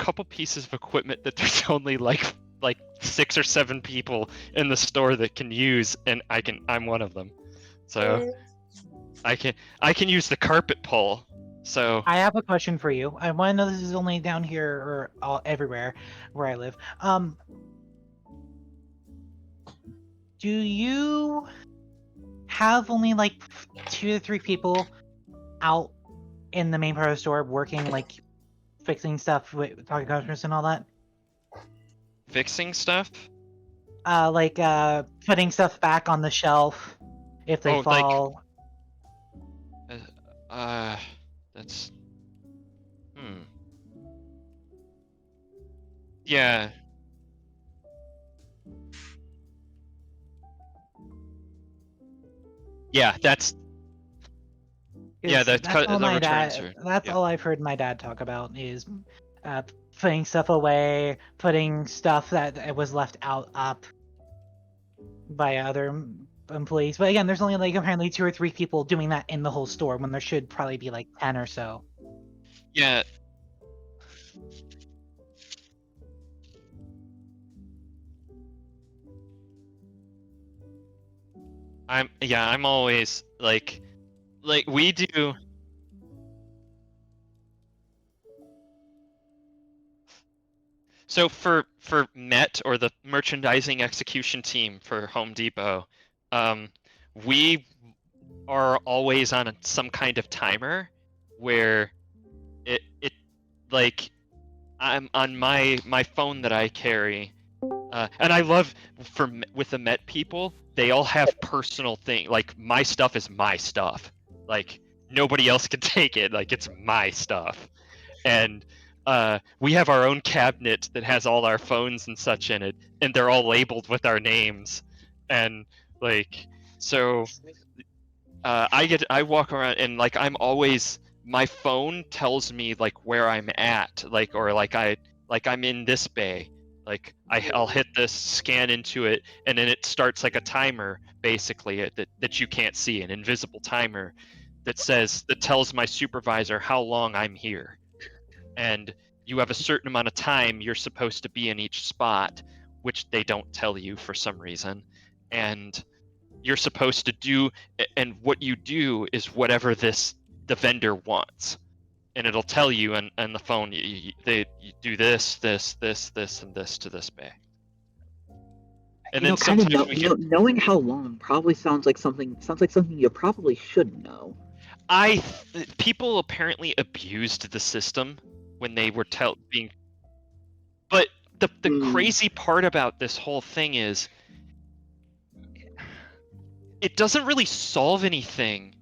couple pieces of equipment that there's only like 6 or 7 people in the store that can use, and I'm one of them. So I can use the carpet pull. So I have a question for you. I want to know, this is only down here or everywhere where I live. Do you have only like 2 to 3 people out in the main part of the store working, like fixing stuff with talking customers and all that? fixing stuff? Like putting stuff back on the shelf if they fall. That's yeah. Yeah, that's all the my returns dad. are. That's Yeah. all I've heard my dad talk about is putting stuff away, putting stuff that was left out up by other employees. But again, there's only like apparently 2 or 3 people doing that in the whole store when there should probably be like 10 or so. Yeah. I'm always like we do. So for MET, or the merchandising execution team for Home Depot, we are always on some kind of timer where it like I'm on my phone that I carry, and I love with the Met people, they all have personal thing. Like my stuff is my stuff. Like nobody else can take it. Like it's my stuff, and we have our own cabinet that has all our phones and such in it, and they're all labeled with our names, and like so. I walk around and like I'm always, my phone tells me like where I'm at, like or like I'm in this bay, like I'll hit this, scan into it, and then it starts like a timer basically that you can't see, an invisible timer that tells my supervisor how long I'm here, and you have a certain amount of time you're supposed to be in each spot, which they don't tell you for some reason, and you're supposed to do, and what you do is whatever the vendor wants, and it'll tell you on the phone, you do this, and this to this bay. And then sometimes knowing how long probably sounds like something you probably should know. People apparently abused the system when they were being, but the crazy part about this whole thing is it doesn't really solve anything.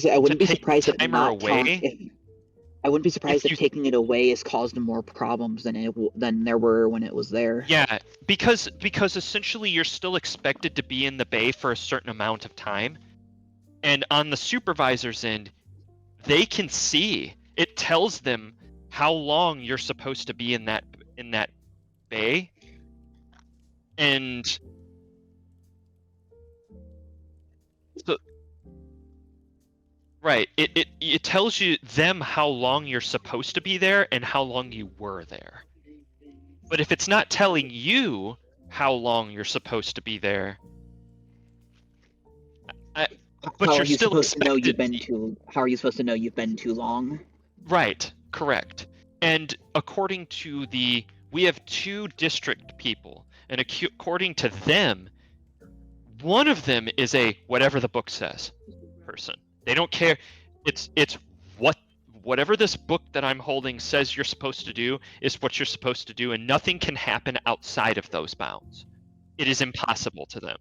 I wouldn't be surprised if taking it away has caused more problems than there were when it was there. Yeah, because essentially you're still expected to be in the bay for a certain amount of time, and on the supervisor's end, they can see, it tells them how long you're supposed to be in that bay, and so right, it tells you them how long you're supposed to be there and how long you were there. But if it's not telling you how long you're supposed to be there, but you're still expected. How are you supposed to know you've been too long? Right, correct. And according to we have 2 district people, and according to them, one of them is a whatever the book says person. They don't care. It's whatever this book that I'm holding says you're supposed to do is what you're supposed to do, and nothing can happen outside of those bounds. It is impossible to them.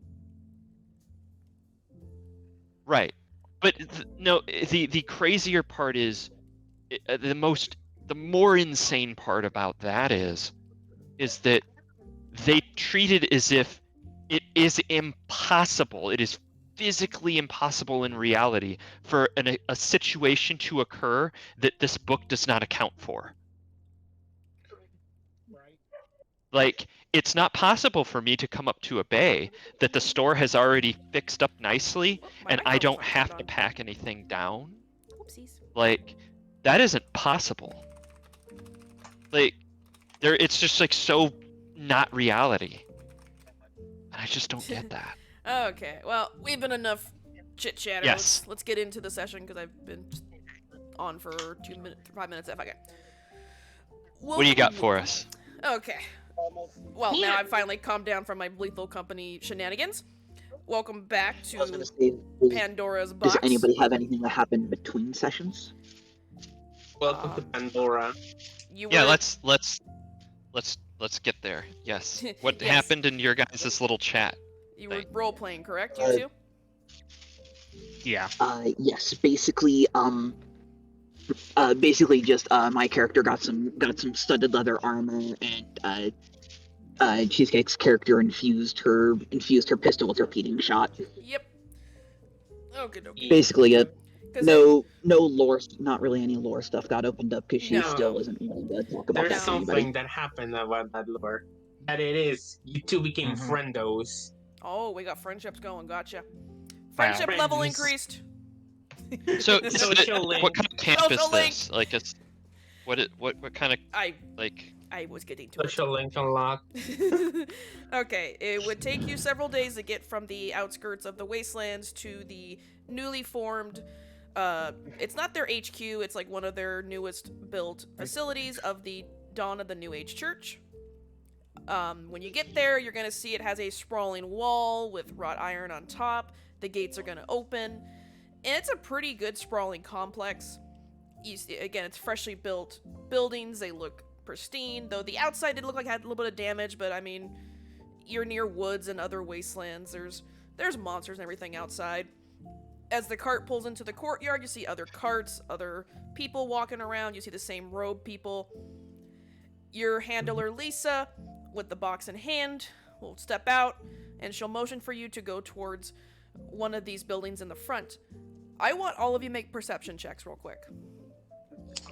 Right. But the crazier part is, the more insane part about that is that they treat it as if it is impossible. It is physically impossible in reality for a situation to occur that this book does not account for. Like, it's not possible for me to come up to a bay that the store has already fixed up nicely and I don't have to pack anything down. Oopsies. Like, that isn't possible. Like, it's just like so not reality. And I just don't get that. Okay, well, we've been enough chit chatter. Yes. Let's get into the session because I've been on for 5 minutes. If I can. What do you got for us? Okay. Well, now I've finally calmed down from my Lethal Company shenanigans. Welcome back I was gonna to say, Pandora's box. does anybody have anything that happened between sessions? Welcome to Pandora. You Yeah, were- let's get there. Yes. What Yes. happened in your guys' little chat? You were role playing, correct? You Uh, two. Yeah. Yes, basically, just my character got some studded leather armor, and Cheesecake's character infused her pistol with repeating shot. Yep. Okay. Basically, Because no lore, not really any lore stuff got opened up because she No. still isn't willing to talk about There's that to anybody. something that happened about that lore. That it is, you two became friendos. Oh, we got friendships going. Gotcha. Friendship level Friends. increased. So, Social link. what kind of camp is Social link. this? Like, it's what kind of I like? was getting to Social link unlocked. it. Okay, it would take you several days to get from the outskirts of the wastelands to the newly formed. It's not their HQ. It's like one of their newest built facilities of the Dawn of the New Age Church. When you get there, you're gonna see it has a sprawling wall with wrought iron on top. The gates are gonna open, and it's a pretty good sprawling complex. You see, again, it's freshly built buildings. They look pristine, though the outside did look like it had a little bit of damage. But I mean, you're near woods and other wastelands. There's monsters and everything outside. As the cart pulls into the courtyard, you see other carts, other people walking around. You see the same robe people. Your handler, Lisa, with the box in hand, will step out, and she'll motion for you to go towards one of these buildings in the front. I want all of you make perception checks real quick.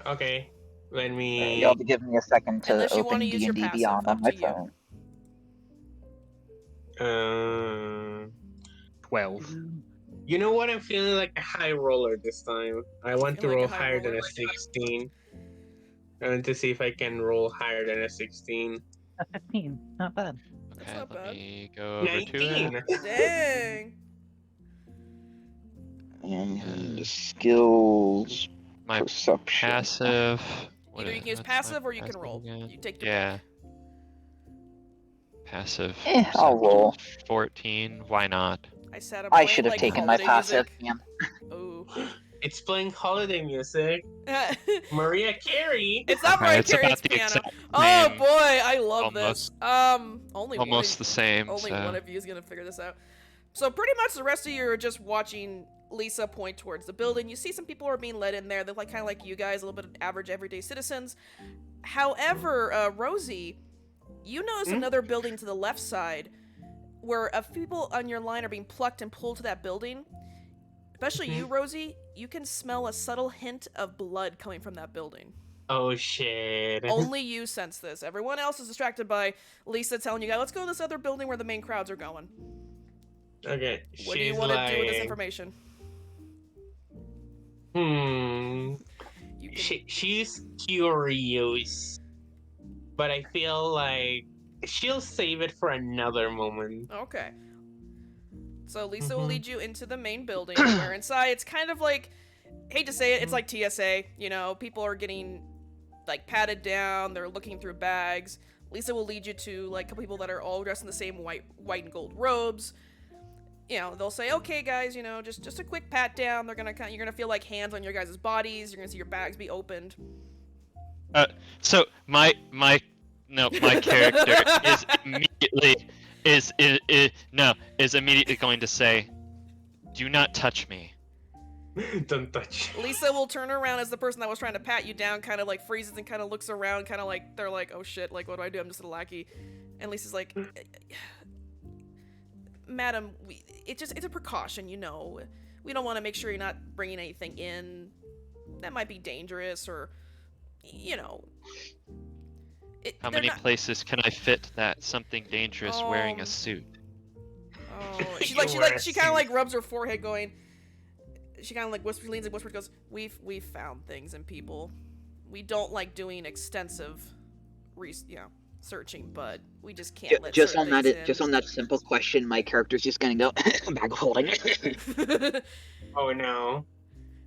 Okay. Let me. You'll have to give me a second to Unless you open wanna use your D&D passive, Beyond up on my to you. phone. 12. You know what? I'm feeling like a high roller this time. I want to Feeling roll like a high higher than roller? a 16. I want to see if I can roll higher than a 16. A 15, not bad. That's Okay, not let bad. me go over to 19. it. Dang! And the skills My perception. passive. Either you can use what's my passive or you can passive roll. again? You take your Yeah. Passive. I'll roll. 14. Why not? I sat up I playing, should have like, taken my holiday passive. music. Man. Ooh. It's playing holiday music. Maria Carey. It's not Okay, Mariah it's Carey, about it's the piano. exact Oh same. boy, I love this. Only Almost one, the same. only so. one of you is gonna figure this out. So pretty much the rest of you are just watching Lisa point towards the building. You see some people are being led in there. They're like kind of like you guys, a little bit of average everyday citizens. However, Rosie, you notice another building to the left side where a few people on your line are being plucked and pulled to that building. Especially you, Rosie. You can smell a subtle hint of blood coming from that building. Oh shit. Only you sense this. Everyone else is distracted by Lisa telling you guys, let's go to this other building where the main crowds are going. Okay. What do you want to do with this information? Hmm. You can... She's curious, but I feel like she'll save it for another moment. Okay. So Lisa will lead you into the main building, where inside it's kind of like, hate to say it, it's like TSA. You know, people are getting like patted down. They're looking through bags. Lisa will lead you to like a couple people that are all dressed in the same white and gold robes. You know, they'll say, "Okay, guys, you know, just a quick pat down." You're gonna feel like hands on your guys' bodies. You're gonna see your bags be opened. So my character is immediately going to say, "Do not touch me." Don't touch. Lisa will turn around as the person that was trying to pat you down kind of like freezes and kind of looks around, kind of like they're like, "Oh shit, like what do I do? I'm just a lackey." And Lisa's like, "Madam, it's a precaution, you know. We don't want to make sure you're not bringing anything in that might be dangerous, or, you know." How many places can I fit that something dangerous wearing a suit? Oh, she You wear a kind of like suit. rubs her forehead, going. She kind of like leans and whispers, goes, "We've found things in people. We don't like doing extensive searching, but we just can't let Just certain on things that, just on that simple question, my character's just gonna go bag of holding. in. Oh no.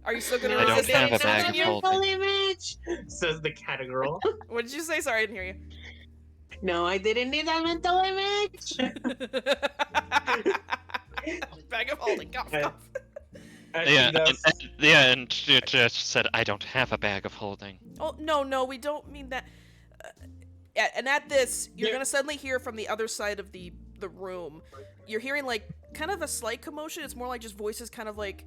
Are you still gonna I don't resist have any a bag of searching you? holding. image, says the cat girl. What did you say? Sorry, I didn't hear you. No, I didn't need a mental image. Bag of holding. Cough, cough. And she just said, I don't have a bag of holding. Oh no, we don't mean that. And at this, you're Yeah. gonna suddenly hear from the other side of the room. You're hearing like kind of a slight commotion. It's more like just voices kind of like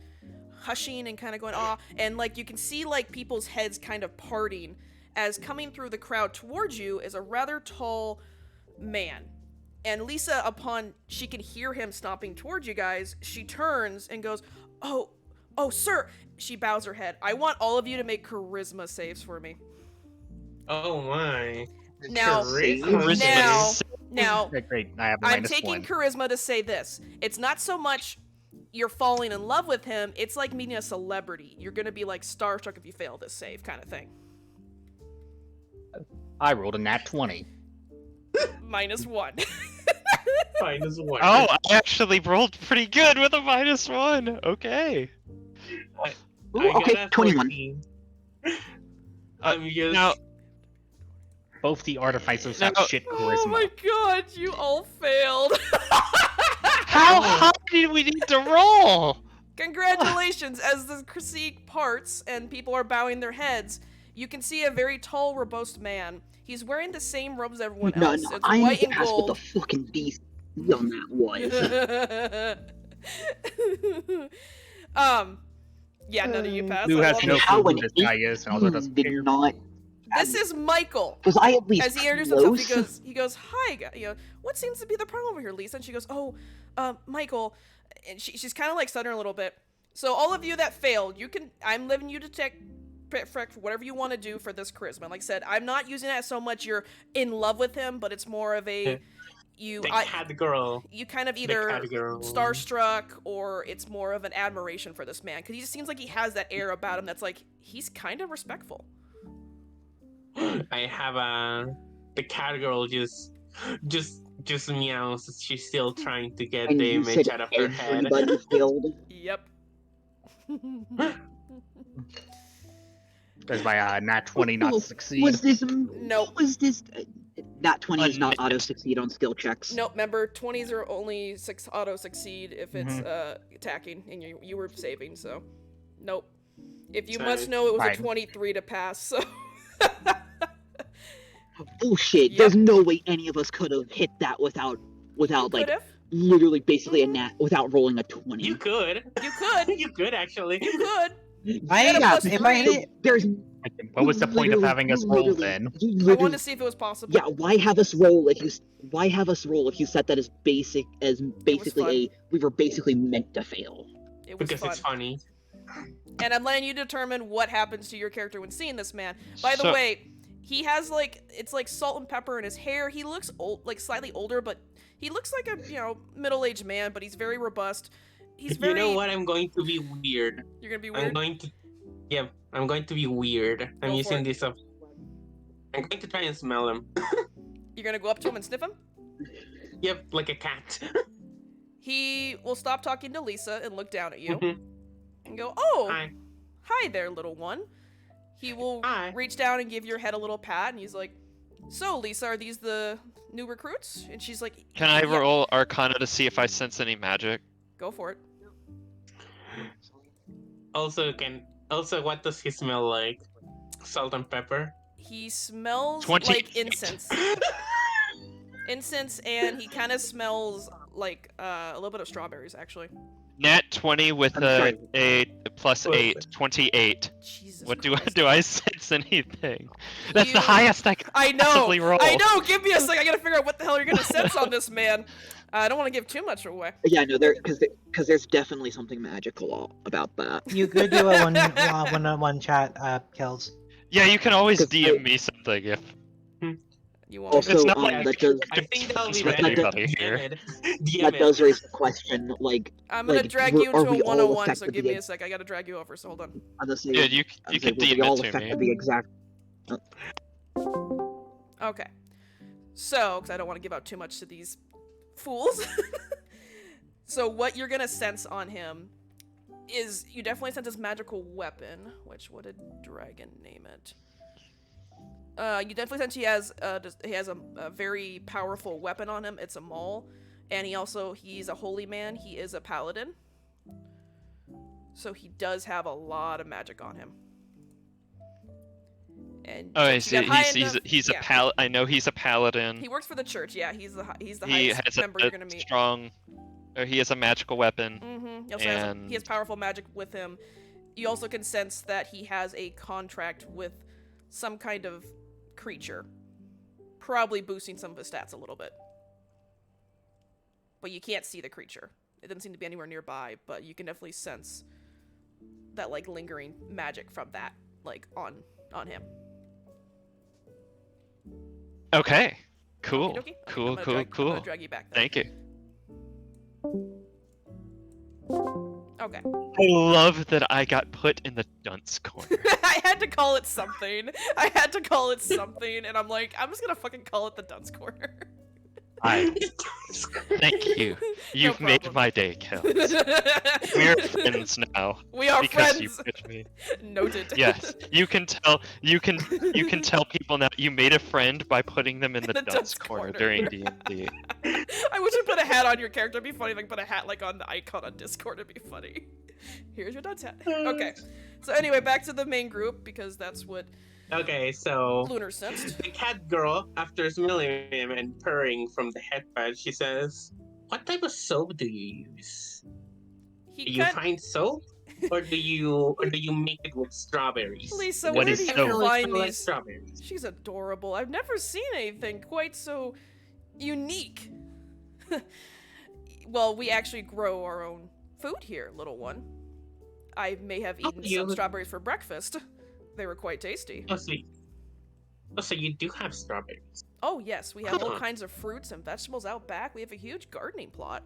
hushing and kind of going and like you can see like people's heads kind of parting as coming through the crowd towards you is a rather tall man. And Lisa, upon she can hear him stomping towards you guys, she turns and goes, "Oh, sir." She bows her head. I want all of you to make charisma saves for me. Oh my. Now, Charisma. now, Great, I have a I'm minus taking one. charisma to say this. It's not so much you're falling in love with him, it's like meeting a celebrity. You're gonna be like starstruck if you fail this save, kind of thing. I rolled a nat 20. -1. Minus one. Oh, I actually rolled pretty good with a -1. Okay. Ooh, I got okay, a 21. 14. Now, Both the artificers have No. shit Oh charisma. my god, you all failed. how high did we need to roll? Congratulations! As the critique parts and people are bowing their heads, you can see a very tall, robust man. He's wearing the same robes as everyone No, else. no, It's I need white to and ask what the gold. fucking DC on that was. Yeah, none of you passed. Who I has love no it. How clue an who this guy is and also 18 doesn't did care? not. This is Michael. Was I at least As he introduces himself, close? he goes, "Hi, what seems to be the problem over here, Lisa?" And she goes, "Oh, Michael," and she's kind of like stuttering a little bit. So all of you that failed, I'm letting you detect whatever you want to do for this charisma. Like I said, I'm not using that so much you're in love with him, but it's more of a The cat girl. you kind of The either cat girl. starstruck or it's more of an admiration for this man because he just seems like he has that air about him that's like he's kind of respectful. I have the cat girl just meows. She's still trying to get And the you image said out of her head. everybody failed. Yep. Does my nat 20 not Oh, succeed? Was this? Nope. Was this? That 20 is not Unmanned. auto succeed on skill checks. Nope, remember 20s are only auto succeed if it's attacking and you were saving, so nope. If you must know it was Fine. a 23 to pass, so Bullshit. Yep. There's no way any of us could have hit that without like could've. literally basically a nat without rolling a 20. You could. You could. You could actually. You could. I, Yeah, plus if I hit it, There's What was the point of having us roll literally- then? you I literally- wanted to see if it was possible. Yeah, why have us roll if you set that as basically we were basically meant to fail. It was Because fun. it's funny. And I'm letting you determine what happens to your character when seeing this man. By the So- way, he has it's like salt and pepper in his hair. He looks old, like slightly older, but he looks like a middle-aged man. But he's very robust. He's very. You know what? I'm going to be weird. You're gonna be I'm weird. going to. Yeah, I'm going to be weird. I'm Go for using it. this up. I'm going to try and smell him. You're gonna go up to him and sniff him. Yep, like a cat. He will stop talking to Lisa and look down at you Mhm. and go, "Oh, Hi. hi there, little one." He will Hi. reach down and give your head a little pat, and he's like, "So, Lisa, are these the new recruits?" And she's like, Can I "Yeah." roll Arcana to see if I sense any magic? Go for it. Also, what does he smell like? Salt and pepper. He smells 28. like incense. Incense, and he kind of smells like a little bit of strawberries, actually. Nat 20 with I'm a sorry. 8 plus 8, 28. Jesus What Christ. do I sense anything? That's You- the highest I could I know. possibly roll. I know. Give me a sec. I gotta figure out what the hell you're gonna sense on this man. I don't want to give too much away. Yeah, no, because there's definitely something magical about that. you could do a one-on-one chat, Kills. Yeah, you can always 'Cause DM me something if You won't. Also, It's not like- that does I think that'll be It's not better. anybody DM here. it. that DM does it. raise the question. Like, I'm gonna like, drag we're- you are into a we all 101, so effectively give me a- a sec. I gotta drag you over, so hold on. honestly, yeah, you I was can like, were we DM all it to affected me. the exact. Okay. So, because I don't want to give out too much to these fools. So what you're gonna sense on him is you definitely sense his magical weapon, which what did Dragon name it? You definitely sense he has a very powerful weapon on him. It's a maul, and he's a holy man. He is a paladin, so he does have a lot of magic on him. And Oh, I since you see. got high He's enough- he's a yeah. I know he's a paladin. He works for the church. Yeah, he's the He highest has member you're gonna meet. strong. Or he has a magical weapon. Mm-hmm. He has And- powerful magic with him. You also can sense that he has a contract with some kind of creature, probably boosting some of his stats a little bit. But you can't see the creature. It doesn't seem to be anywhere nearby, but you can definitely sense that like lingering magic from that, like on him. Okay. Cool. Okey-dokey. Okay, Cool. I'm gonna Cool. drag- I'm Cool. gonna drag you back then. Thank you. Okay. I love that I got put in the dunce corner. I had to call it something. And I'm like, I'm just gonna fucking call it the dunce corner. Thank you. You've made problem. my day, Kel. We're friends now. We are because friends. you put me. Noted. Yes, you can tell. You can tell people now. You made a friend by putting them in the dunce corner during D&D. I wish I put a hat on your character. It'd be funny if I put a hat like on the icon on Discord. It'd be funny. Here's your dunce hat. Okay. So anyway, back to the main group because that's what Okay, so Lunar sensed. the cat girl, after smelling him and purring from the headband, she says, "What type of soap do you use? Do He you cut. find soap, or do you make it with strawberries? Lisa, What where is do you soap? find Like these? strawberries." She's adorable. I've never seen anything quite so unique. Well, we actually grow our own food here, little one. I may have eaten some you- strawberries for breakfast. They were quite tasty. So you do have strawberries. Oh yes, we have all Huh. kinds of fruits and vegetables out back. We have a huge gardening plot.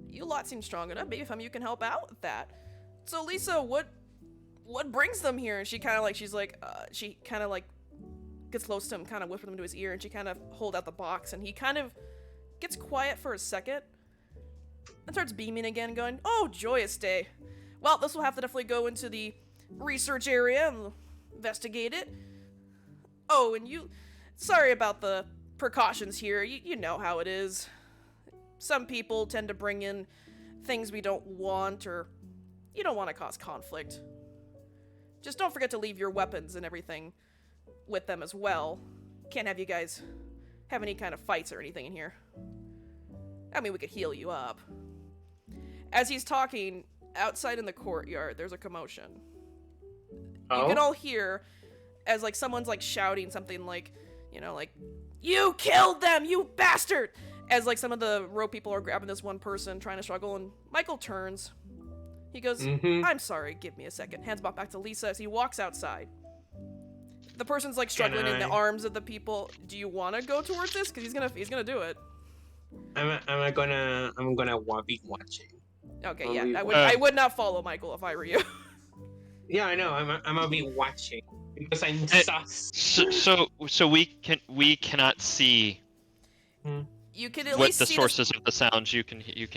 You lot seem strong enough. Maybe some of you can help out with that. So Lisa, what brings them here? And she kind of like gets close to him, kind of whispers them into his ear, and she kind of hold out the box, and he kind of gets quiet for a second, and starts beaming again, going, "Oh, joyous day. Well, this will have to definitely go into the research area and investigate it. Oh, and sorry about the precautions here. You know how it is. Some people tend to bring in things we don't want, or you don't want to cause conflict. Just don't forget to leave your weapons and everything with them as well. Can't have you guys have any kind of fights or anything in here. I mean, we could heal you up." As he's talking, outside in the courtyard, there's a commotion. You can all hear as like someone's like shouting something like, like, "You killed them, you bastard!" As like some of the rope people are grabbing this one person trying to struggle, and Michael turns. He goes, Mhm. "I'm sorry, give me a second." Hands back to Lisa as he walks outside. The person's like struggling in the I- arms of the people. Do you want to go towards this? Because he's gonna do it. I'm gonna be watching. Okay, Well, yeah, we- I would not follow Michael if I were you. Yeah, I know. I'm gonna be watching because I'm Eh, sus. So we cannot see You can at what least the see sources of the sounds. You can You only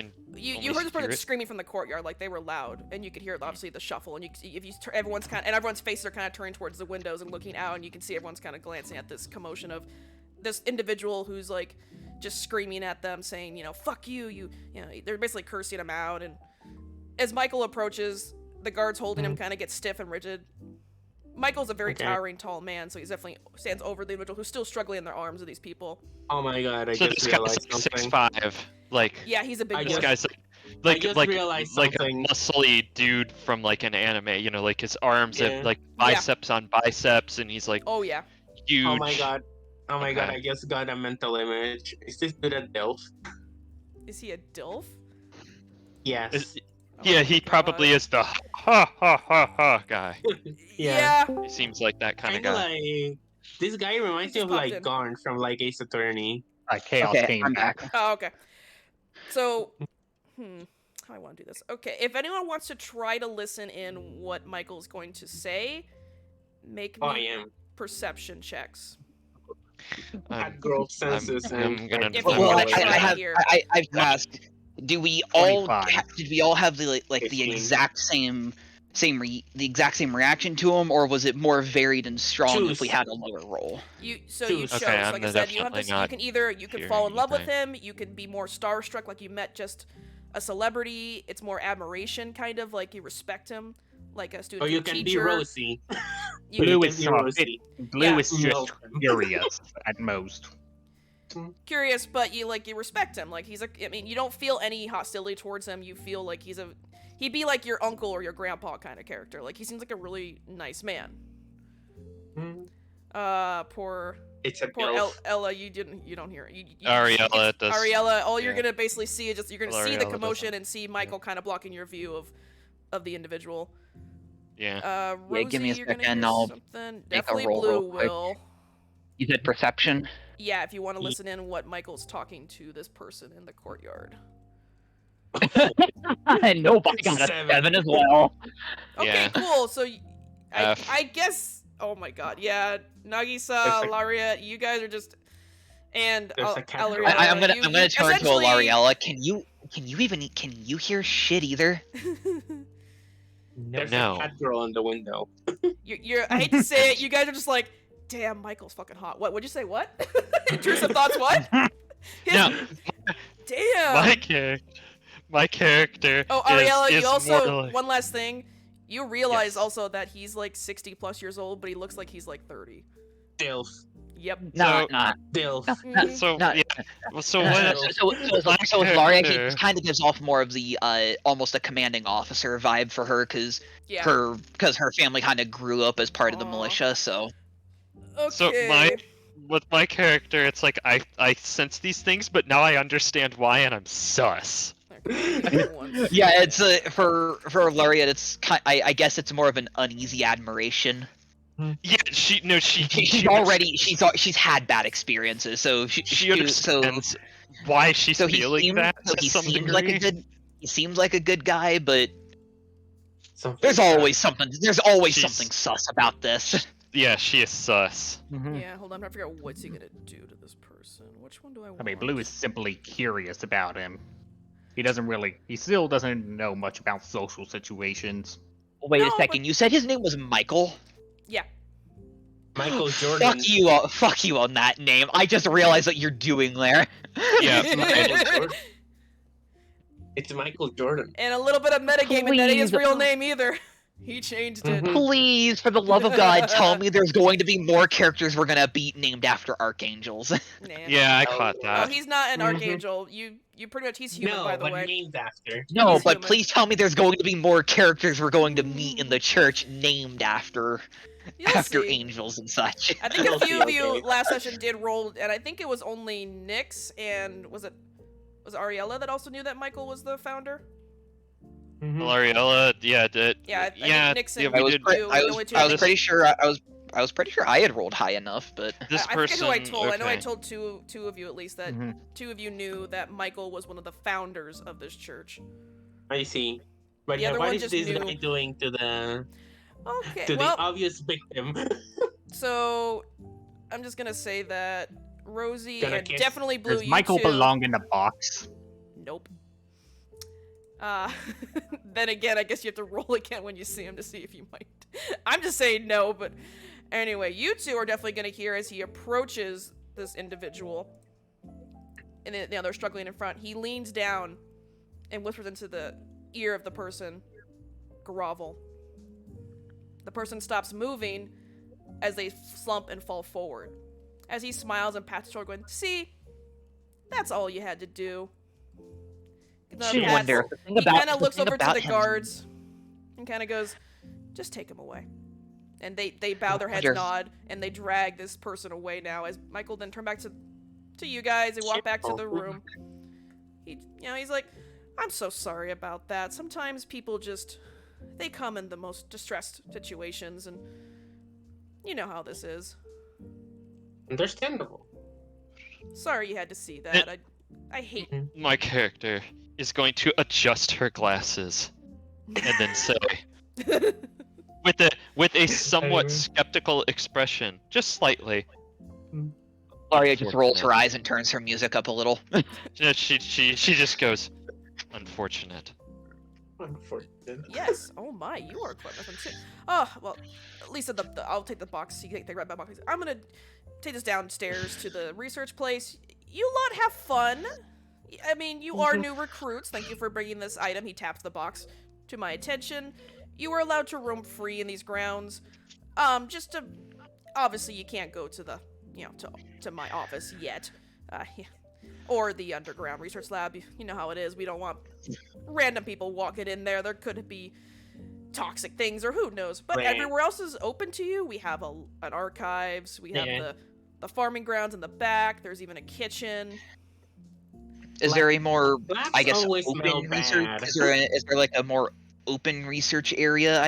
heard this person hear it? screaming from the courtyard, like they were loud, and you could hear obviously the shuffle, and you can see if you everyone's faces are kind of turning towards the windows and looking out, and you can see everyone's kind of glancing at this commotion of this individual who's like just screaming at them, saying, "Fuck you, you know." They're basically cursing him out, and as Michael approaches, the guards holding him kind of get stiff and rigid. Michael's a very Okay. towering, tall man, so he definitely stands over the individual who's still struggling in their arms of these people. Oh my god! I So just this guy's realized like something. 6'5", like Yeah, he's a big I boy. this just- guy's like just like realized like a something. muscly dude from like an anime. Like his arms Yeah. have like biceps on biceps, and he's like Oh yeah. huge. Oh my god! Oh my god! Okay. I just got a mental image. Is this dude a Delph? Is he a dilf? Yes. Is- Oh yeah, my he probably God. is the ha guy. Yeah. He seems like that kind of Kinda guy. like this guy reminds me Just of popped like in. Garn from like Ace Attorney. Chaos Okay, came I'm back. back. Oh, okay. So, how I want to do this. Okay, if anyone wants to try to listen in what Michael's going to say, make Oh, I me am. perception checks. Hot girl senses I'm gonna- If Well, you well, wanna try I have here. I've asked. Do we all 25. did we all have the like the 15. exact same the exact same reaction to him, or was it more varied and strong if we Choose. had a lower roll? You Choose. chose. Okay, I'm like I said, you have definitely this. You not can either you can hearing fall in love with anything. him. You can be more starstruck, like you met just a celebrity. It's more admiration, kind of like you respect him, like a student Or to you a can be teacher. Rosie. You Blue can is be soft. Rosie. Blue Yeah. is just Milk. curious at most. curious, but you respect him. Like I mean, you don't feel any hostility towards him. You feel like he'd be like your uncle or your grandpa kind of character. Like he seems like a really nice man. Poor It's a poor MILF. Ella, you don't hear it. Ariella does. Ariella, all you're yeah. gonna basically see is you're gonna Well, see the Ariella commotion doesn't. and see Michael kind of blocking your view of the individual. Yeah. Rosie, give me a you're gonna second, hear I'll something. a Definitely roll Blue real quick. will. You said perception. Yeah, if you want to listen in what Michael's talking to this person in the courtyard. Nope, I got a 7 as well. Okay, Yeah. cool. So F. I guess. Oh my god, yeah, Nagisa, There's a- Laria, you guys are just. And There's a cat. Alariella, I'm gonna turn to essentially- Alariella. Can you hear shit either? There's No. a cat girl in the window. you're. I hate to say it, you guys are just like, damn, Michael's fucking hot. What? Would you say? What? Intrusive thoughts? What? No. Damn. My character. Oh, Ariella, is you also more like- one last thing. You realize Yes. also that he's like 60 plus years old, but he looks like he's like 30. Dilf. Yep. Not. Dilf. Mhm. So Not- yeah. Well, so So, what? so with Laria, he character- just kind of gives off more of the almost a commanding officer vibe for her, because Yeah. her family kind of grew up as part of the Aw. militia. So Okay. So with my character, it's like I sense these things, but now I understand why, and I'm sus. yeah, it's for Laria, it's I guess it's more of an uneasy admiration. Yeah, She's had bad experiences, so she understands why she's so he feeling seems, that so to he some seems degree. like a good he seems like a good guy, but Something there's bad. always something She's- something sus about this. Yeah, she is sus. Yeah, hold on. I'm trying to figure out what's he gonna do to this person. Which one do I want? I mean, Blue is simply curious about him. He still doesn't know much about social situations. Wait No, a second, you said his name was Michael? Yeah. Michael Jordan. Fuck you on that name. I just realized what you're doing there. Yeah. Michael Jordan. It's Michael Jordan. And a little bit of metagaming. That ain't his Please. real name either. He changed it. Mhm. Please, for the love of God, tell me there's going to be more characters we're gonna beat named after archangels. Nah. Yeah, I caught Oh, that. he's not an Mhm. archangel. You pretty much he's human, No, by the but way. named after. No, He's but human. please tell me there's going to be more characters we're going to meet in the church named after You'll after see. angels and such. I think a You'll few see, of you okay. last session did roll, and I think it was only Nyx and was Ariella that also knew that Michael was the founder? Mhm. L'Ariella, yeah, did. Yeah, I think yeah, Nyx yeah, and we I was, did. pre- you- I the was, only two I was things- pretty sure I was pretty sure I had rolled high enough, but This I person. forget who I told. I know I okay. told two of you at least that Mhm. two of you knew that Michael was one of the founders of this church. I see. But The yeah, other what one is just this knew. guy doing to the Okay, well, obvious victim? so I'm just gonna say that Rosie Gonna and kiss? definitely Blue. Does You Michael two, belong in the box? Nope. Then again, I guess you have to roll again when you see him to see if you might. I'm just saying no, but anyway, you two are definitely gonna hear as he approaches this individual, and then, they're struggling in front. He leans down and whispers into the ear of the person, "Grovel." The person stops moving as they slump and fall forward. As he smiles and pats his shoulder, going, "See, that's all you had to do." I wonder. The thing He about kind of the looks thing over to about the him- guards and kind of goes, "Just take him away." And they bow their heads, Wonder- nod, and they drag this person away now. As Michael then turned back to you guys, they walk back to the room. He's like, "I'm so sorry about that. Sometimes people they come in the most distressed situations, and you know how this is. Understandable. Sorry you had to see that. I hate." My character is going to adjust her glasses and then say, with a somewhat Um. skeptical expression, just slightly. Laria just rolls her Unfortunate. eyes and turns her music up a little. She just goes, unfortunate. Unfortunate. Yes. Oh my, you are quite nothing too. Oh well, Lisa, I'll take the box. You can take the red box. I'm gonna take this downstairs to the research place. You lot have fun. I mean, you are new recruits. Thank you for bringing this item. He taps the box to my attention. You are allowed to roam free in these grounds. Just to, obviously you can't go to the, to my office yet. Yeah. Or the underground research lab. You know how it is. We don't want random people walking in there. There could be toxic things or who knows. But Right. everywhere else is open to you. We have an archives. We have Yeah. the farming grounds in the back. There's even a kitchen. Is there a more, Blacks I guess, always smell open research? bad. Is there like a more open research area?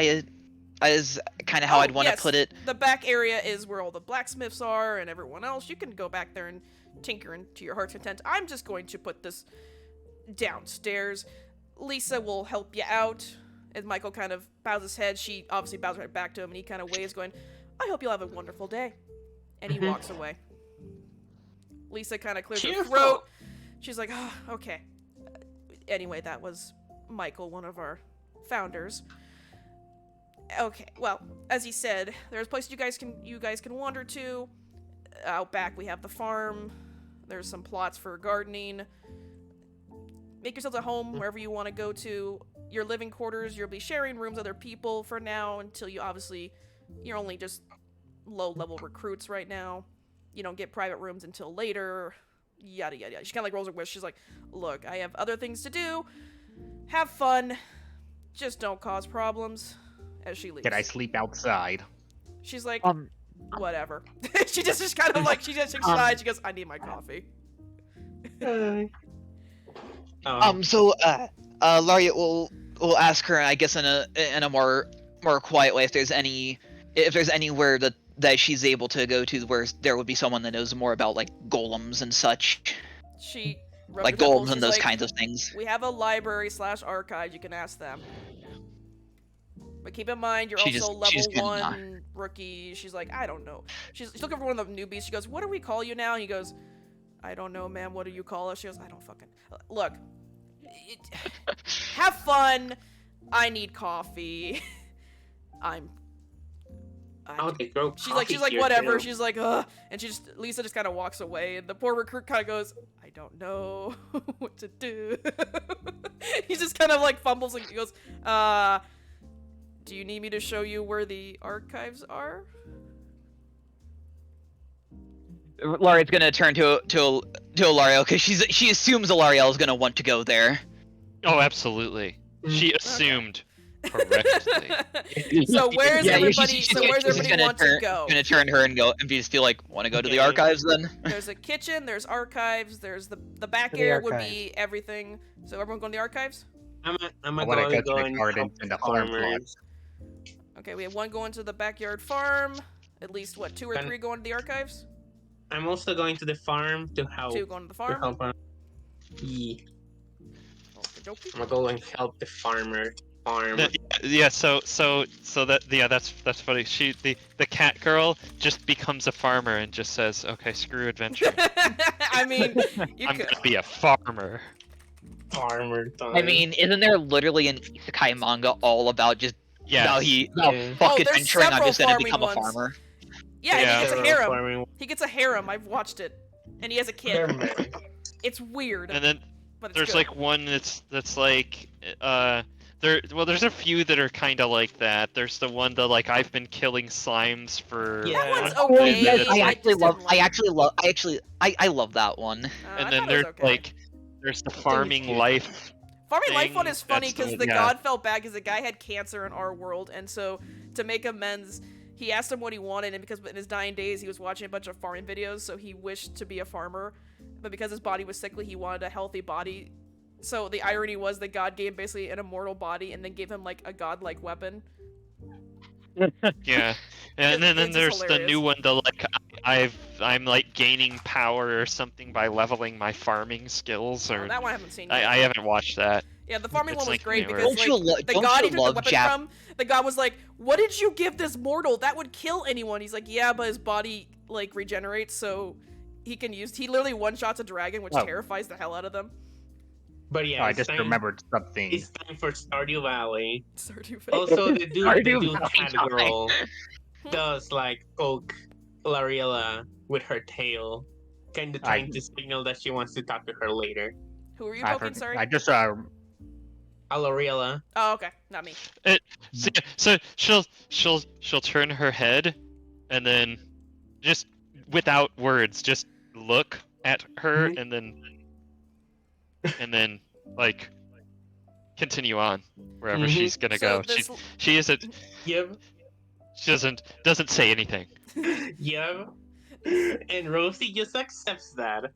Is kind of how Oh, I'd want to yes. put it. The back area is where all the blacksmiths are and everyone else. You can go back there and tinker to your heart's content. I'm just going to put this downstairs. Lisa will help you out. And Michael kind of bows his head. She obviously bows right back to him, and he kind of waves, going, I hope you'll have a wonderful day. And he walks away. Lisa kind of clears her Cheerful. throat. She's like, oh, okay. Anyway, that was Michael, one of our founders. Okay, well, as he said, there's places you guys can wander to. Out back we have the farm. There's some plots for gardening. Make yourselves at home wherever you want to go to. Your living quarters, you'll be sharing rooms with other people for now until you're only just low-level recruits right now. You don't get private rooms until later. Yada, yada, yada. She kind of like rolls her wrist. She's like, look, I have other things to do. Have fun. Just don't cause problems. As she leaves. Can I sleep outside? She's like, Um, whatever. she just kind of like, she just sighs. She goes, I need my coffee. So, Laria will ask her, I guess, in a more quiet way, if there's anywhere that she's able to go to where there would be someone that knows more about like golems and such, She rubs like her temples. golems She's and those like, kinds of things. We have a library / archive. You can ask them. But keep in mind, you're She also just- she's level gonna 1 rookie. She's like, I don't know. She's looking for one of the newbies. She goes, what do we call you now? And he goes, I don't know, ma'am. What do you call us? She goes, I don't fucking... Look. Have fun. I need coffee. They grow She's like, whatever. She's like, ugh. And Lisa just kind of walks away. And the poor recruit kind of goes, I don't know what to do. He just kind of like fumbles and he goes, do you need me to show you where the archives are? Laria's gonna turn to Alariel because she assumes Alariel is gonna want to go there. Oh, absolutely. She assumed correctly. So where's Yeah, everybody? she's Where's just everybody gonna want to go? Gonna turn her and go and just feel like, want to go to the Okay. archives then? There's a kitchen. There's archives. There's the back The area would archives. be everything. So everyone going to the archives? I'm I wanna going go to the garden help and the farm farmers. Okay, we have one going to the backyard farm. At least what, 2 or Can- 3 going to the archives? I'm also going to the farm to help. 2 going to the To farm. help. Yeah. Okey-dokey. I'm gonna go and help the farmer farm. Yeah, so that's funny. The cat girl just becomes a farmer and just says, "Okay, screw adventure. I mean, you I'm could. gonna be a farmer." Farmer time. I mean, isn't there literally an isekai manga all about just how Yes. fuck Oh, there's adventuring? I'm several just gonna farming become ones. a farmer. Yeah, Yeah. he gets a Several harem. farming- He gets a harem. I've watched it, and he has a They're kid. many. It's weird, And then but it's there's good. like one that's like there's a few that are kind of like that. There's the one that like I've been killing slimes for Yeah. That one's a okay. minute. I I actually just love. didn't like I love that one. I and then thought it was there's okay. like there's the farming cute. life. Farming Life thing, one is funny that's the- because the yeah. god felt bad because the guy had cancer in our world, and so to make amends, he asked him what he wanted, and because in his dying days he was watching a bunch of farming videos, so he wished to be a farmer, but because his body was sickly, he wanted a healthy body. So the irony was that God gave him basically an immortal body and then gave him like a godlike weapon. Yeah, and then It's just there's the hilarious. new one that like I'm like gaining power or something by leveling my farming skills, Oh, or that one I haven't seen yet. I haven't watched that. Yeah, the farming It's one was like great newer. because Don't you like the don't god you he took the love weapon from, the god was like, "What did you give this mortal? That would kill anyone." He's like, "Yeah, but his body like regenerates, so he can use. He literally one-shots a dragon, which Oh. terrifies the hell out of them. But yeah, I it's just time, remembered something. It's time for Stardew Valley. Stardew Valley. Also, the dude Stardew cat Valley. girl does like poke Lariella with her tail, kind of trying to signal that she wants to talk to her later. Who are you I poking? forg- Sorry. I just Lariella. Oh, okay, not me. So she'll turn her head, and then just without words, just look at her, Mhm. and then like continue on wherever Mhm. she's gonna So go. this- She isn't. Yep. She doesn't say anything. Yep. And Rosie just accepts that.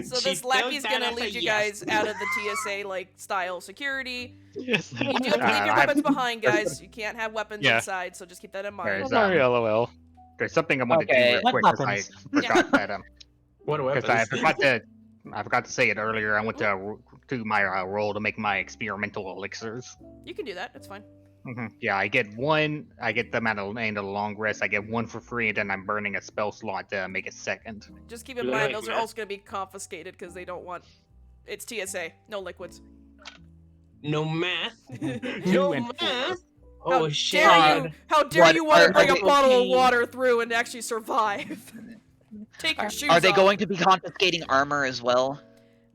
So She this took lackey's that gonna as a lead you yes. guys out of the TSA like style security. Yes. You do have to leave your I- weapons behind, guys. You can't have weapons Yeah. inside, so just keep that in mind. There's, Sorry, LOL. there's something I wanted to Okay. do real What quick because I weapons? forgot that What because weapons? I forgot to say it earlier. I went to do my roll to make my experimental elixirs. You can do that. It's fine. Yeah, I get one. I get them at the end of the long rest. I get one for free, and then I'm burning a spell slot to make a second. Just keep in Do they mind like those are meth? also gonna be confiscated because they don't want. It's TSA. No liquids. No math. Two No and math. How Oh shit. dare you? How dare What you want to are bring a they- bottle of Okay. water through and actually survive? Take your shoes Are they off. going to be confiscating armor as well?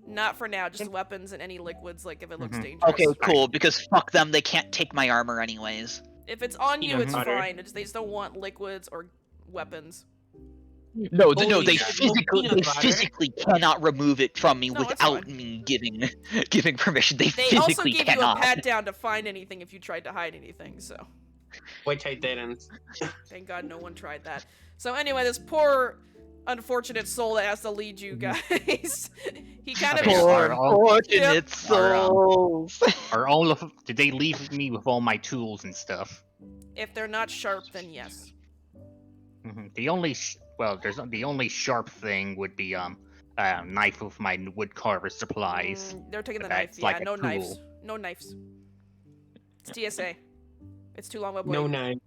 Not for now. Just weapons and any liquids. Like if it looks Mhm. dangerous. Okay, cool. Because fuck them, they can't take my armor anyways. If it's on you, Peanut it's butter. fine. They just don't want liquids or weapons. No, no, Holy they shit, no physically, peanut butter? cannot remove it from me No, it's without fine. me giving permission. They, They also physically gave cannot. you a pat down to find anything if you tried to hide anything. So Which I didn't. thank God no one tried that. So anyway, this poor unfortunate soul that has to lead you guys. He kind of Okay, Poor are all- unfortunate souls. Are all of did they leave me with all my tools and stuff? if they're not sharp, then yes. The only the only sharp thing would be a knife with my wood carver supplies. They're taking the But knife. that's Yeah, like a no knives. tool. No knives. It's TSA. It's too long of a blade. No knife.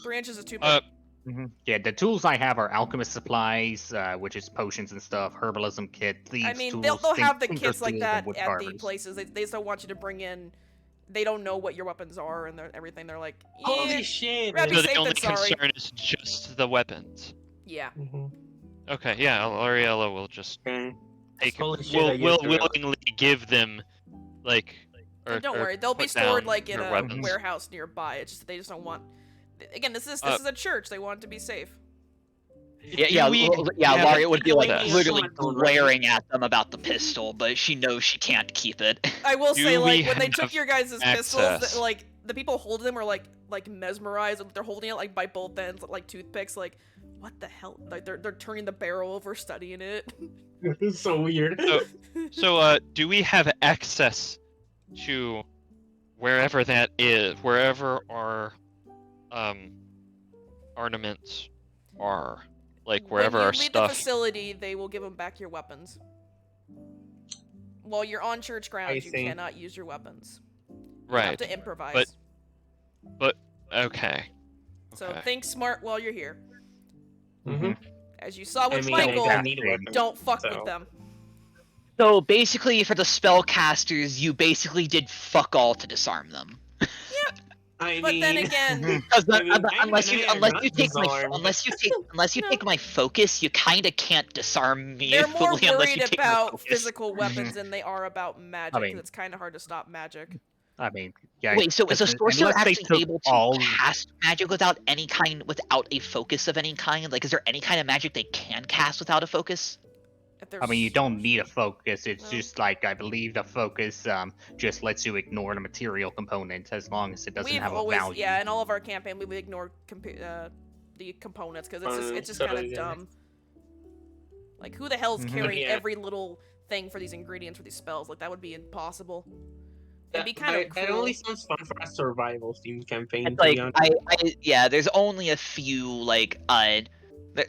3 inches is too Uh, big. Yeah, the tools I have are alchemist supplies, which is potions and stuff, herbalism kit, thieves I mean, tools, they'll have the thinkers kits like tools, that and wood at the carvers. places. They just don't want you to bring in. They don't know what your weapons are and everything. They're like, yeah, Holy shit. Rather be So safe the only than sorry. concern is just the weapons. yeah. Mhm. Okay, yeah, Ariella will just Okay. take. Holy shit, I Will used to realize- willingly give them, like. And don't or worry, they'll be put stored down like in your a weapons. warehouse nearby. It's just they just don't want. Again, this is Uh, a church. They want it to be safe. Yeah, Do yeah, we yeah. have Laria would be like any literally assault, right? glaring at them about the pistol, but she knows she can't keep it. I will Do say, like, we when they took have your guys' pistols, access? like the people holding them are like mesmerized. They're holding it like by both ends, like toothpicks. Like, what the hell? Like they're turning the barrel over, studying it. It's so weird. So, do we have access to wherever that is, wherever our ornaments are, like wherever when you our leave stuff? the facility, they will give them back your weapons. While you're on church grounds, you see. cannot use your weapons. You have Right. to improvise. But okay. So Okay. think smart while you're here. Mm-hmm. As you saw with I mean, Michael, I need a weapon. don't fuck so. with them. So basically, for the spellcasters, you basically did fuck all to disarm them. I But mean, then again, Because I mean, unless I'm you not unless you take my disarmed. unless you No. take my focus, you kind of can't disarm me they're more fully unless you worried take my about focus. physical weapons than they are about magic. 'Cause mean- it's kind of hard to stop magic. I mean, yeah. Wait, so is a sorcerer unless they actually took able to all- cast magic without a focus of any kind? Like, is there any kind of magic they can cast without a focus? If they're I mean, you don't need a focus. It's No. just like I believe the focus just lets you ignore the material component as long as it doesn't We've have always, a value. yeah, in all of our campaign, we would ignore the components because it's just kind of totally. dumb. Like, who the hell's Mhm. carrying Yeah. every little thing for these ingredients for these spells? Like, that would be impossible. It'd be that, kind of that cruel. only sounds fun for a survival themed campaign. It's to be like honest. yeah, there's only a few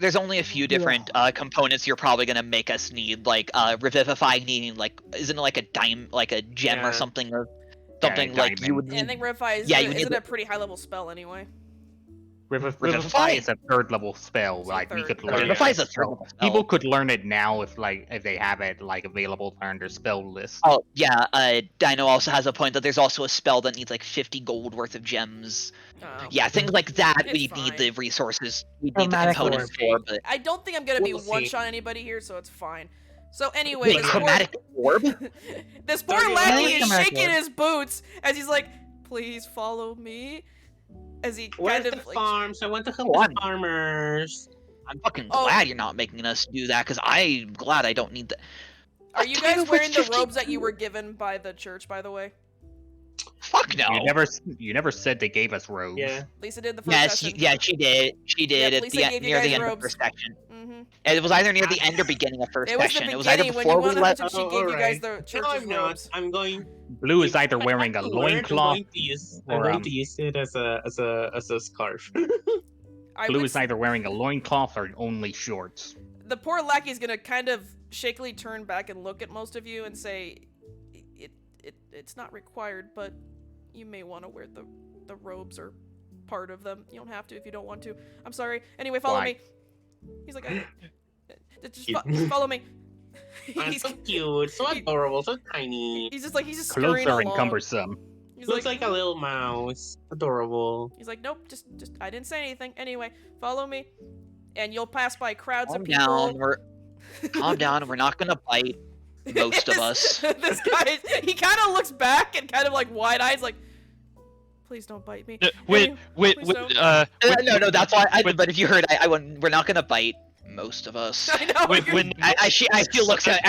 there's only a few different components you're probably gonna make us need, like revivify needing like isn't it like a gem Yeah. or something or something like you diamond. would And I need. think Revify Yeah, you need isn't the- a pretty high level spell anyway. Revivify is a third level spell. Like we could third. learn Revivify is it. a third level spell. People could learn it now if they have it available on their spell list. Oh yeah, Dino also has a point that there's also a spell that needs like 50 gold worth of gems. Oh. Yeah, things like that It's we fine. need the resources, we need the Chromatic components orb. for. But I don't think I'm gonna be We'll see. one-shot anybody here, so it's fine. So anyway, wait, chromatic orb? this poor Sorry, lackey what? is Chromatic shaking orb. his boots as he's like, "Please follow me." As he Where's kind the of like, farms? I want to help Oh, the I'm- farmers. I'm fucking Oh. glad you're not making us do that, because I'm glad I don't need that. are you Dino guys for wearing the 50 robes that you were given by the church, by the way? Fuck no. You never said they gave us robes. Yeah. Lisa did the first Yes, session. yeah, she did. She did Yep, at Lisa the gave you near guys the end of robes. first section. Mm-hmm. It was either near the end or beginning of first It was the section. It was either beginning when you before we wanted left. to. She Oh, gave you guys alright. the No, church's I'm not. robes. I'm going. Blue is either If I wearing have a to wear it, loincloth. I'm or, going to use it as a scarf. I Blue would is either wearing a loincloth or only shorts. the poor lackey's gonna kind of shakily turn back and look at most of you and say, it's not required, but you may want to wear the robes or part of them. You don't have to if you don't want to. I'm sorry. Anyway, follow Why? me. He's like, just follow me. I'm he's, so cute, so adorable, so tiny. he's just Clothes scurrying are along. encumbersome. He's Looks like a little mouse. Adorable. He's like, nope, just I didn't say anything. Anyway, follow me, and you'll pass by crowds Calm of people. down. Calm down. We're not gonna bite most of us. This guy, he kind of looks back and kind of like wide eyes, like, please don't bite me. No, Please don't. No, that's why. when- But if you heard, we're not gonna bite most of us. I know. when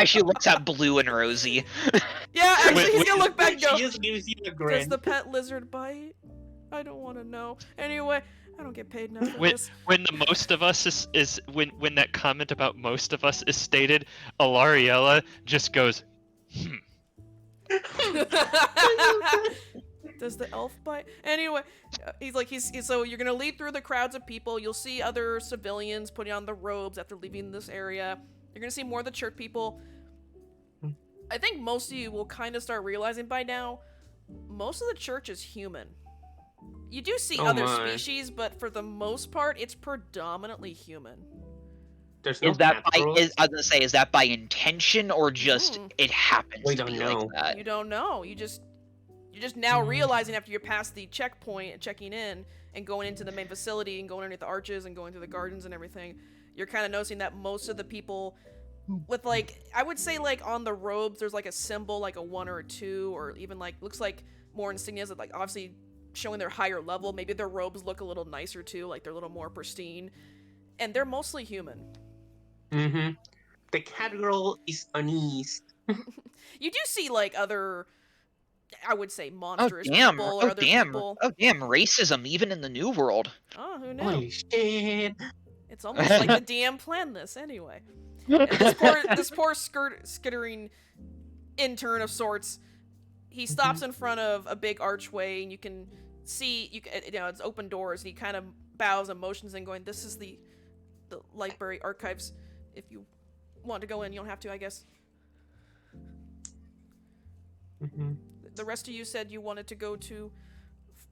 She looks at Blue and Rosie. Yeah, actually, when- he's gonna look back and She go, just gives you a does grin. the pet lizard bite? I don't want to know. Anyway, I don't get paid enough for when, this. when the most of us is when that comment about most of us is stated, Alariella just goes, Does the elf bite? Anyway, so you're gonna lead through the crowds of people. You'll see other civilians putting on the robes after leaving this area. You're gonna see more of the church people. I think most of you will kind of start realizing by now, most of the church is human. You do see Oh other my. species, but for the most part, it's predominantly human. There's no Is that by? naturals? I was gonna say, is that by intention or just it happens We to don't be know. like that? You don't know. You're just now realizing after you're past the checkpoint and checking in and going into the main facility and going underneath the arches and going through the gardens and everything, you're kind of noticing that most of the people with I would say on the robes there's a symbol, like a 1 or a 2, or even looks like more insignias that obviously showing their higher level. Maybe their robes look a little nicer too, like they're a little more pristine, and they're mostly human. Mm-hmm. The catgirl is uneased. You do see other, I would say, monstrous damn! people or Oh other damn! people. Oh damn! Racism, even in the new world. Oh, who knew? Holy shit! It's almost like the DM planned this anyway. And this poor skittering intern of sorts, he stops in front of a big archway, and you can see, it's open doors, and he kind of bows and motions and going, this is the library archives. If you want to go in, you don't have to, I guess. Mm-hmm. The rest of you said you wanted to go to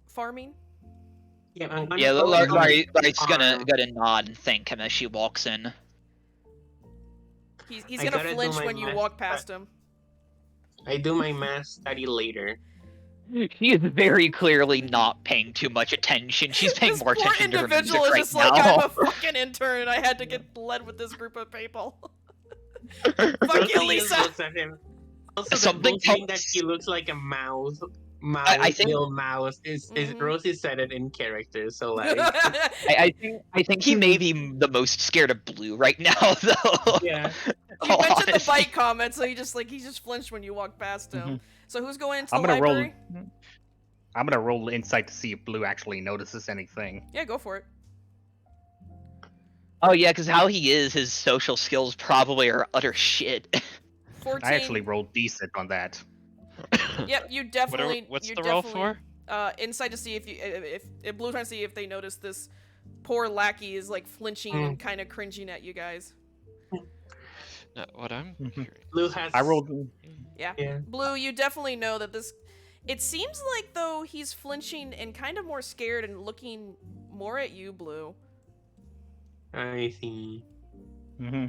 farming? Yeah, I'm gonna Yeah, go Larry's on gonna farm. nod and thank him as she walks in. He's I gonna gotta do flinch my when you math, walk past him. I do my math study later. She is very clearly not paying too much attention. She's paying This more poor attention to her music individual is right just now. like, I'm a fucking intern and I had to get bled with this group of people. Fuck you, Rosie just Lisa! looks at him. Also, Something the bullshit that else- he looks like a mouse. I think- Little mouse is Mhm. Rosie said it in character, so like I think he may be the most scared of Blue right now, though. yeah. You mentioned the Honestly. bite comment, so he just flinched when you walked past him. So who's going into I'm the gonna library? I'm gonna roll insight to see if Blue actually notices anything. Yeah, go for it. Oh yeah, because how he is, his social skills probably are utter shit. 14. I actually rolled decent on that. Yep, you definitely. what's you the roll definitely- for? Insight to see if Blue trying to see if they notice this poor lackey is flinching and kind of cringing at you guys. No, what I'm Mhm. Blue has. I rolled. Yeah. Yeah. Blue, you definitely know that this. It seems like though he's flinching and kind of more scared and looking more at you, Blue. I see. Mm-hmm.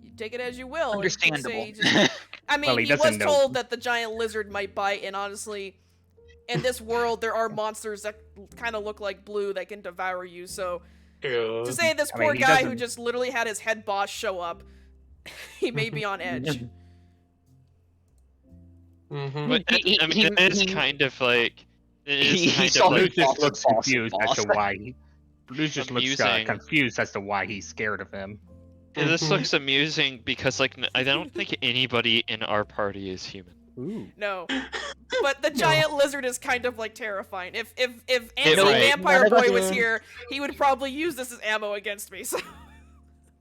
You take it as you will. You can Understandable. say just- I mean, Well, he he was doesn't know. told that the giant lizard might bite, and honestly, in this world, there are monsters that kind of look like Blue that can devour you, so... True. To say this I mean, poor he guy who doesn't- just literally had his head boss show up, he may be on edge. Mm-hmm. But He- I mean, he- it is he- kind of like it he is kind saw of Blue his like boss just looks boss confused as to boss. why. Blue just looks amusing. confused as to why he's scared of him. this Mhm. looks amusing because like I don't think anybody in our party is human. Ooh. No. But the giant lizard is kind of like terrifying. If Right. Anti-Vampire None of us Boy was is. here, he would probably use this as ammo against me. So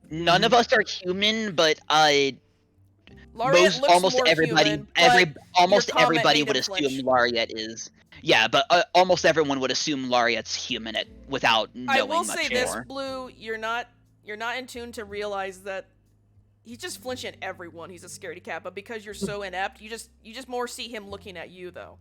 None of us are human, but Lariat looks almost more everybody, human, but almost your comment everybody made would him assume flinch. Lariat is. Yeah, but almost everyone would assume Lariat's human without knowing I will much say this, more. Blue, you're not in tune to realize that he's just flinching at everyone. He's a scaredy cat, but because you're so inept, you just more see him looking at you though.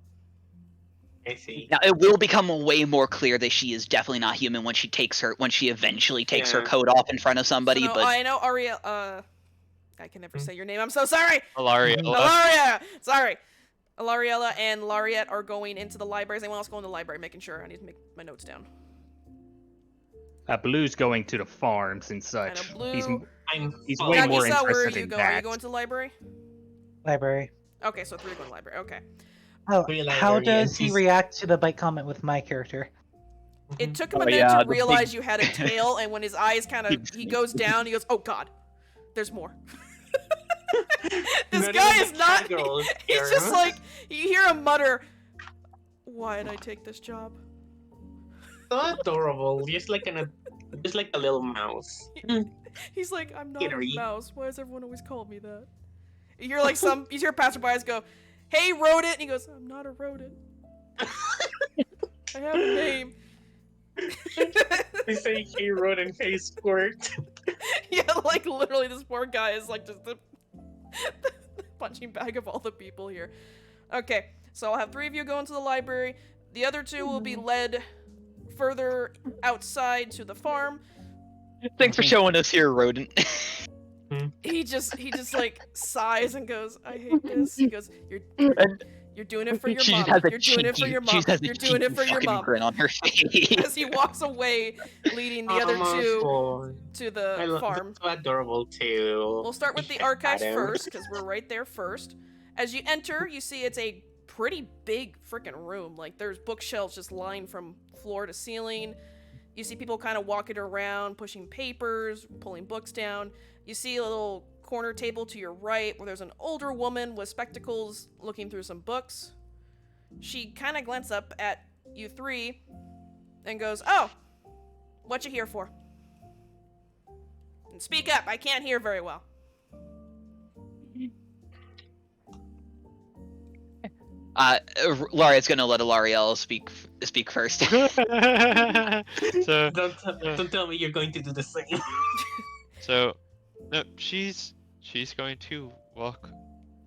I see. Now it will become way more clear that she is definitely not human when she eventually takes her Yeah. coat off in front of somebody. So no, but I know Ariel. I can never say your name. I'm so sorry. Alaria, Alaria. Sorry. Alariella and Lariat are going into the library. Is anyone else going to the library? Making sure. I need to make my notes down. Blue's going to the farms and I such. know Blue. He's Oh, way more Nagisa, where are interested you in going? Are you that. going to the library? Library. Okay, so 3 are going to the library. Okay. Oh, Free how library, does and he she's- react to the bite comment with my character? It took him Oh, a minute yeah, to the realize big- you had a tail, and when his eyes kind of he goes down, he goes, "Oh God, there's more." This Not guy even is the not. casuals He's scare just him. like you hear him mutter, "Why did I take this job?" So adorable, just like a little mouse. He's like, "I'm not Kittery. a mouse. Why does everyone always call me that?" You hear like you hear passerbys go, "Hey, rodent," and he goes, "I'm not a rodent. I have a name." They say he wrote and face squirt. Yeah, like literally, this poor guy is like just the punching bag of all the people here. Okay, so I'll have 3 of you go into the library. The other 2 will be led further outside to the farm. Thanks for showing us here, rodent. He just like sighs and goes, "I hate this." He goes, You're doing it for your She mom. just has a You're doing it for cheeky- your she mom. just has a You're doing it cheeky for your fucking mom." grin on her face. As he walks away, leading the other 2 to the farm. So adorable too. We'll start with the archives Adam. first, because we're right there first. As you enter, you see it's a pretty big freaking room. Like, there's bookshelves just lined from floor to ceiling. You see people kind of walking around, pushing papers, pulling books down. You see a little corner table to your right where there's an older woman with spectacles looking through some books. She kind of glances up at you 3 and goes, "Oh, what you here for? And speak up, I can't hear very well." Lariat's gonna let Alariel speak first. so Don't tell me you're going to do the same. so no, she's going to walk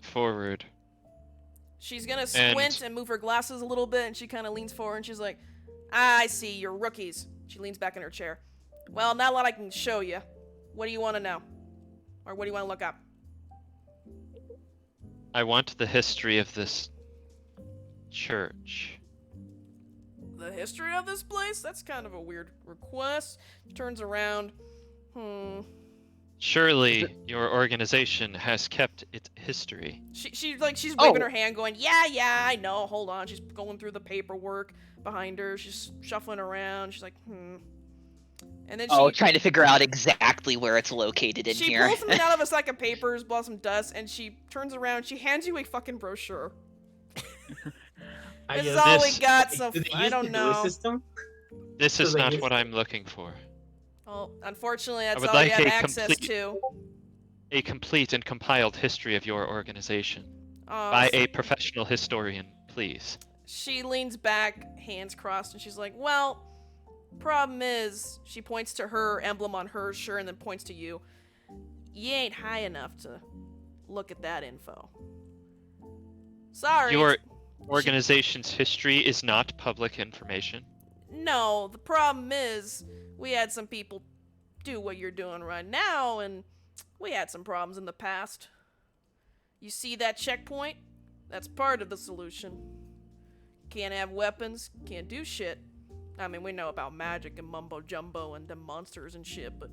forward. She's gonna squint and move her glasses a little bit, and she kind of leans forward and she's like, "I see, you're rookies." She leans back in her chair. "Well, not a lot I can show you. What do you want to know? Or what do you want to look up?" I want the history of this church. "The history of this place? That's kind of a weird request." She turns around. Surely your organization has kept its history. She's waving Oh. her hand going, yeah, I know, hold on. She's going through the paperwork behind her. She's shuffling around. She's like, And then Trying to figure out exactly where it's located in she here. pulls something out of a stack of papers, blows some dust, and she turns around. She hands you a fucking brochure. This is all we got, so Do they I use don't the dual know. system? This is So they not use- what I'm looking for. Well, unfortunately, that's would all we like have a access complete- to. A complete and compiled history of your organization Uh, by a professional historian, please. She leans back, hands crossed, and she's like, "Well, problem is," she points to her emblem on her shirt and then points to you. "You ain't high enough to look at that info. Sorry. You're organization's history is not public information? No, the problem is we had some people do what you're doing right now, and we had some problems in the past. You see that checkpoint? That's part of the solution. Can't have weapons, can't do shit. I mean, we know about magic and mumbo jumbo and them monsters and shit, but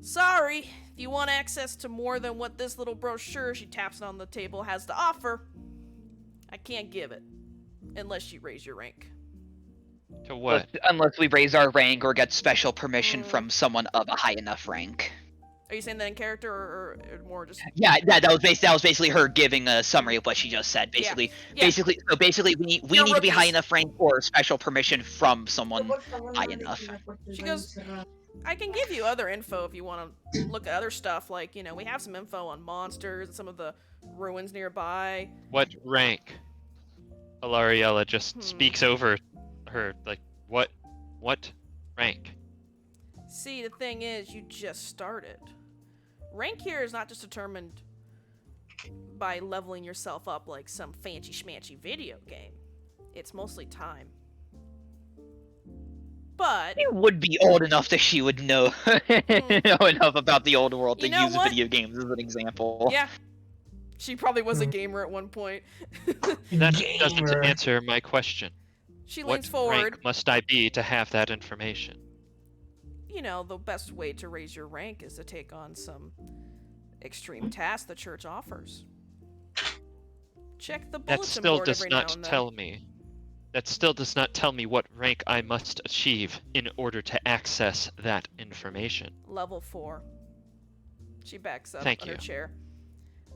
sorry, if you want access to more than what this little brochure, she taps it on the table, has to offer, I can't give it. Unless you raise your rank. To what? Unless we raise our rank or get special permission from someone of a high enough rank. Are you saying that in character or more just? Yeah, that was basically her giving a summary of what she just said. Basically, Yeah. basically, we need to be high enough rank or special permission from someone high enough. She goes, I can give you other info if you want to look at other stuff. Like, you know, we have some info on monsters and some of the ruins nearby. What rank? Alariella just speaks over her, like, what rank? See, the thing is, you just started. Rank here is not just determined by leveling yourself up like some fancy schmancy video game. It's mostly time. But She would be old enough that she would know, know enough about the old world to You know use what? video games as an example. yeah, she probably was a gamer at one point. That Gamer. doesn't answer my question. She What leans forward. rank must I be to have that information? You know, the best way to raise your rank is to take on some extreme tasks the church offers. Check the bulletin That still board does every now not and then. tell me. That still does not tell me what rank I must achieve in order to access that information. Level 4. She backs up Thank on you. her chair.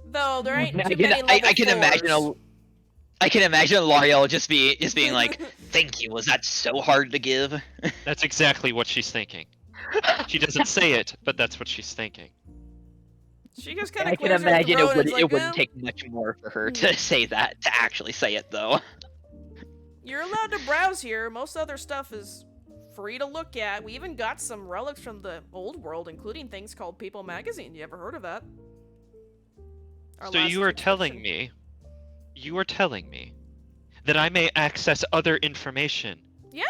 Though there ain't I too can, many level I can imagine 4s. I can imagine L'Oreal just being like, "Thank you. Was that so hard to give?" That's exactly what she's thinking. She doesn't say it, but that's what she's thinking. She just kind I of can clears her imagine throat and is like, it wouldn't "Well, take much more for her to say that, to actually say it though. you're allowed to browse here. Most other stuff is free to look at. We even got some relics from the old world, including things called People Magazine. You ever heard of that? Our So last you are telling subscription. me that I may access other information, Yeah.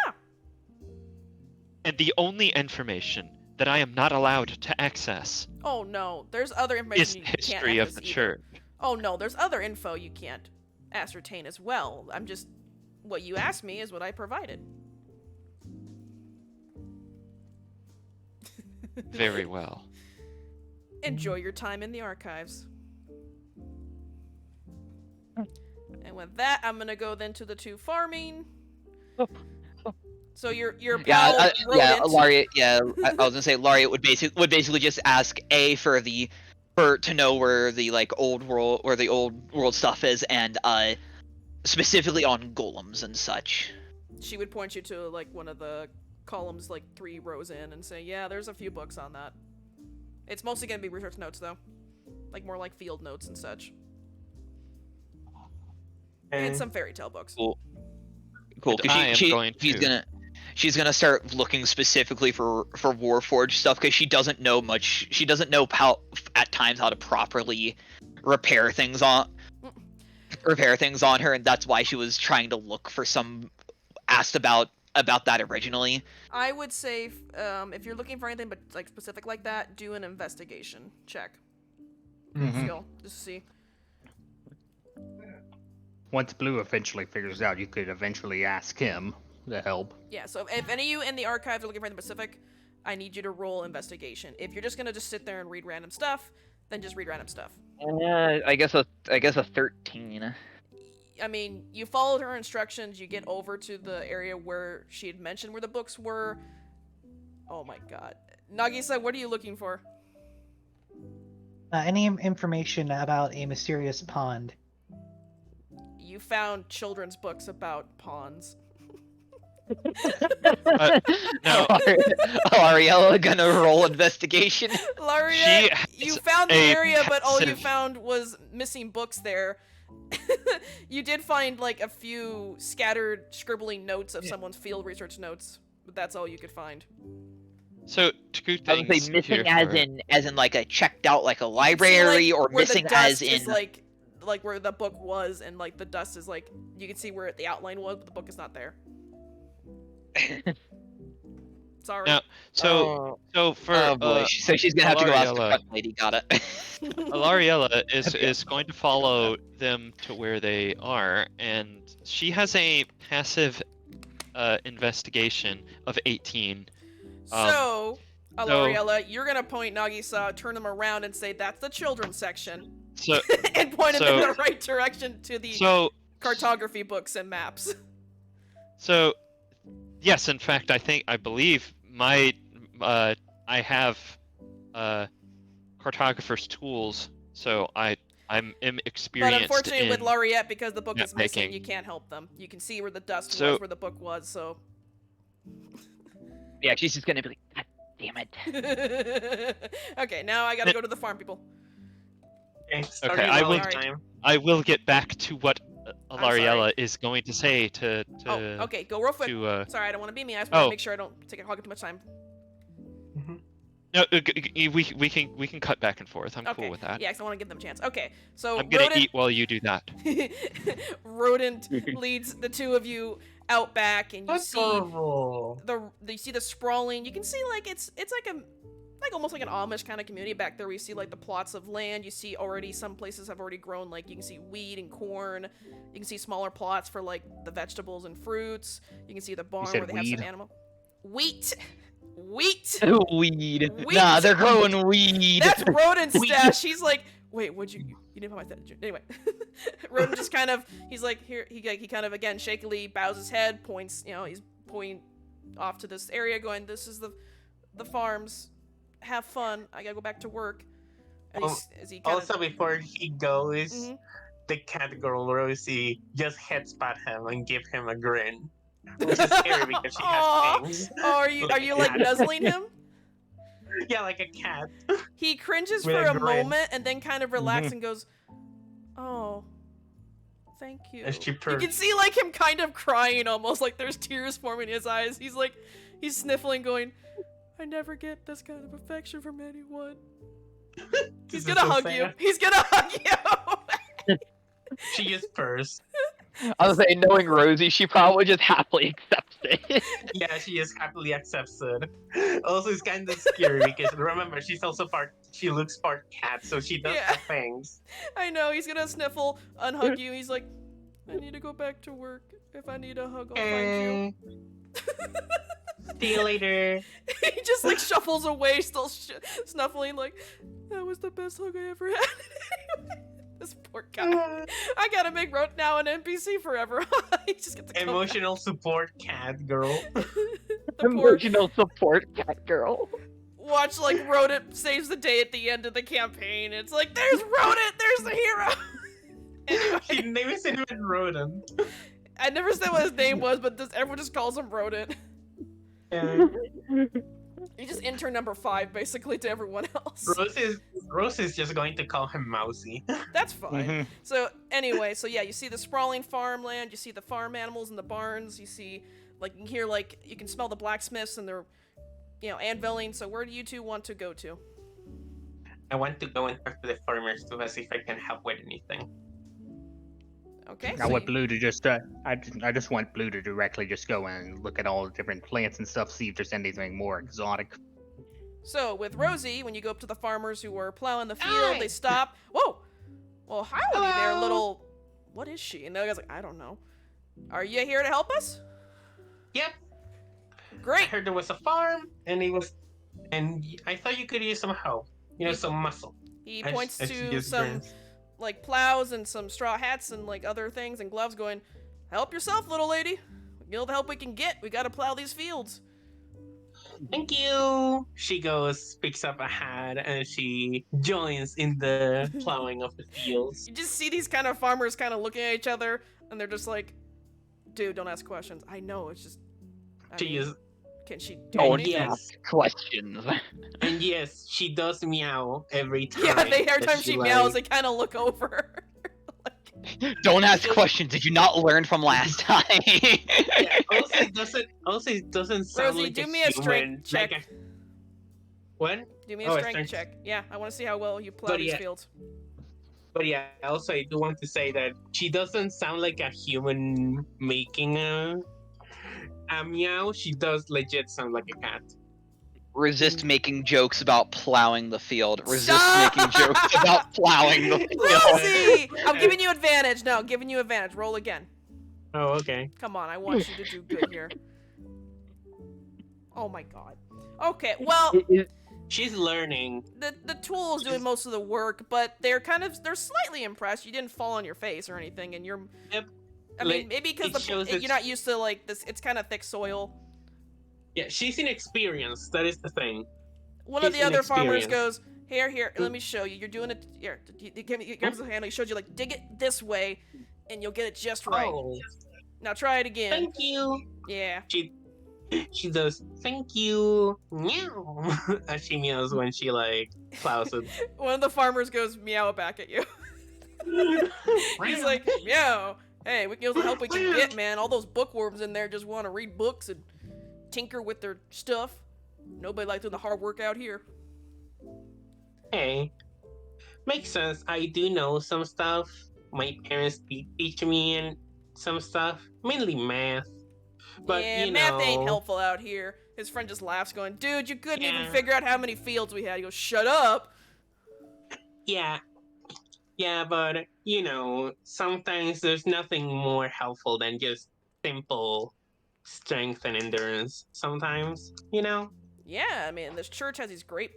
and the only information that I am not allowed to access Oh no, there's other is information the you can't history of access the either. church. Oh no, there's other info you can't ascertain as well. I'm just what you asked me is what I provided. Very well. Enjoy your time in the archives. And with that, I'm gonna go then to the two farming. So your pal rodent. Laureate. Yeah, I was gonna say Laureate would basically just ask to know where the old world stuff is, and specifically on golems and such. She would point you to like one of the columns, like 3 rows in, and say, "Yeah, there's a few books on that." It's mostly gonna be research notes though, like more like field notes and such, and some fairy tale books. Cool. And I am going She's gonna start looking specifically for Warforged stuff because she doesn't know much. She doesn't know how at times how to properly repair things on her, and that's why she was trying to look for some asked about that originally. I would say if you're looking for anything but like specific like that, do an investigation check. Skill, just to see. Once Blue eventually figures out, you could eventually ask him to help. Yeah, so if any of you in the archives are looking for anything specific, I need you to roll investigation. If you're just gonna just sit there and read random stuff, then just read random stuff. I guess a 13. I mean, you followed her instructions, you get over to the area where she had mentioned where the books were. Oh my god. Nagisa, what are you looking for? Any information about a mysterious pond? You found children's books about ponds. No, Ariella gonna roll investigation. Laria, you found the a area, but all you passive- found was missing books there. You did find like a few scattered scribbling notes of someone's field research notes, but that's all you could find. so two I would things say here missing as for- in like a checked out like a You can see, library, like, or where the missing dust as in is, like like where the book was, and like the dust is like you can see where the outline was, but the book is not there. Sorry. Now, so for oh boy, so she's gonna have to go ask the Alariella. front lady. Got it. Alariella is going to follow them to where they are, and she has a passive investigation of 18. So, Alariella, you're gonna point Nagisa, turn them around, and say that's the children's section, So and point them in so- the right direction to the so cartography books and maps. so yes, in fact, I believe my I have cartographer's tools, so I'm But experienced unfortunately, with in Lariette, because the book map is missing, making. you can't help them. You can see where the dust So- was, where the book was. So. Yeah, she's just gonna be like, God damn it. Okay, now I gotta go to the farm people. Okay, Okay, I will- time. I will get back to what I'm Alariella is going to say to Oh, okay, go real quick. to Sorry, I don't want to be me. I just want to Oh. make sure I don't take hog too much time. no, we can cut back and forth. I'm Okay. cool with that. Yeah, 'cause I want to give them a chance. Okay, so I'm gonna Rodent, eat while you do that. Rodent leads the two of you out back, and you see Adorable. you see the sprawling. You can see like it's like almost like an Amish kind of community back there. We see like the plots of land. You see already some places have already grown, like you can see wheat and corn. You can see smaller plots for like the vegetables and fruits. You can see the barn said where they have weed? some animal. Wheat. Weed. Weed. Weed. Nah, they're growing weed. That's Rodent's stash. He's like, wait, would you didn't put my stash? Anyway, Rodent just kind of, he's like, here, he kind of again shakily bows his head, points, he's pointing off to this area, going, this is the farms. Have fun. I gotta go back to work. And as he kind Also, before he goes, Mhm. the cat girl Rosie just headspot him and give him a grin, which is scary because she Aw. has fangs. Oh, are you like nuzzling him? Yeah, like a cat. He cringes With for a a grin. moment and then kind of relaxes and goes, "Oh, thank you." As she You purrs. can see like him kind of crying, almost like there's tears forming in his eyes. He's sniffling, going, "I never get this kind of affection from anyone." He's This gonna is so hug you. sad. He's gonna hug you. She just purrs. I was saying, knowing Rosie, she probably just happily accepts it. Yeah, she just happily accepts it. Also, it's kind of scary because remember, she looks part cat, so she does Yeah. have fangs. I know. He's gonna sniffle, unhug you. He's like, "I need to go back to work. If I need a hug, I'll find you." See you later. He just like shuffles away, still snuffling, like, "That was the best hug I ever had." This poor guy. I gotta make Rote now an NPC forever. He just gets to come back. Emotional support cat girl. The poor Emotional support cat girl. watch like Rodent saves the day at the end of the campaign. It's like, there's Rodent, there's the hero. She Anyway, names him Rodent. I never said what his name was, but everyone just calls him Rodent. Yeah. He's just intern number 5, basically, to everyone else. Rose is just going to call him Mousy. That's fine. Mhm. So anyway, so yeah, you see the sprawling farmland, you see the farm animals in the barns, you see, like, you can hear, like, you can smell the blacksmiths and they're, anviling. So where do you two want to go to? I want to go and talk to the farmers to see if I can help with anything. Okay. I want Blue to just I just want Blue to directly just go and look at all the different plants and stuff, see if there's anything more exotic. So with Rosie, when you go up to the farmers who are plowing the field, they stop. Whoa! Well, howdy there, Hello. little. What is she? And the other guy's like, I don't know. Are you here to help us? Yep. I Great. heard there was a farm, and I thought you could use some help. Some muscle. He As- points as she to just some grins. like plows and some straw hats and like other things and gloves, going, "Help yourself, little lady. You know the help we can get. We gotta plow these fields." Thank you. She goes, picks up a hat, and she joins in the plowing of the fields. You just see these kind of farmers kind of looking at each other, and they're just like, "Dude, don't ask questions. I know, it's just." I She mean, is, Can she do Don't anything? yes. ask questions. and yes, she does meow every time. Yeah, every that time she meows, they like- kind of look over. Don't ask questions. Did you not learn from last time? Yeah, also it doesn't sound Rosie, like do a me a human, strength like check. What? Do me a Oh, a strength strength- check. Yeah, I want to see how well you plow But these yeah. fields. But yeah, also I do want to say that she doesn't sound like a human making a meow. She does legit sound like a cat. Resist making jokes about plowing the field. Resist Stop! making jokes about plowing the field. Rosie! I'm giving you advantage. No, giving you advantage. Roll again. Oh, okay. Come on, I want you to do good here. Oh my god. Okay, well, She's learning. the tool's doing most of the work, but they're slightly impressed. You didn't fall on your face or anything, and you're. Yep. I mean, Like, maybe it because shows you're it's- not used to like this. It's kind of thick soil. Yeah, she's inexperienced. That is the thing. One of She's the other farmers inexperienced. goes, here, let me show you. You're doing it. Here, he grabs the handle. He shows you like dig it this way, and you'll get it just right. Oh, Now try it again. thank you. Yeah. She does thank you meow as she meows when she like plows it. One of the farmers goes meow back at you. He's like, meow. Hey, we can use the help we can get, man. All those bookworms in there just want to read books and tinker with their stuff. Nobody likes doing the hard work out here. Hey, makes sense. I do know some stuff. My parents did teach me and some stuff, mainly math. But yeah, you math know, ain't helpful out here. His friend just laughs, going, dude, you couldn't even Yeah. figure out how many fields we had. He goes, shut up. Yeah, but you know, sometimes there's nothing more helpful than just simple strength and endurance. Sometimes, you know. Yeah, I mean, this church has these great.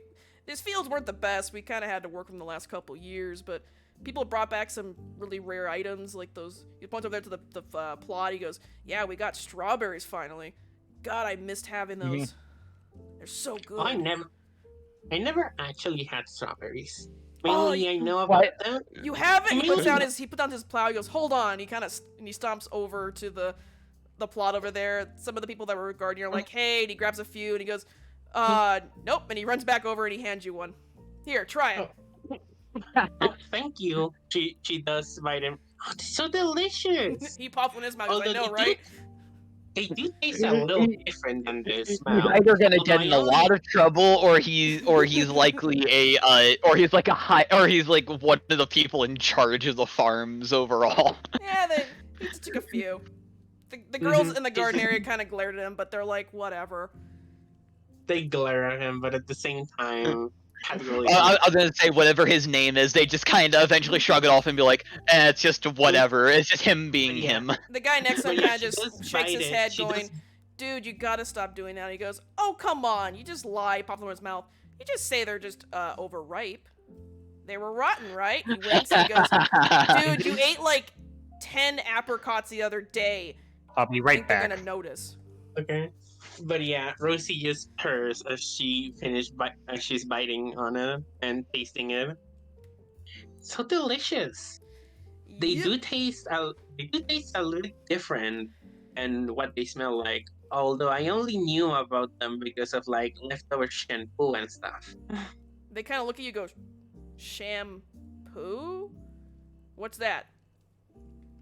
These fields weren't the best. We kind of had to work them the last couple years, but people brought back some really rare items like those. He points over there to the plot. He goes, "Yeah, we got strawberries finally. God, I missed having those. They're so good." I never actually had strawberries. Oh, Mainly, I know about them. You haven't? He Really? puts down his plow. He goes, "Hold on." He he stomps over to the plot over there. Some of the people that were guarding are like, "Hey," and he grabs a few and he goes, nope," and he runs back over and he hands you one. Here, try it. Oh, thank you. She does bite him. Oh, it's so delicious. He pops one in his mouth. He goes, I Although know, right? They do taste a little different than this. He's Now. either gonna Although get I in a only- lot of trouble, or he's likely or he's like one of the people in charge of the farms overall. Yeah, he just took a few. The girls Mhm. in the garden area kind of glared at him, but they're like, whatever. They glare at him, but at the same time, casually. I was gonna say whatever his name is, they just kind of eventually shrug it off and be like, it's just whatever. It's just him being Yeah. him. The guy next to him But yeah, kind she of just does shakes bite his it. head, She going, does- dude, you gotta stop doing that. He goes, oh, come on, you just lie. Pop them in his mouth. You just say they're just overripe. They were rotten, right? He winks and he goes, dude, you ate like 10 apricots the other day. I'll be I right think they're back. gonna notice. Okay. But yeah, Rosie just purrs as she's biting on it and tasting it. So delicious. They Yep. do taste a little different and what they smell like. Although I only knew about them because of like leftover shampoo and stuff. They kind of look at you and go, shampoo? What's that?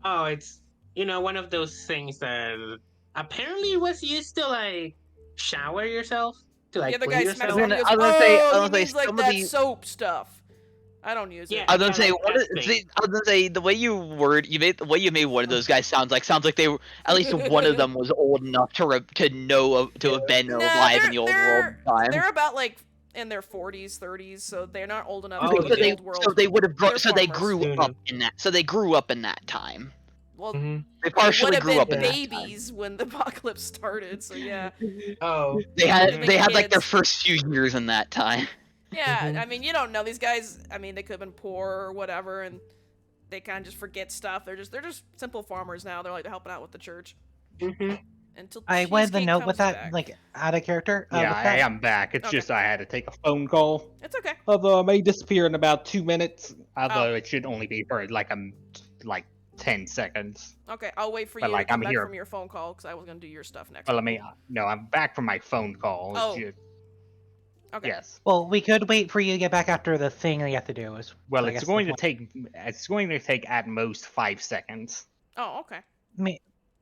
Oh, it's one of those things that apparently was used to like shower yourself to like The other clean guy smacks yourself. him and he goes, I was gonna say- I was oh, gonna he say means like some of that the- soap stuff. I don't use Yeah. it. I was gonna say Kinda like that thing. I was gonna say the way the way you made one of those guys sounds like they were, at least one of them was old enough to have been alive in the old world time. They're about like in their 40s, 30s, so they're not old enough Oh, to go to the okay. old world. So they would have They're so they farmers. grew Mhm. up in that. So they grew up in that time. Well, Mhm. They they partially would have grew been up in that time. babies when the apocalypse started, so yeah. Oh, They had Living they had like their kids. first few years in that time. Yeah, Mhm. I mean, you don't know. These guys, I mean, they could have been poor or whatever, and they kind of just forget stuff. They're just simple farmers now. They're like helping out with the church. mhm. Until I wanted to Cheesecake note comes with that, back. like, out of character. Yeah, with I that, am back. It's Okay. just I had to take a phone call. It's okay. Although I may disappear in about 2 minutes. Although Oh. it should only be for like 10 seconds. Okay, I'll wait for But, you like, to come I'm back here. from your phone call because I was gonna do your stuff next. Well, no, I'm back from my phone call. It's Oh. just- Okay. Yes. Well, we could wait for you to get back after the thing that you have to do. Well, I it's guess going the to take. It's going to take at most 5 seconds. Oh, okay. point.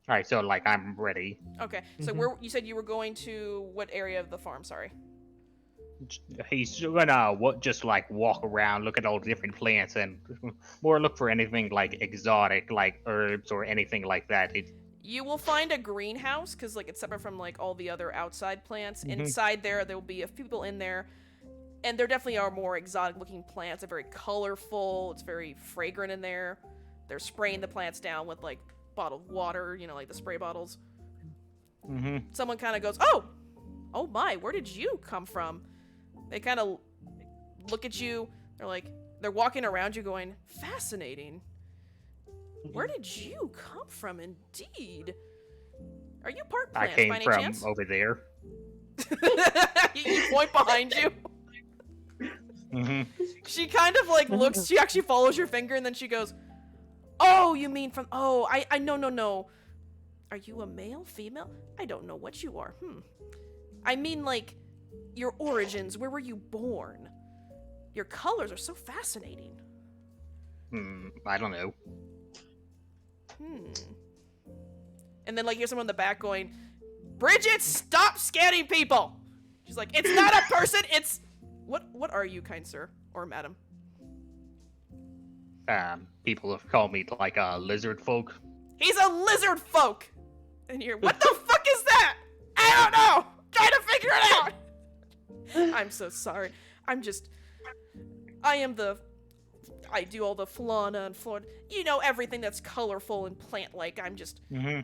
All right, so like I'm ready. Okay. So Mhm. where you said you were going to what area of the farm? Sorry. he's gonna just like walk around, look at all the different plants, and more look for anything like exotic, like herbs or anything like that. You will find a greenhouse because like it's separate from like all the other outside plants. Mhm. Inside there will be a few people in there, and there definitely are more exotic looking plants. They're very colorful. It's very fragrant in there. They're spraying the plants down with like bottled water, you know, like the spray bottles. Someone kind of goes, oh my, where did you come from? They kind of look at you. They're walking around you going, fascinating. Where did you come from, indeed? Are you part I plants came by any from chance? over there. You point behind you. She kind of like looks, she actually follows your finger and then she goes, oh, you mean from, I no. Are you a male, female? I don't know what you are. I mean like, your origins, where were you born? Your colors are so fascinating. I don't know. And then like here's someone in the back going, Bridget, stop scanning people! She's like, it's not a person, it's... What are you, kind sir? Or madam? People have called me like a lizard folk. He's a lizard folk! And you're, what the fuck is that? I don't know! Trying to figure it out! I'm so sorry. I do all the fauna and flora. You know, everything that's colorful and plant-like. I'm just... You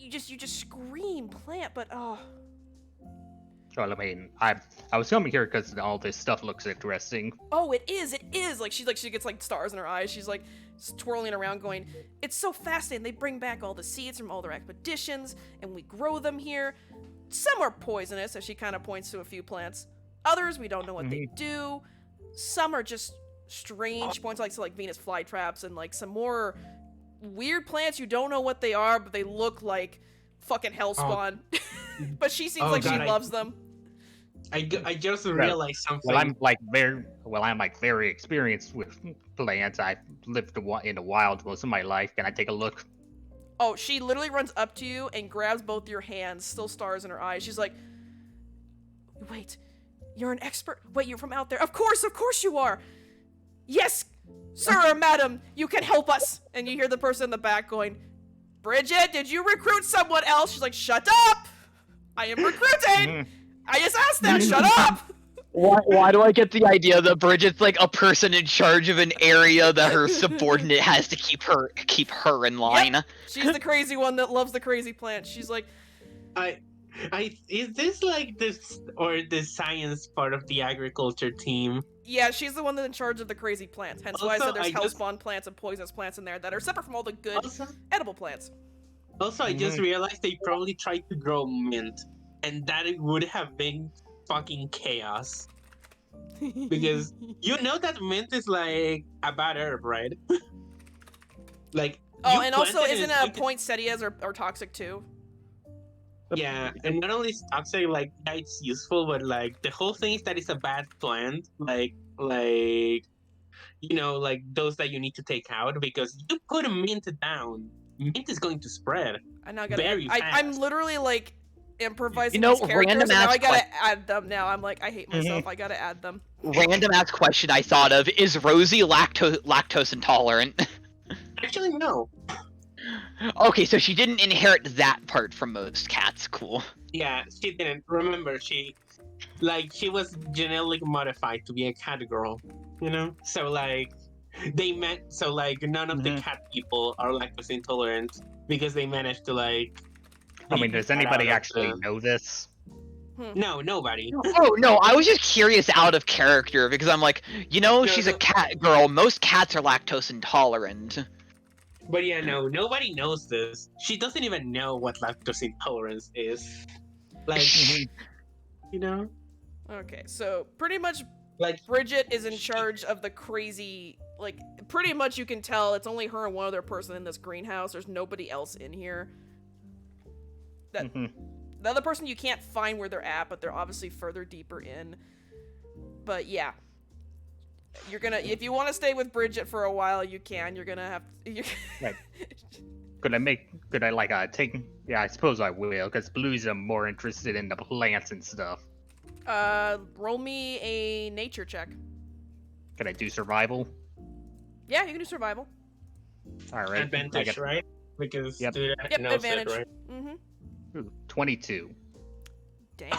just scream plant, but oh... Well, I mean, I was coming here because all this stuff looks interesting. Oh, it is. She gets like stars in her eyes. She's like twirling around going, it's so fascinating. They bring back all the seeds from all their expeditions and we grow them here. Some are poisonous, as she kind of points to a few plants. Others, we don't know what they do. Some are just strange. She points to like Venus flytraps and like some more weird plants. You don't know what they are, but they look like fucking hellspawn. But she seems like she loves them. I just realized something. Well, I'm very experienced with plants. I've lived in the wild most of my life. Can I take a look? Oh, she literally runs up to you and grabs both your hands, still stars in her eyes. She's like, wait, you're an expert? Wait, you're from out there? Of course you are. Yes, sir or madam, you can help us. And you hear the person in the back going, Bridget, did you recruit someone else? She's like, shut up. I am recruiting. I just asked that. Shut up. Why do I get the idea that Bridget's like a person in charge of an area that her subordinate has to keep her in line? Yep. She's the crazy one that loves the crazy plants. She's like, is this like this or the science part of the agriculture team? Yeah, she's the one that's in charge of the crazy plants. Hence why I Also, said there's I just- hellspawn plants and poisonous plants in there that are separate from all the good edible plants. Also, I just realized they probably tried to grow mint, and that it would have been fucking chaos. Because you know that mint is like a bad herb, right? Like. Oh, you and also plant it isn't it's poinsettias are toxic too? Yeah, and not only is toxic, like yeah, it's useful, but like the whole thing is that it's a bad plant, like you know, like those that you need to take out because you put a mint down, mint is going to spread. I now gotta. Very I'm fast. literally like improvising You know, these characters, random and now I ass gotta add them. Now I'm like, I hate myself. I gotta add them. Random ass question I thought of: is Rosie lactose intolerant? Actually, no. Okay, so she didn't inherit that part from most cats. Cool. Yeah, she didn't. Remember, she was genetically modified to be a cat girl. You know, so like none of the cat people are lactose intolerant because they managed to like. I mean, does anybody actually know this? No, nobody. Oh no, I was just curious out of character because I'm like, you know, she's a cat girl. Most cats are lactose intolerant. But yeah, no, nobody knows this. She doesn't even know what lactose intolerance is. Like, you know? Okay, so pretty much Like, Bridget is in charge of the crazy, like, pretty much you can tell it's only her and one other person in this greenhouse. There's nobody else in here. The other person you can't find where they're at, but they're obviously further deeper in. But yeah. You're gonna, if you want to stay with Bridget for a while, you can. You're gonna have to. Right. Could I take? Yeah, I suppose I will, because Blues are more interested in the plants and stuff. Roll me a nature check. Can I do survival? Yeah, you can do survival. All right. Advantage, right? Because Yep. student Yep, knows advantage. it, right? Mm-hmm. 22. Damn.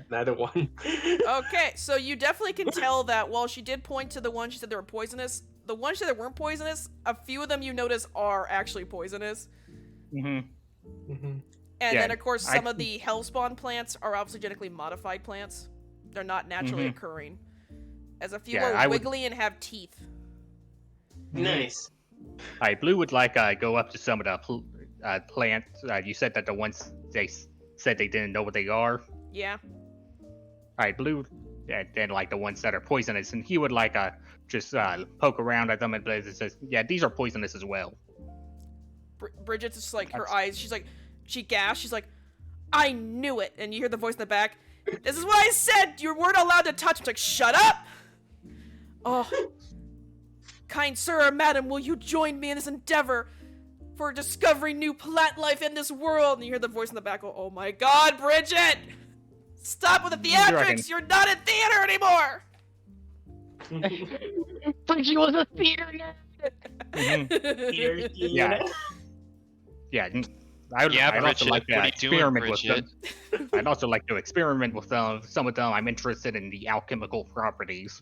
Another one. Okay, so you definitely can tell that while she did point to the ones she said they were poisonous, the ones she said that weren't poisonous, a few of them you notice are actually poisonous. Mm-hmm. Mm-hmm. And Yeah, then, of course, some of the hellspawn plants are obviously genetically modified plants. They're not naturally occurring. As a few Yeah, are I would- wiggly and have teeth. Nice. Alright, Blue would like go up to some of the plants. You said that the ones they said they didn't know what they are. Yeah. Alright, Blue, and like the ones that are poisonous, and he would like just poke around at them and says, yeah, these are poisonous as well. Bridget's just like, her eyes, she's like, she gasped, she's like, I knew it. And you hear the voice in the back, this is what I said, you weren't allowed to touch. It's like, shut up! Oh. Kind sir or madam, will you join me in this endeavor for discovering new plant life in this world? And you hear the voice in the back go, oh my god, Bridget! Stop with the theatrics! You're not in theater anymore! Bridget was a theater Here, Yeah. Yeah. I'd also Bridget, like to what are you doing, experiment with Bridget? them. I'd also like to experiment with some of them. I'm interested in the alchemical properties.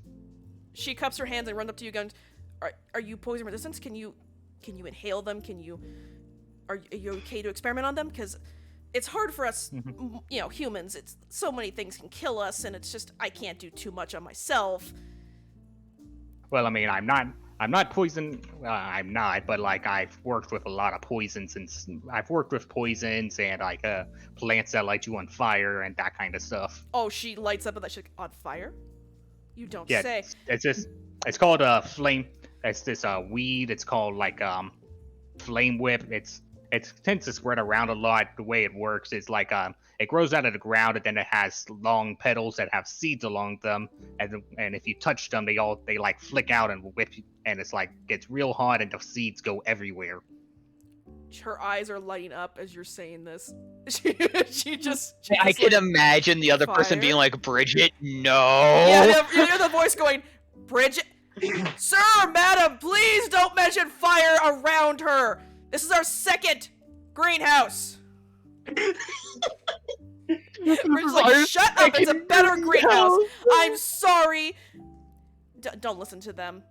She cups her hands and runs up to you, guns. Are you poison resistant? Can you inhale them? Are you okay to experiment on them? Because it's hard for us, humans. It's so many things can kill us, and it's just I can't do too much on myself. Well, I mean, I'm not poison. I'm not, but like I've worked with a lot of poisons, and I've worked with poisons and like plants that light you on fire and that kind of stuff. Oh, she lights up and that she's like, on fire? You don't Yeah, say. it's called flame. It's this weed. It's called like flame whip. It tends to spread around a lot. The way it works is like it grows out of the ground, and then it has long petals that have seeds along them, and if you touch them, they like flick out and whip, and it's like gets real hot, and the seeds go everywhere. Her eyes are lighting up as you're saying this. She I can imagine the other person fire? being like, Bridget, no. Yeah, you hear the voice going, Bridget, sir, madam, please don't mention fire around her. This is our second greenhouse. Bridget's like, shut up, it's a better greenhouse. I'm sorry. Don't listen to them.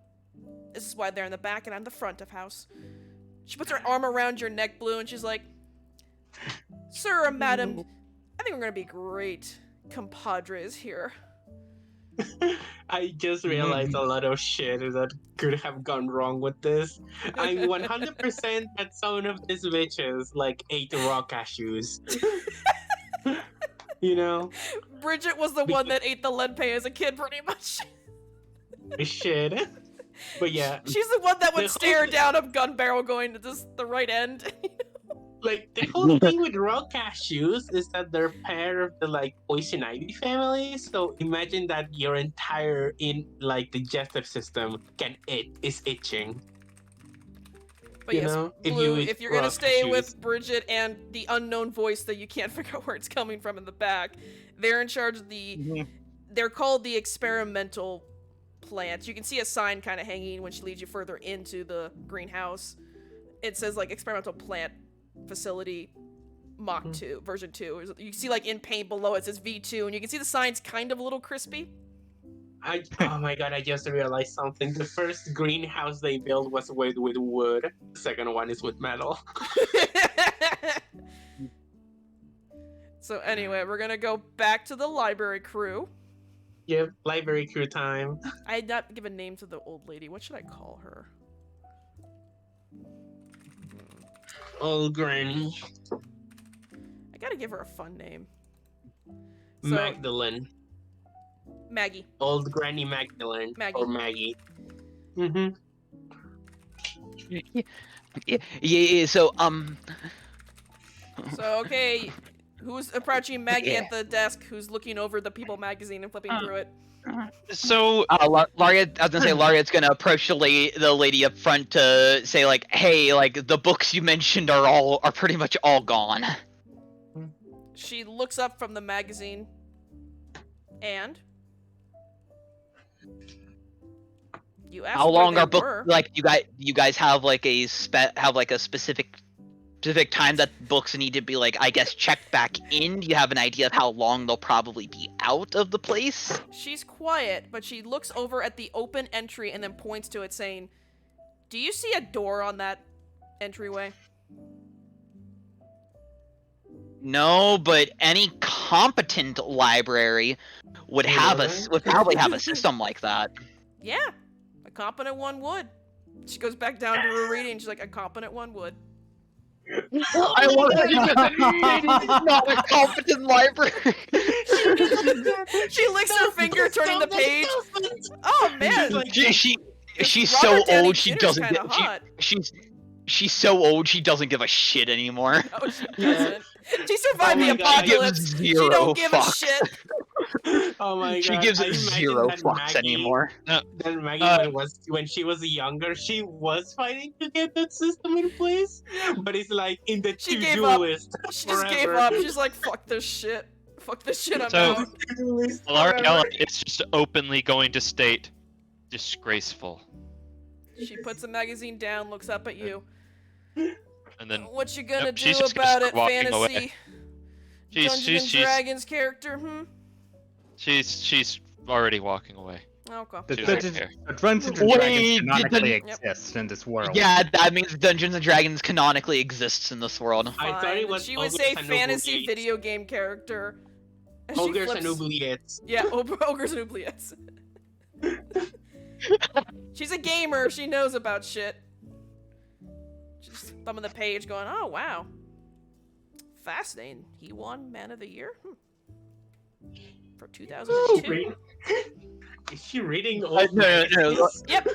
This is why they're in the back and I'm the front of house. She puts her arm around your neck, Blue, and she's like, sir or madam, I think we're gonna be great compadres here. I just realized a lot of shit that could have gone wrong with this. I'm 100% that some of these bitches like ate raw cashews. You know? Bridget was the one that ate the lead paint as a kid, pretty much. Shit. But yeah. She's the one that would The stare whole- down a gun barrel going to the right end. Like, the whole thing with raw cashews is that they're part of the, like, poison ivy family. So imagine that your entire, digestive system is itching. But You yes, know, if Blue, you eat if you're gonna raw stay cashews. with Bridget and the unknown voice that you can't figure out where it's coming from in the back, they're in charge of they're called the experimental plants. You can see a sign kind of hanging when she leads you further into the greenhouse. It says, like, experimental plant facility Mach 2, version 2. You see, like, in paint below it says V2, and you can see the sign's kind of a little crispy. Oh my god, I just realized something. The first greenhouse they built was with wood. The second one is with metal. So anyway, we're gonna go back to the library crew. Yep, library crew time. I did not give a name to the old lady. What should I call her? Old granny. I gotta give her a fun name. So, Magdalene. Maggie. Old granny Magdalene. Maggie. Or Maggie. Mm-hmm. Yeah, so, So, okay, who's approaching Maggie at the desk, who's looking over the People magazine and flipping through it? So Laria, I was gonna say, Lariat's gonna approach the lady up front to say, like, hey, like, the books you mentioned are pretty much all gone. She looks up from the magazine. And you asked How where long they are book were. like you guys have like a specific time that books need to be like, I guess, checked back in? Do you have an idea of how long they'll probably be out of the place? She's quiet, but she looks over at the open entry and then points to it, saying, "Do you see a door on that entryway?" No, but any competent library would probably have a system like that. Yeah, a competent one would. She goes back down to her reading. She's like, "A competent one would." I love that you just not a competent library. She licks her finger, turning the page. Oh man, Like, She's Robert so Downey old she Jr.'s doesn't kinda get hot. she's so old she doesn't give a shit anymore. Oh, she doesn't. She survived Oh the my God. She gives apocalypse. She zero don't give a fucks. shit. Oh my god. She gives I imagine zero that fucks Maggie, anymore. That Maggie when she was younger, she was fighting to get that system in place. But it's like in the She to-do gave up. list. She just gave forever. up. She's like, "Fuck this shit. Fuck this shit. I'm So- out." To-do list Lariella forever. is just openly going to state, disgraceful. She puts the magazine down, looks up at you. And then What you gonna Nope, do she's just gonna about start it, walking fantasy? away. Dungeons and she's Dragons character, she's already walking away. Okay. The She Dungeons, doesn't care. the Dungeons and Wait, Dragons canonically Yep. exist in this world. Yeah, that means Dungeons and Dragons canonically exists in this world. I thought Fine. it was She would Ogres say and fantasy Oubliettes. video game character. And she Ogres flips- and Oubliettes. Yeah, Ogres and Oubliettes. She's a gamer. She knows about shit. She's thumbing the page going, "Oh, wow. Fascinating. He won Man of the Year? For 2002. Is she reading No, old no, magazines? Yep.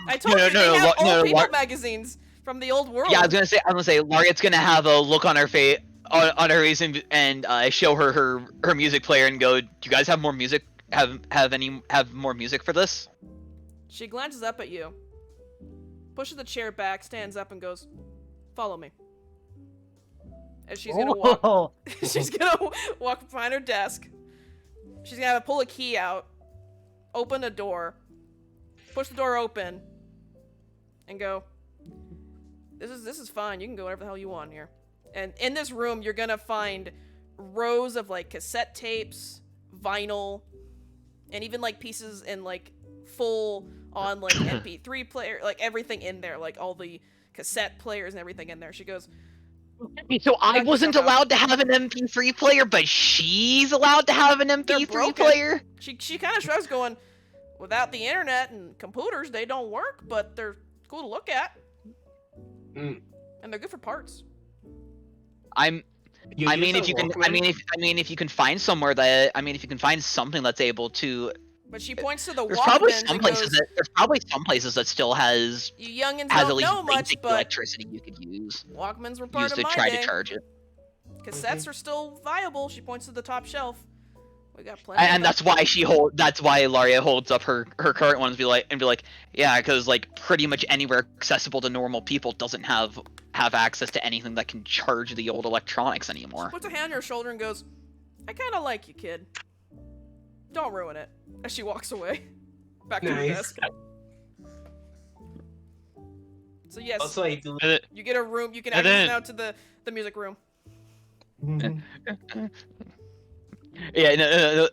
I told No, you no, they have no, old people Lar- magazines from the old world. Yeah, I was gonna say, Lariat's gonna have a look on her face, on her face, and show her music player and go, "Do you guys have more music? Have more music for this?" She glances up at you, pushes the chair back, stands up, and goes, "Follow me." And she's gonna walk. Oh. She's gonna walk behind her desk. She's gonna pull a key out, open a door, push the door open, and go, This is fine. You can go whatever the hell you want here." And in this room, you're gonna find rows of like cassette tapes, vinyl, and even like pieces in like full on like MP3 player, like everything in there, like all the cassette players and everything in there. She goes, So I Check wasn't yourself out. allowed to have an MP3 player, but she's allowed to have an MP3 broken. player. she kind of shrugs, going, "Without the internet and computers, they don't work, but they're cool to look at, Mm. and they're good for parts." I mean, use if a you can, Walkman? if you can find somewhere that, if you can find something that's able to, But she points to the there's probably Walkmans some and places goes, that, still has "You youngins at don't least know much, basic but electricity you could use Walkmans were part of to my try day. to charge it. Cassettes are still viable." She points to the top shelf. "We got plenty." And of them." that's why Laria holds up her current ones and be like, yeah, because like pretty much anywhere accessible to normal people doesn't have access to anything that can charge the old electronics anymore. Puts a hand on her shoulder and goes, "I kind of like you, kid. Don't ruin it." As she walks away, back to her Nice. desk. So yes, Also, I do. And you get a room. You can And access then- now to the music room. Yeah, no,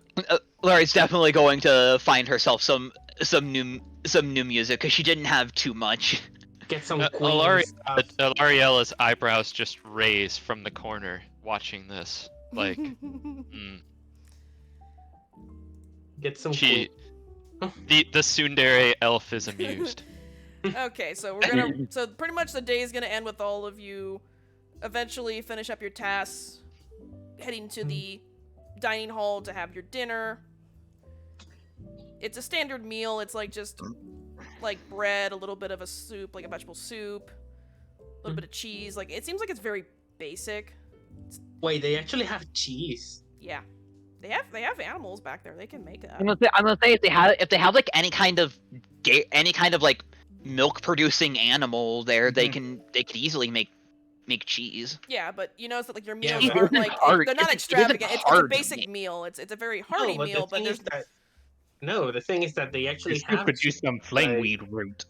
Laria's definitely going to find herself some new music because she didn't have too much. Get some Alari- Queen stuff. Lariella's eyebrows just raise from the corner watching this. Like, Get some she, Queen. the tsundere elf is amused. Okay, so we're gonna. So pretty much the day is gonna end with all of you eventually finish up your tasks, heading to the dining hall to have your dinner. It's a standard meal. It's like just like bread, a little bit of a soup, like a vegetable soup, a little bit of cheese. Like it seems like it's very basic. Wait, they actually have cheese. Yeah, they have animals back there. They can make that. I'm gonna say if they have like any kind of like milk producing animal there, they could easily make make cheese. Yeah, but you notice that like your Yeah, meals but- aren't It like isn't hard- they're not it isn't extravagant. It's a hard to basic make. meal. It's a very No, hearty but meal, the but thing there's is that no, the thing is that they You actually still have could use some flame like- weed root.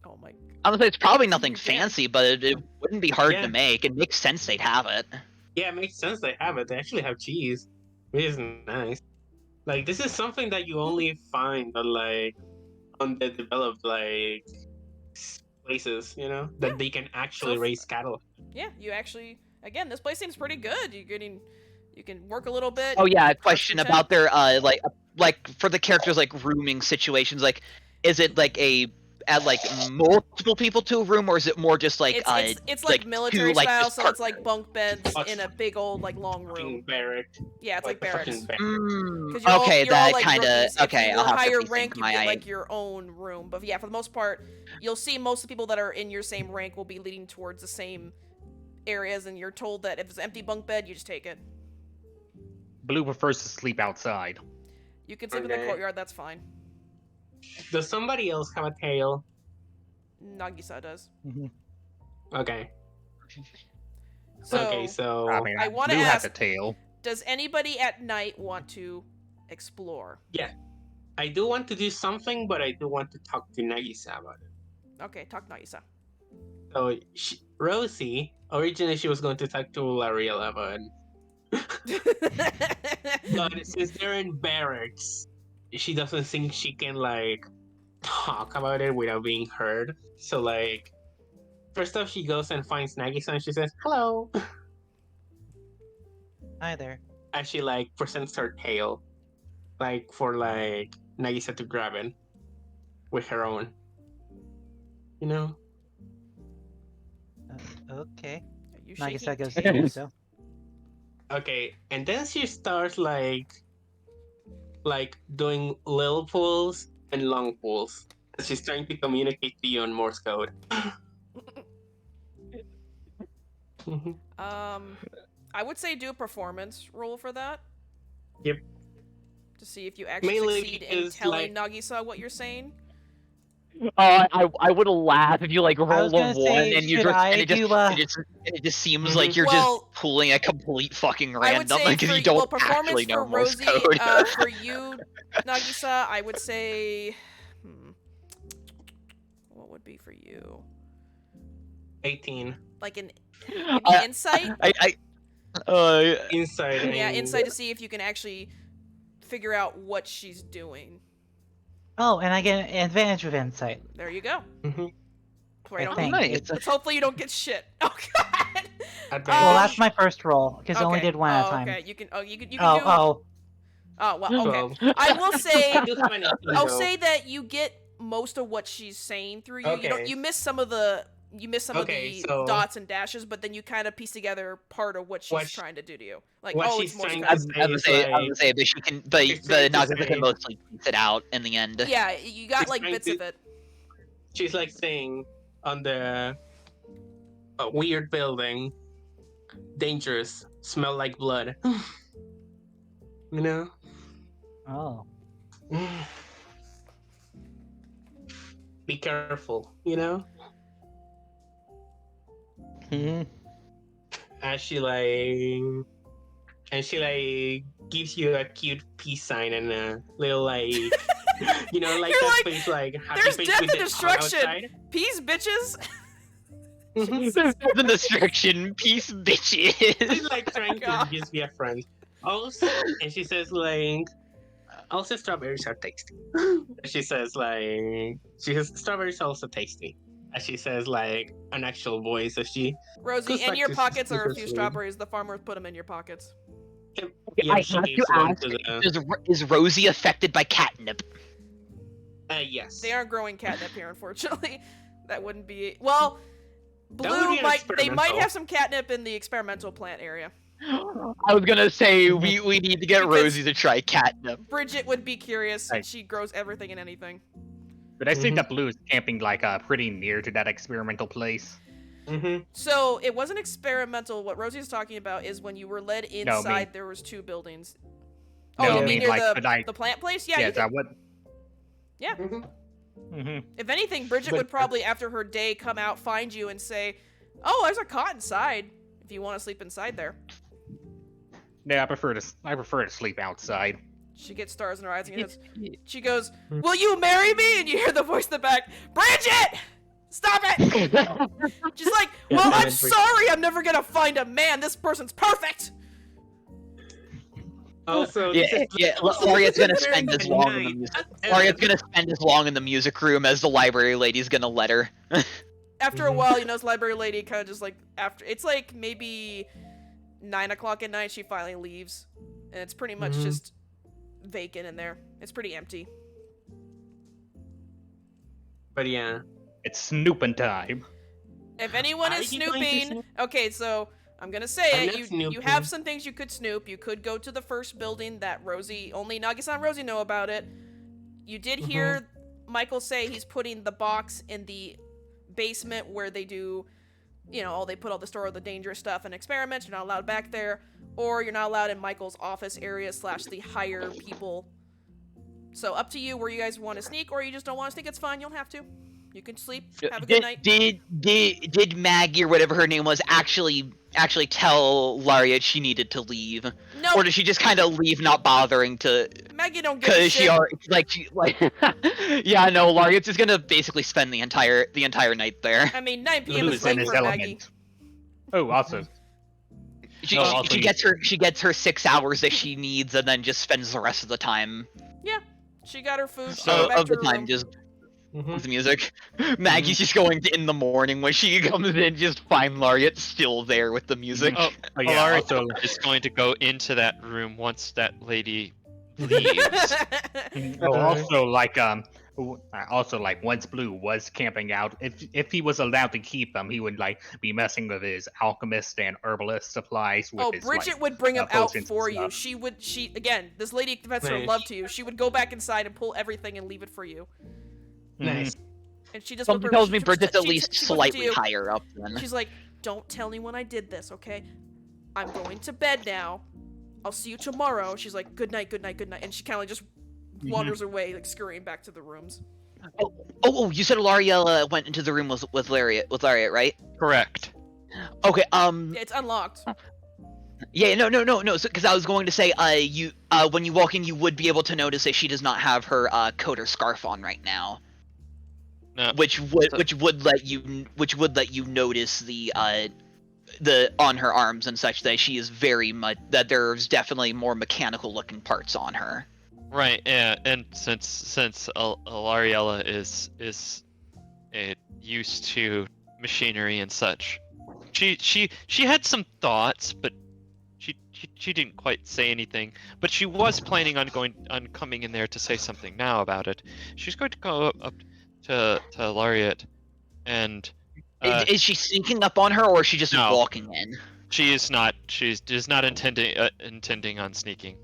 oh my. I'm gonna say it's probably You nothing can. fancy, but it wouldn't be hard Yeah. to make. It makes sense they'd have it. Yeah, it makes sense they have it. They actually have cheese, which is nice. Like this is something that you only find on like on the developed like places, you know, that they can actually So- raise cattle. Yeah, you actually again, this place seems pretty good. You can work a little bit. Oh yeah, a crush question your about tent. their like for the characters like rooming situations. Like, is it like add like multiple people to a room, or is it more just like It's like military two, like, style, just so it's like partners? bunk beds Watch in a big old like long Fucking room. barrack. Yeah, it's like the fucking barracks. barrack. Mm, 'Cause you're all- okay, you're all, that like, kind of rookies. okay. If you I'll were have to higher rethink rank, you my. get like your own room. But yeah, for the most part, you'll see most of the people that are in your same rank will be leading towards the same areas, and you're told that if it's an empty bunk bed, you just take it. Blue prefers to sleep outside. You can sleep in the Okay. courtyard. That's fine. Does somebody else have a tail? Nagisa does. Okay. So, Okay, so I mean, I wanna Blue has ask- a tail. does anybody at night want to explore? I do want to do something, but I do want to talk to Nagisa about it. Okay, talk Nagisa. So Rosie, originally she was going to talk to L'Ariel about it. But since they're in barracks, she doesn't think she can like talk about it without being heard. So like, first off, she goes and finds Nagisa and she says hello, Hi there. as she like presents her tail, like for like Nagisa to grab it with her own. You know? Okay. Are you Nagisa shaking? goes to do so. Okay, and then she starts like doing little pulls and long pulls. She's trying to communicate to you on Morse code. I would say do a performance roll for that. Yep. To see if you actually Mainly succeed in because, telling Nagisa what you're saying. I would laugh if you like roll was a gonna one say, and you should just I and it just, do a- it just seems like you're Well, just pulling a complete fucking I would random say because for you don't well, performance actually know for Morse Rosie, code. for you, Nagisa, I would say, what would be for you? 18. Like an maybe I- insight. Inside. Yeah, and- insight to see if you can actually figure out what she's doing. Oh, and I get an advantage with insight. There you go. Mhm. Where I I don't think. nice. Let's hopefully you don't get shit. Oh god. Advantage. Well, that's my first roll because I only Okay. did one at a Oh, time. okay. You can. Oh, you can do. Oh, Oh well. Okay. 12. I will say. I do have an 18, I'll though. say that you get most of what she's saying through you. You don't. Okay. You miss some of the. You miss some Okay, of the so- dots and dashes, but then you kind of piece together part of what she's What trying to do to you. Like, what oh, she's it's Morse trying code. to I was gonna say, but she can, but She's trying to Nagisa say- can mostly piece it out in the end. Yeah, you got She's like trying bits to- of it. She's like saying on the weird building, dangerous, smell like blood. You know? oh. Be careful, you know? As she like, and she like gives you a cute peace sign and a little like, you know, like You're that like, face, like happy "There's face death with and the destruction." outside. Peace, bitches. The destruction piece, bitches. She's like trying God. to just be a friend. Also, and she says like, also strawberries are tasty. She says like, strawberries are also tasty. As she says like an actual voice, as she Rosie, Goes in back your to pockets are a super few sweet. strawberries. The farmers put them in your pockets. I she have gives to one ask, to the- is Rosie affected by catnip? yes. They aren't growing catnip here, unfortunately. That wouldn't be well. That would be Blue an might they might experimental. have some catnip in the experimental plant area. I was gonna say we need to get Because- Rosie to try catnip. Bridget would be curious. Right. She grows everything and anything. But I think Mhm. that Blue is camping like pretty near to that experimental place. Mm-hmm. So it wasn't experimental. What Rosie's talking about is when you were led No, inside, me. there was two buildings. No, Oh, I you mean mean, near like, but I- the plant place? Yeah. Yeah, you is that could- what? Yeah. Mm-hmm. hmm If anything, Bridget But- would probably, after her day, come out, find you, and say, Oh, there's a cot inside. If you want to sleep inside there. Yeah, I prefer to sleep outside. She gets stars in her eyes and she goes, "Will you marry me?" And you hear the voice in the back, "Bridget! Stop it!" She's like, "Well, I'm sorry, I'm never gonna find a man. This person's perfect." Also, Lariat's gonna spend as long in the music. Lariat's gonna spend as long in the music room as the library lady's gonna let her. After a while, this library lady kind of just like it's like maybe 9 o'clock at night. She finally leaves, and it's pretty much just vacant in there. It's pretty empty. But yeah. It's snooping time. If anyone Are is you going to snooping, snoop? okay, so I'm gonna say I'm it. not You snooping. have some things you could snoop. You could go to the first building that only Nagi-san and Rosie know about it. You did hear Michael say he's putting the box in the basement where they do, they put all the store of the dangerous stuff and experiments. You're not allowed back there, or you're not allowed in Michael's office area / the higher people. So up to you where you guys want to sneak, or you just don't want to sneak. It's fine. You don't have to. You can sleep. Have a good night. Did Maggie or whatever her name was actually tell Lariat she needed to leave, No, or did she just kind of leave, not bothering to? Maggie don't give a Because shit. yeah, no, Lariat's just gonna basically spend the entire night there. I mean, 9 p.m. Lose is in late his for Maggie. element. Oh, also, She gets her 6 hours that she needs, and then just spends the rest of the time She got her food. So- she went back of to the her time room. just with the music. Maggie's just going in the morning when she comes in, just find Lariat still there with the music. Oh, oh yeah, Alaric also, is going to go into that room once that lady leaves. also like once Blue was camping out, if he was allowed to keep him, he would be messing with his alchemist and herbalist supplies. With his, Bridget would bring him out potions and for you. stuff. Again, this lady confessed her Nice. love to you. She would go back inside and pull everything and leave it for you. Nice. And she just Something tells me Bridget's at least slightly higher up then. She's like, "Don't tell anyone I did this, okay? I'm going to bed now. I'll see you tomorrow." She's like, "Good night, good night, good night." And she kind of just wanders away, scurrying back to the rooms. Oh, you said Lariella went into the room with Lariat, right? Correct. Okay, It's unlocked. yeah, no, so, because I was going to say, when you walk in, you would be able to notice that she does not have her coat or scarf on right now. No. Which would let you notice the on her arms and such that she is very much that there's definitely more mechanical looking parts on her. Right, yeah, and since Alariella is used to machinery and such, she had some thoughts, but she didn't quite say anything. But she was planning on coming in there to say something now about it. She's going to go up to Lariat, and Is she sneaking up on her, or is she just No. walking in? she is not intending on sneaking.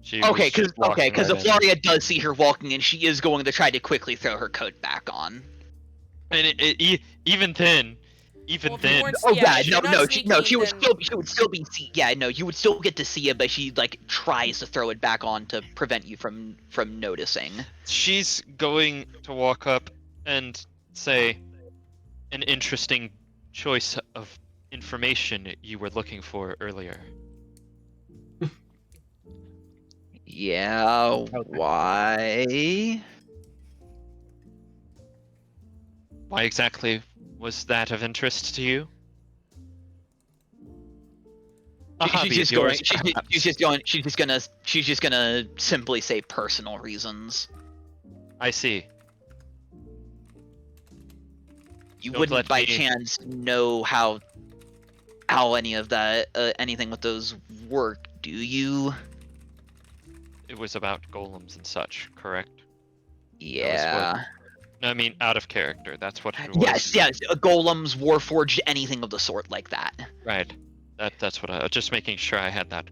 She Okay, was just walking because right if in. Lariat does see her walking in, she is going to try to quickly throw her coat back on. And even then, Well, if you weren't- Oh Yeah, yeah, if you're not she sneaking, would then- still be you would still get to see it, but she tries to throw it back on to prevent you from noticing. she's going to walk up and say, "An interesting choice of information you were looking for earlier." Yeah, why? Why exactly was that of interest to you? A hobby She's of yours, just perhaps. she's just gonna simply say personal reasons. I see. You Don't wouldn't let by me- chance know how any of that anything with those work, do you? It was about golems and such, correct? Yeah. No, I mean, out of character. That's what it was. Yes, golems, warforged, anything of the sort like that. Right. That's what I was just making sure I had that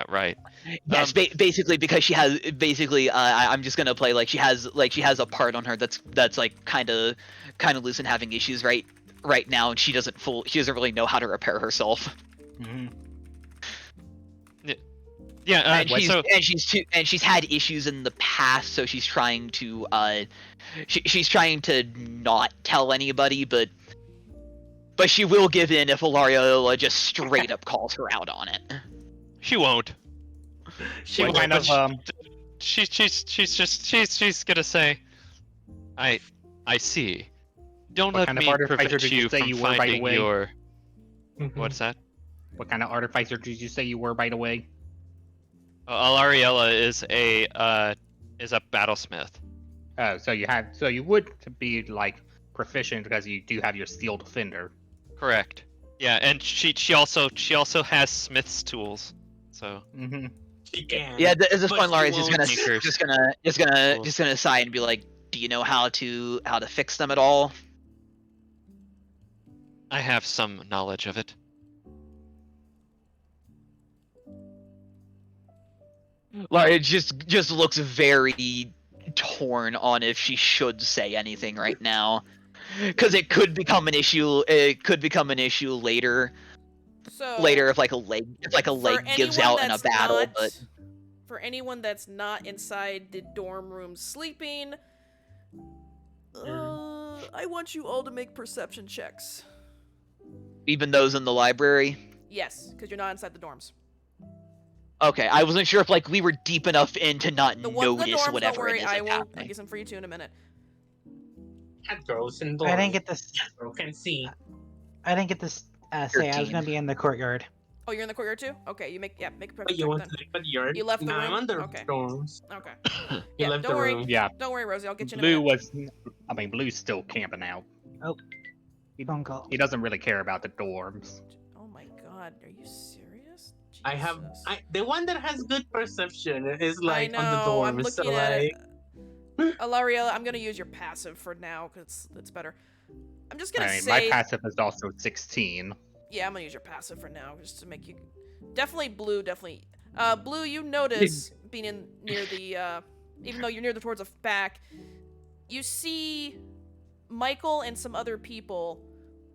right. Yes, basically because she has I'm just gonna play she has a part on her that's kind of loose and having issues right now, and she doesn't really know how to repair herself. Yeah. And she's had issues in the past, so she's trying to she's trying to not tell anybody, but but she will give in if Ilaria just straight up calls her out on it. She won't. She What kind won't, of but She's gonna say, I see. Don't What let kind of me artificer prevent did you you say from you were, by the finding way? your. Mhm. What's that? what kind of artificer did you say you were, by the way? Alariella is a battlesmith. Oh, so you would be like proficient because you do have your steel defender. Correct. Yeah, and she also has smith's tools. So Mm-hmm. she can. Yeah, at this But point, she Laria's just won't. gonna sigh and be like, "Do you know how to fix them at all?" I have some knowledge of it. Laria just looks very torn on if she should say anything right now, because it could become an issue. It could become an issue later. So Later, if like a leg gives out in a battle, but for anyone that's not inside the dorm room sleeping, I want you all to make perception checks. even those in the library. Yes, because you're not inside the dorms. Okay, I wasn't sure if like we were deep enough in to not The ones in the notice dorms, don't whatever worry, it is I that's will happening. get some for you too in a minute. Cat girls and I didn't get this. Girl can see. I didn't get this. Say I was 13. gonna be in the courtyard. Oh, you're in the courtyard too? Okay, make a But perception you check want then. to leave at yard? You left the No, room? I'm on the Okay. dorms. Okay. You Yeah, left don't the worry. room. Yeah, Don't worry, Rosie, I'll get you in a Blue minute. Blue's still camping out. Phone call. He doesn't really care about the dorms. Oh my god, are you serious? I have Jesus. the one that has good perception is like I on the know, I'm dorms. So looking at like, it. Alariella, I'm gonna use your passive for now, because it's better. I'm just gonna I mean, say... my passive is also 16. Yeah, I'm gonna use your passive for now, just to make you... Definitely Blue, definitely... Blue, you notice, being in near the, even though you're near the towards the back, you see Michael and some other people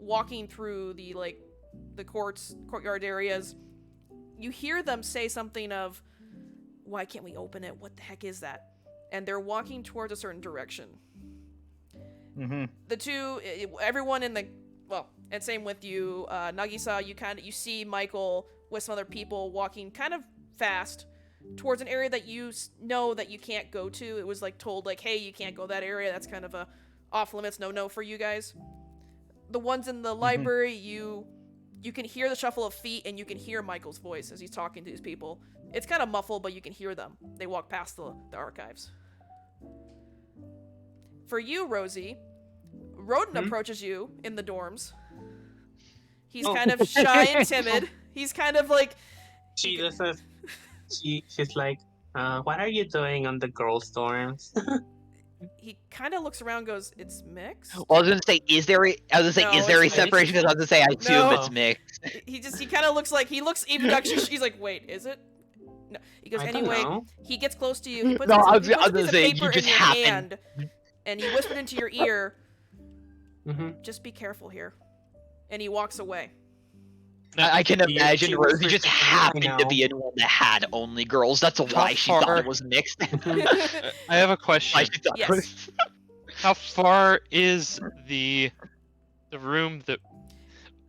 walking through the, like, the courtyard areas. You hear them say something of, why can't we open it? What the heck is that? And they're walking towards a certain direction. Mm-hmm. The two, everyone in the, well, and same with you, Nagisa, you see Michael with some other people walking kind of fast towards an area that you know that you can't go to. It was like told like, hey, you can't go that area. That's kind of a off limits no for you guys. The ones in the library, you can hear the shuffle of feet and you can hear Michael's voice as he's talking to these people. It's kind of muffled, but you can hear them. They walk past the archives. For you, Rosie, Rodin approaches you in the dorms. He's kind of shy and timid. He's kind of like... she just says, she's like, what are you doing on the girls' dorms? He kind of looks around and goes, it's mixed? Well, I was gonna say, is there a it's separation? Because I was gonna say, I assume No. it's mixed. He kind of looks like... He looks even... Actually, he's like, wait, is it? No. He goes, I don't anyway, know. he gets close to you. He puts No, a I piece was of gonna say, paper you just in your happen. hand, and he whispered into your ear, Mm-hmm. just be careful here. And he walks away. I can Yeah, imagine she Rosie whispers just to me, I happened to know. be in one that had only girls. That's why she thought far- it was mixed. I have a Why question. she thought it Yes. was. How far is the room that?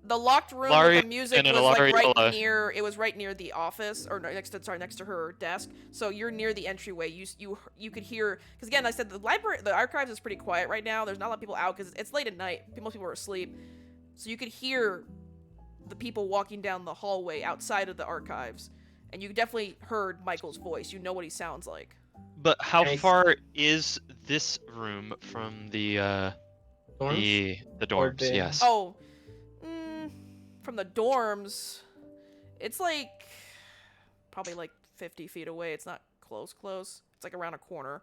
The locked room Laurie with the music and an was like right Alariella. near. It was right near the office, or no, next to her desk. So you're near the entryway. You could hear, because again, I said the archives is pretty quiet right now. There's not a lot of people out because it's late at night. Most people are asleep, so you could hear the people walking down the hallway outside of the archives, and you definitely heard Michael's voice. You know what he sounds like. But how Okay. far is this room from the Dorms? the dorms? the- Yes. Oh, from the dorms, it's like probably like 50 feet away. It's not close. It's like around a corner.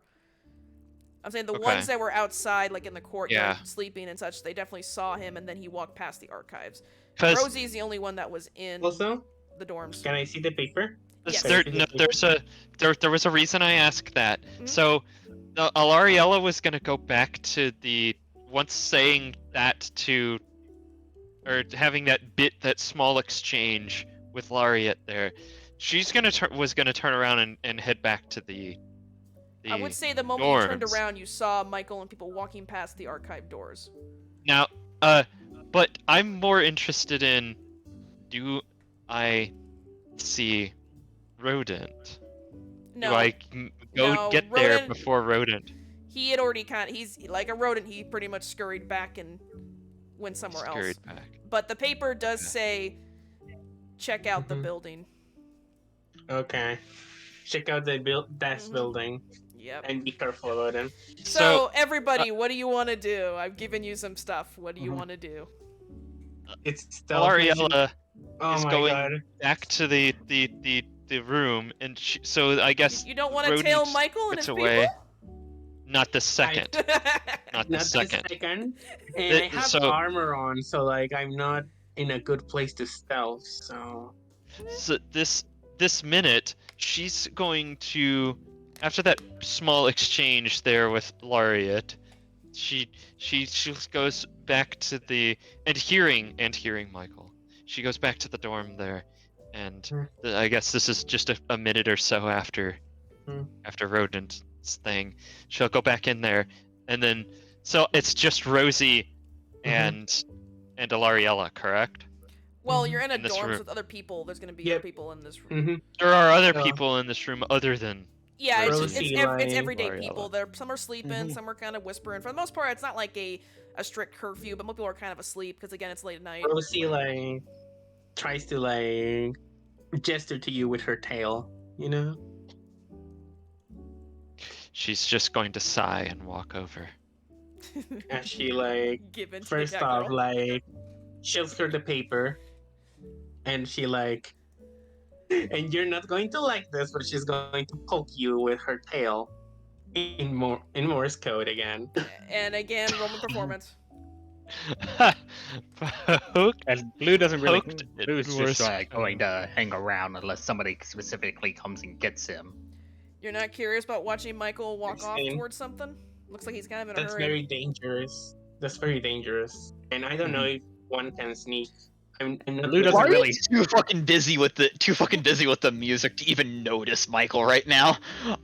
I'm saying the Okay. ones that were outside, like in the courtyard, Yeah. sleeping and such, they definitely saw him, and then he walked past the archives. 'Cause Rosie's the only one that was in Also, the dorms. can I see the paper? Yes. there was a reason I asked that. Mhm. So, Alariella was gonna go back to the once saying that to, or having that small exchange with Lariat there. She's was gonna turn around and head back to the. I would say the moment you turned dorms. around, you saw Michael and people walking past the archive doors. Now, But I'm more interested in, do I see rodent? No. Do I go No, get there rodent- before rodent? He had already he's like a rodent, he pretty much scurried back and went somewhere else. Scurried back. But the paper does Okay. say, check out the Mhm. building. Okay. Check out the that Mhm. building Yep. and be careful about it. So, everybody, what do you want to do? I've given you some stuff. What do you Mhm. want to do? It's stealth mission. Ariella Oh is my going god. back to the room, and so I guess You don't want to tail rodent Michael and his gets away. people? Not the second. Not the Not second. the second. And I have So- armor on, so like I'm not in a good place to stealth. So So this minute, she's going to, after that small exchange there with Lariat, she goes back to the hearing Michael. She goes back to the dorm there, and Hmm. I guess this is just a minute or so after Hmm. after Rodent's thing. She'll go back in there, and then so it's just Rosie and Alariella, correct? Well, you're in a In this dorm room. with other people. There's going to be Yep. other people in this room. mm-hmm. There are other Yeah. people in this room other than Yeah, it's Rosie, it's like- everyday Lariella. people. Some are sleeping, Mhm. some are kind of whispering. For the most part, it's not like a strict curfew, but most people are kind of asleep because again, it's late at night. Rosie like tries to like gesture to you with her tail. You know. she's just going to sigh and walk over. And she like Give in to first that off girl. like shows her the paper, and she like, and you're not going to like this, but she's going to poke you with her tail in Morse code again. And again, Roman performance. Hooked? And Blue doesn't really. Poked it Blue's just worse. going to hang around unless somebody specifically comes and gets him. You're not curious about watching Michael walk off Same. towards something? Looks like he's kind of in a That's hurry. very dangerous. That's very dangerous. And I don't know if one can sneak. I'm not Blue good- doesn't Why are really- you too fucking busy with the music to even notice Michael right now?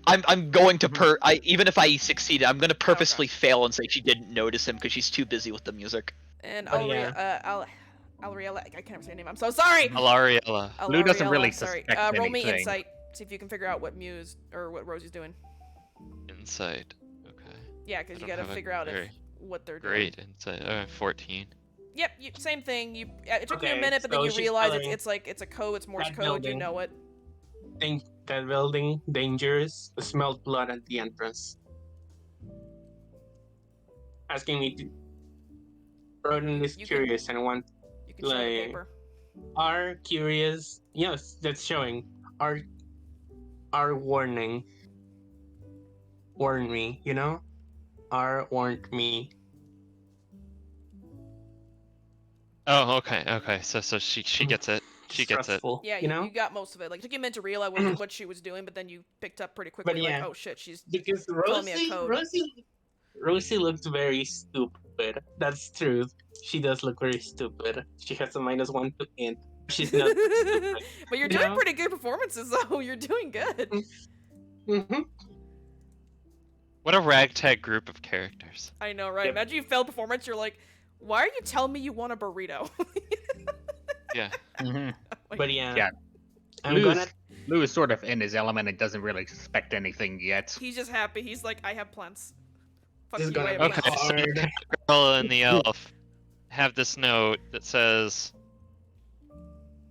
I'm going to even if I succeeded, I'm gonna purposely fail and say she didn't notice him because she's too busy with the music. And Oh, yeah. Alariella, I can't say her name. I'm so sorry. Alariella. Blue doesn't Alariella, really sorry. suspect Roll me anything. insight. See if you can figure out what Muse or what Rosie's doing. Insight. Okay. Yeah, because I you don't gotta have a figure out very what they're doing. Great insight. 14. Yep, same thing. It took you a Okay, minute, but then so you she's realize telling it's a code. It's Morse that code. You building. know it. think that building dangerous. Smelled blood at the entrance. Asking me to. Roden is You can- curious and want You can show the Like- paper. are curious. Yes, that's showing. Are warning. Warn me, you know? Are warned me. Oh, okay. So she gets it. She gets it. Stressful, Yeah, you know? you got most of it. Like, it took you a minute to realize what she was doing, but then you picked up pretty quickly. But yeah. Like, oh shit, she's Because Tell me a code. Rosie looks very stupid. That's truth. She does look very stupid. She has a -1 to int. She's not stupid. But you're You doing know? pretty good performances, though. You're doing good. Mhm. What a ragtag group of characters. I know, right? Yep. Imagine you failed performance. You're like, why are you telling me you want a burrito? Yeah. Mhm. But yeah. Yeah. I'm Blue's, gonna Blue is sort of in his element and doesn't really suspect anything yet. He's just happy. He's like, I have plans. Fuck Just you, gonna I have Okay, plans. so hard. Girl and the elf have this note that says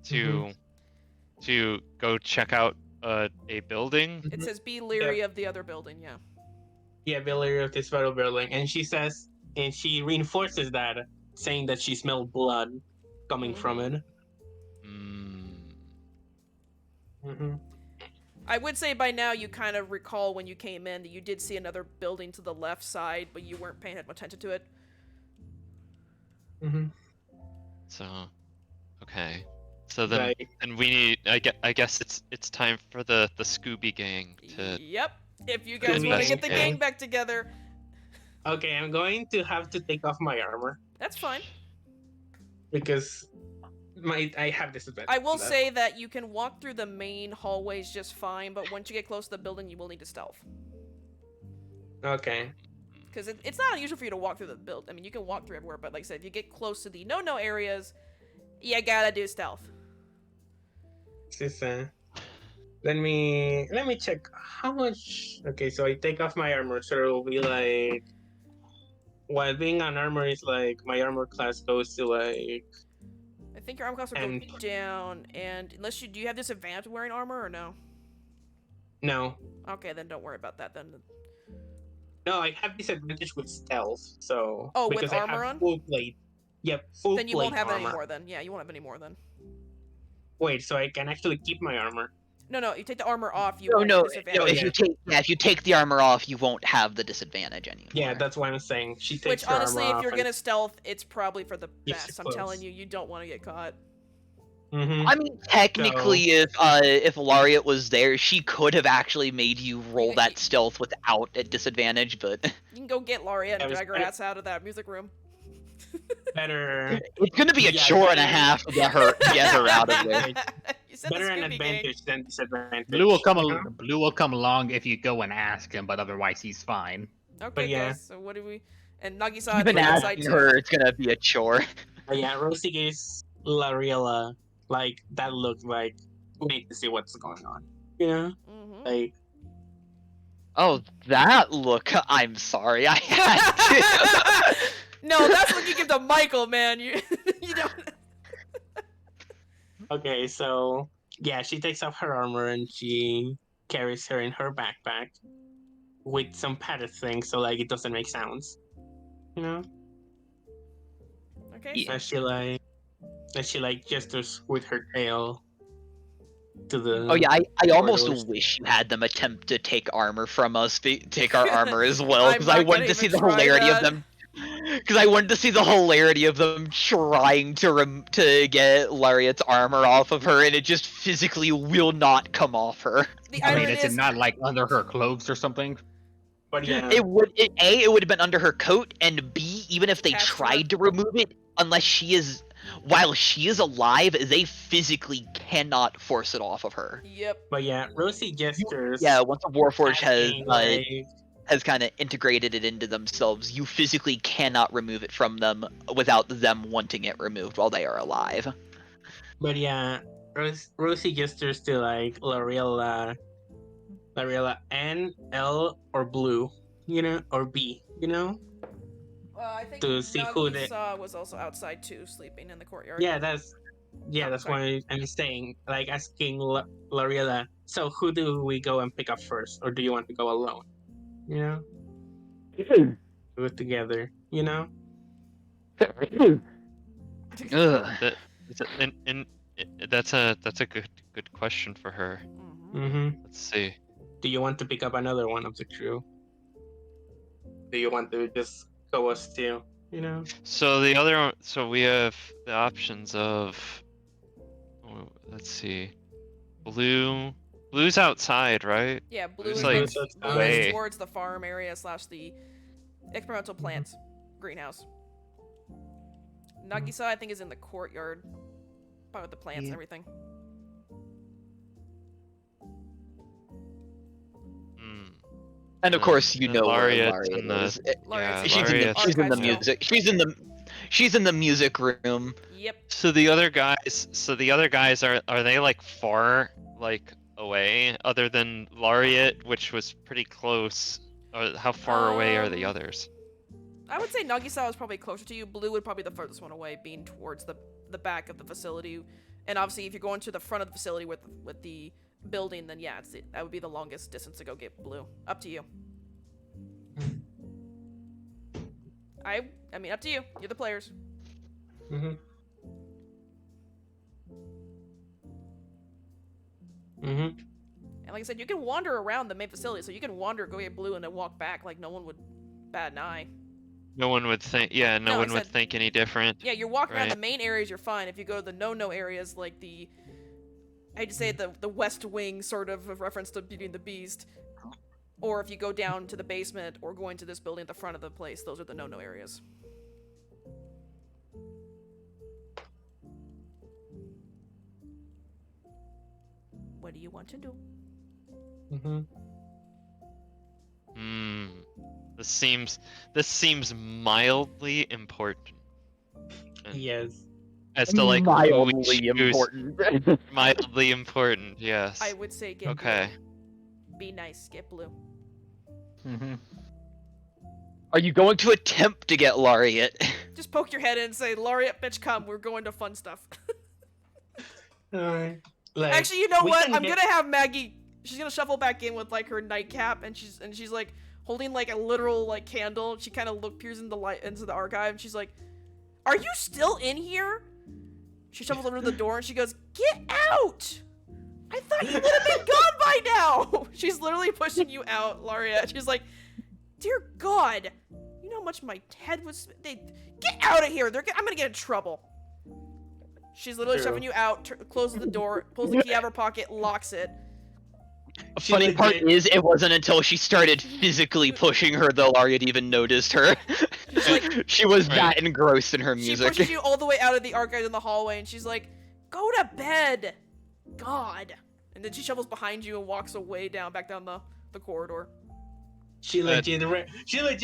Mm-hmm. to go check out a building. It says, be leery of the other building. Yeah. Yeah, Billy of this photo building, and she says, and she reinforces that, saying that she smelled blood coming from it. Mm. Mm-hmm. I would say by now you kind of recall when you came in that you did see another building to the left side, but you weren't paying attention to it. Mm-hmm. So, okay. So then, Like, and we need. I guess it's time for the Scooby Gang to. Yep. If you guys Scooby want to get the gang. gang back together, okay, I'm going to have to take off my armor that's fine. because I have disadvantage. I will on that. say that you can walk through the main hallways just fine, but once you get close to the building, you will need to stealth. Okay. Because it's not unusual for you to walk through the build. I mean, you can walk through everywhere, but like I said, if you get close to the no-no areas, you gotta do stealth. Let me check how much. Okay, so I take off my armor, so it'll be like, while being on armor is like my armor class goes to like. I think your armor class will And- go down, and unless do you have disadvantage wearing armor or no? No, Okay, then don't worry about that then. no, I have disadvantage with stealth. So Oh, with because armor I on? have full plate. Yep, full Then you plate won't have armor. any more then. Yeah, you won't have any more then. Wait, so I can actually keep my armor? No, you take the armor off, you No, won't no, have no. disadvantage. If you take the armor off, you won't have the disadvantage anymore. Yeah, that's what I'm saying. She takes Which her honestly, armor if off you're and- gonna stealth, it's probably for the Keeps best. it I'm telling close. you, you don't want to get caught. Mhm. I mean, technically, if Lariat was there, she could have actually made you roll that stealth without a disadvantage, but You can go get Lauria and I was drag her better- ass out of that music room. Better, it's gonna be a Yeah, chore and a better- half to get her out of there. You said better the an Scooby Gang. advantage than disadvantage. Blue will come. you know? Blue will come along if you go and ask him, but otherwise he's fine. Okay, yeah. guys. So what do we? And Nagisa Even is outside asking too. her, it's gonna be a chore. But yeah, Rosie gives Lariela like that look like we need to see what's going on. You know? Mm-hmm. Like Oh, that look! I'm sorry, I had to. No, that's what you give to Michael, man. You you don't. okay, so yeah, she takes off her armor and she carries her in her backpack with some padded things so like it doesn't make sounds. You know? Okay. Yeah. So And she gestures with her tail to the Oh yeah, I almost corridors. wish you had them attempt to take armor from us, take our armor as well, I'm because I not wanted gonna to see even the try hilarity that. of them. Because I wanted to see the hilarity of them trying to get Lariat's armor off of her, and it just physically will not come off her. the I mean, irony is it is, not like under her clothes or something? But yeah, It would have been under her coat, and B, even if they Attached to her. tried to remove it, unless while she is alive, they physically cannot force it off of her. yep. but yeah, Rosie gestures. Yeah, once a Warforged asking, has kind of integrated it into themselves, you physically cannot remove it from them without them wanting it removed while they are alive. but yeah, Rosie gestures to like Lariela, N, L, or Blue, you know, or B, you know. I think To see who they- Nagisa was also outside too, sleeping in the courtyard. Yeah, that's Oh, sorry. why I'm saying, like asking Lariela. So who do we go and pick up first, or do you want to go alone? You know, do it together. You know. Ugh. That, that's a good question for her. Mhm. Mm-hmm. Let's see. Do you want to pick up another one of the crew? Do you want to just go us two? You know. So we have the options of, let's see, blue's outside, right? Yeah, blue It's is, like blue is way- towards the farm area / the experimental plants greenhouse. Nagisa, I think, is in the courtyard, probably with the plants and Yeah. everything. Hmm. And of course, you And know where Lariat's Lariat in the- is. Lariat's She's in the Lariat's she's in the archives now. music. She's in the music room. Yep. So the other guys are they like far like away other than Lariat, which was pretty close? Or how far away are the Um, others? I would say Nagisa is probably closer to you. Blue would probably be the furthest one away, being towards the back of the facility. And obviously, if you're going to the front of the facility with the building, then yeah, that would be the longest distance to go get Blue. Up to you. I mean, up to you. You're the players. Mm-hmm. Mm-hmm. And like I said, you can wander around the main facility, so you can wander, go get Blue, and then walk back like no one would bat an eye. No one would think. Yeah, no No, I one would said- think any different. Yeah, you're walking around the Right. main areas, you're fine. If you go to the no-no areas, like I hate to say it, the West Wing sort of reference to Beauty and the Beast, or if you go down to the basement or go into this building at the front of the place, those are the no-no areas. What do you want to do? Mm-hmm. Hmm. The This seems mildly important. And Yes. as to like who we Mildly choose. important. Mildly important, yes. I would say get Okay. blue. Be nice, get blue. Mm-hmm. Are you going to attempt to get Laureate? Just poke your head in and say, Laureate, bitch, come. We're going to fun stuff. Like, Actually, you know we what? can I'm get- gonna have Maggie. She's gonna shuffle back in with like her nightcap, and she's like holding like a literal like candle. She kind of peers into the light into the archive, and she's like, "Are you still in here?" She shuffles over to the door, and she goes, "Get out! I thought you would have been gone by now." She's literally pushing you out, Laureate. She's like, "Dear God, you know how much my head was. Get out of here! I'm gonna get in trouble." She's literally True. shoving you out, closes the door, pulls the key out of her pocket, locks it. The funny part legit- is, it wasn't until she started physically pushing her that Laureate even noticed her. She's like- She was Right. that engrossed in her She music. pushes you all the way out of the archive in the hallway, and she's like, "Go to bed, God." And then she shovels behind you and walks away back down the corridor. She legit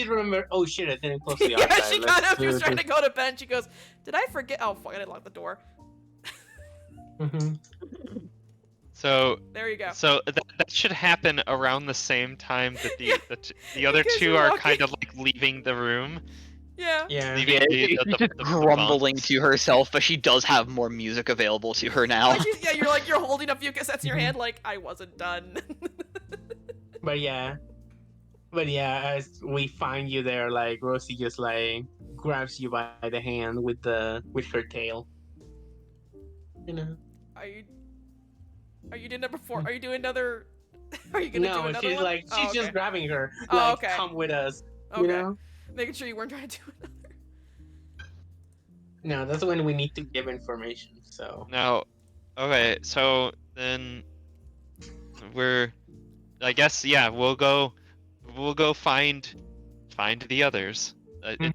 remember. Oh shit! I didn't close the Yeah, archive. she Let's got up. She do was trying this. to go to bed. And she goes, "Did I forget? Oh fuck! I didn't lock the door." Mhm. So There you go. that should happen around the same time that the other guys two are are walking. kind of like leaving the room. Yeah. Yeah. Leaving Yeah, the, she's the, just the grumbling bonds. to herself, but she does have more music available to her now. Yeah, you're holding a few cassettes in your hand, like I wasn't done. But yeah, as we find you there, like Rosie just like grabs you by the hand with her tail. You know. Are you doing number 4? Are you doing another? Are you gonna do No, another she's one? like Oh, she's okay. just grabbing her. Oh, Like, okay. come with us. Okay. You know. Making sure you weren't trying to do another. No, that's when we need to give information. So. Now, okay, so then I guess yeah, we'll go find the others.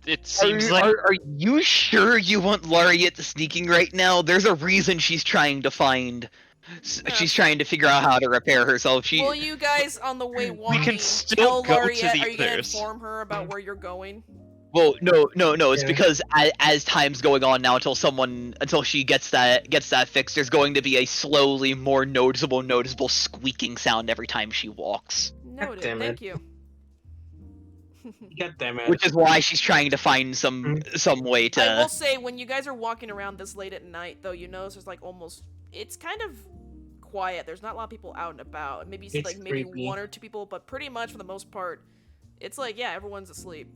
It seems like Are you sure you want Laureate sneaking right now? There's a reason she's trying to find. Yeah. She's trying to figure out how to repair herself. She. Will you guys on the way walking can still tell go to Laureate? the Are you gonna others. inform her about where you're going? Well, no. It's Yeah. because as time's going on now, until she gets that fixed, there's going to be a slowly more noticeable squeaking sound every time she walks. Noted. damn Thank it. you. God damn it. Which is why she's trying to find some way I to. will say, when you guys are walking around this late at night, though, you notice there's like it's kind of quiet. There's not a lot of people out and about. Maybe It's like maybe creepy. 1 or 2 people, but pretty much for the most part, it's like yeah, everyone's asleep.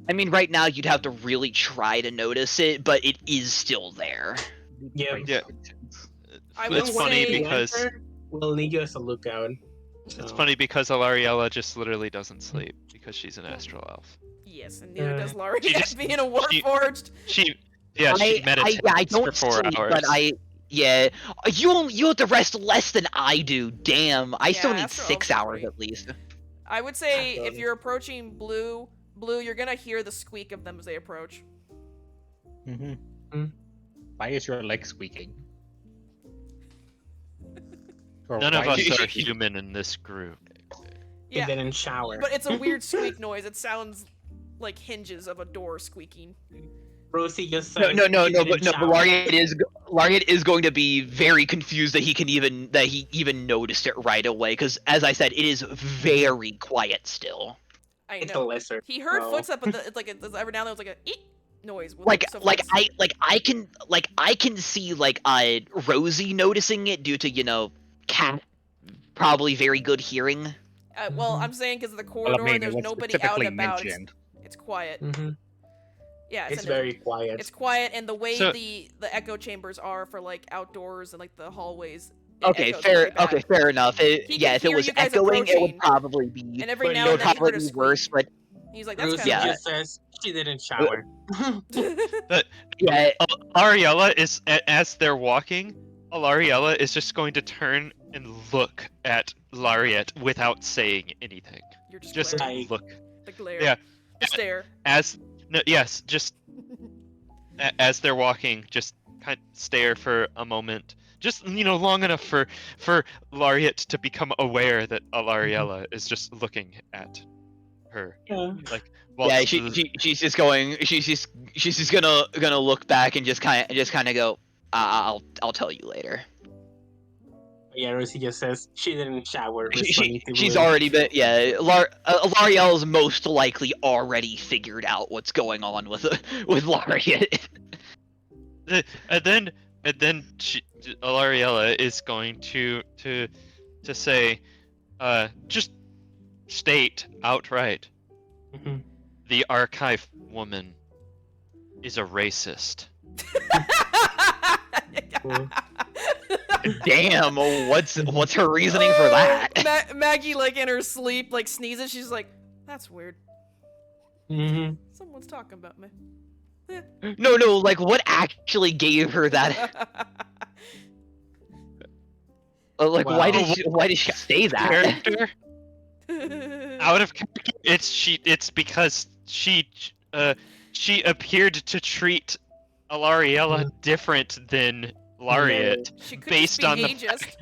I mean, right now you'd have to really try to notice it, but it is still there. Yeah. Yeah. I It's would funny say- because we'll need you as a lookout. it's So. funny because Alariella just literally doesn't sleep because she's an astral elf. Yes, and neither Uh, does Laurie. she just- Being a warforged. She I meditates don't for 4 sleep, hours. but you have to rest less than I do. Damn, I still Yeah, need astral 6 elves are hours pretty- at least. I would say if Absolutely. you're approaching Blue, you're gonna hear the squeak of them as they approach. Mm-hmm. Why is your leg squeaking? Or None of why us is- are human in this group. He Yeah, didn't shower. but it's a weird squeak noise. It sounds like hinges of a door squeaking. Rosie just No, said no, he didn't but shower. Laureate is going to be very confused that he even noticed it right away. Because as I said, it is very quiet still. I It's a know. lesser. He heard Oh. footsteps, but it's like every now and then it was like a eek noise. With Like some like footsteps. I can see Rosie noticing it due to cat probably very good hearing. Well, I'm saying because of the Well, corridor I mean, and it there's was nobody out specifically and about. mentioned. It's quiet. Mhm. Yeah, It's an- very quiet. It's quiet, and the way So- the echo chambers are for like outdoors and like the hallways. it Okay, echoes really bad. fair enough. He Yeah, can if it hear was you guys echoing, it would approaching, probably be And every But now it it and would then he probably heard a be squeak. worse. But He's like, that's Rosie kind Yeah. just says she didn't shower. yeah, Ariella is as they're walking. Alariella is just going to turn and look at Lariat without saying anything. You're just, Just glaring. Like- look. The glare. Yeah. The stare. Just as they're walking, just kind of stare for a moment. Just long enough for Lariat to become aware that Alariella is just looking at her. Yeah. Like, well, Yeah, she's just gonna look back and just kind of go, I'll tell you later. Yeah, Rosie just says she didn't shower. She's already been, yeah. L'Ariel's most likely already figured out what's going on with Lariat. and then Alariella is going to say, just state outright, Mhm. the archive woman is a racist. Damn, what's her reasoning for that? Maggie, like in her sleep, like sneezes. She's like, "That's weird. Mhm. Someone's talking about me." No, like what actually gave her that? Like, Well, why did she say that? Character out of character. It's because she appeared to treat Alariella different than Lariat. She could Based just be on the ageist.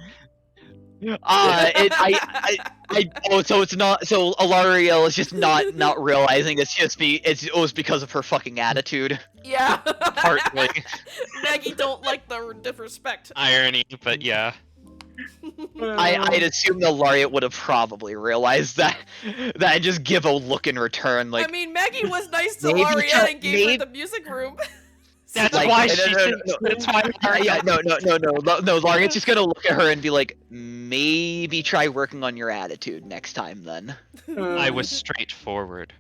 So it's not. So Alariel is just not realizing it was because of her fucking attitude. Yeah. Partly. Maggie don't like the disrespect. Irony, but yeah. I'd assume the Lariat would have probably realized that and just give a look in return. Like, I mean, Maggie was nice to maybe Lariat try- and gave her maybe- the music room. That's Like, why no, she no, said. no, That's why. yeah, no. Lariat's just gonna look at her and be like, maybe try working on your attitude next time. Then I was straightforward.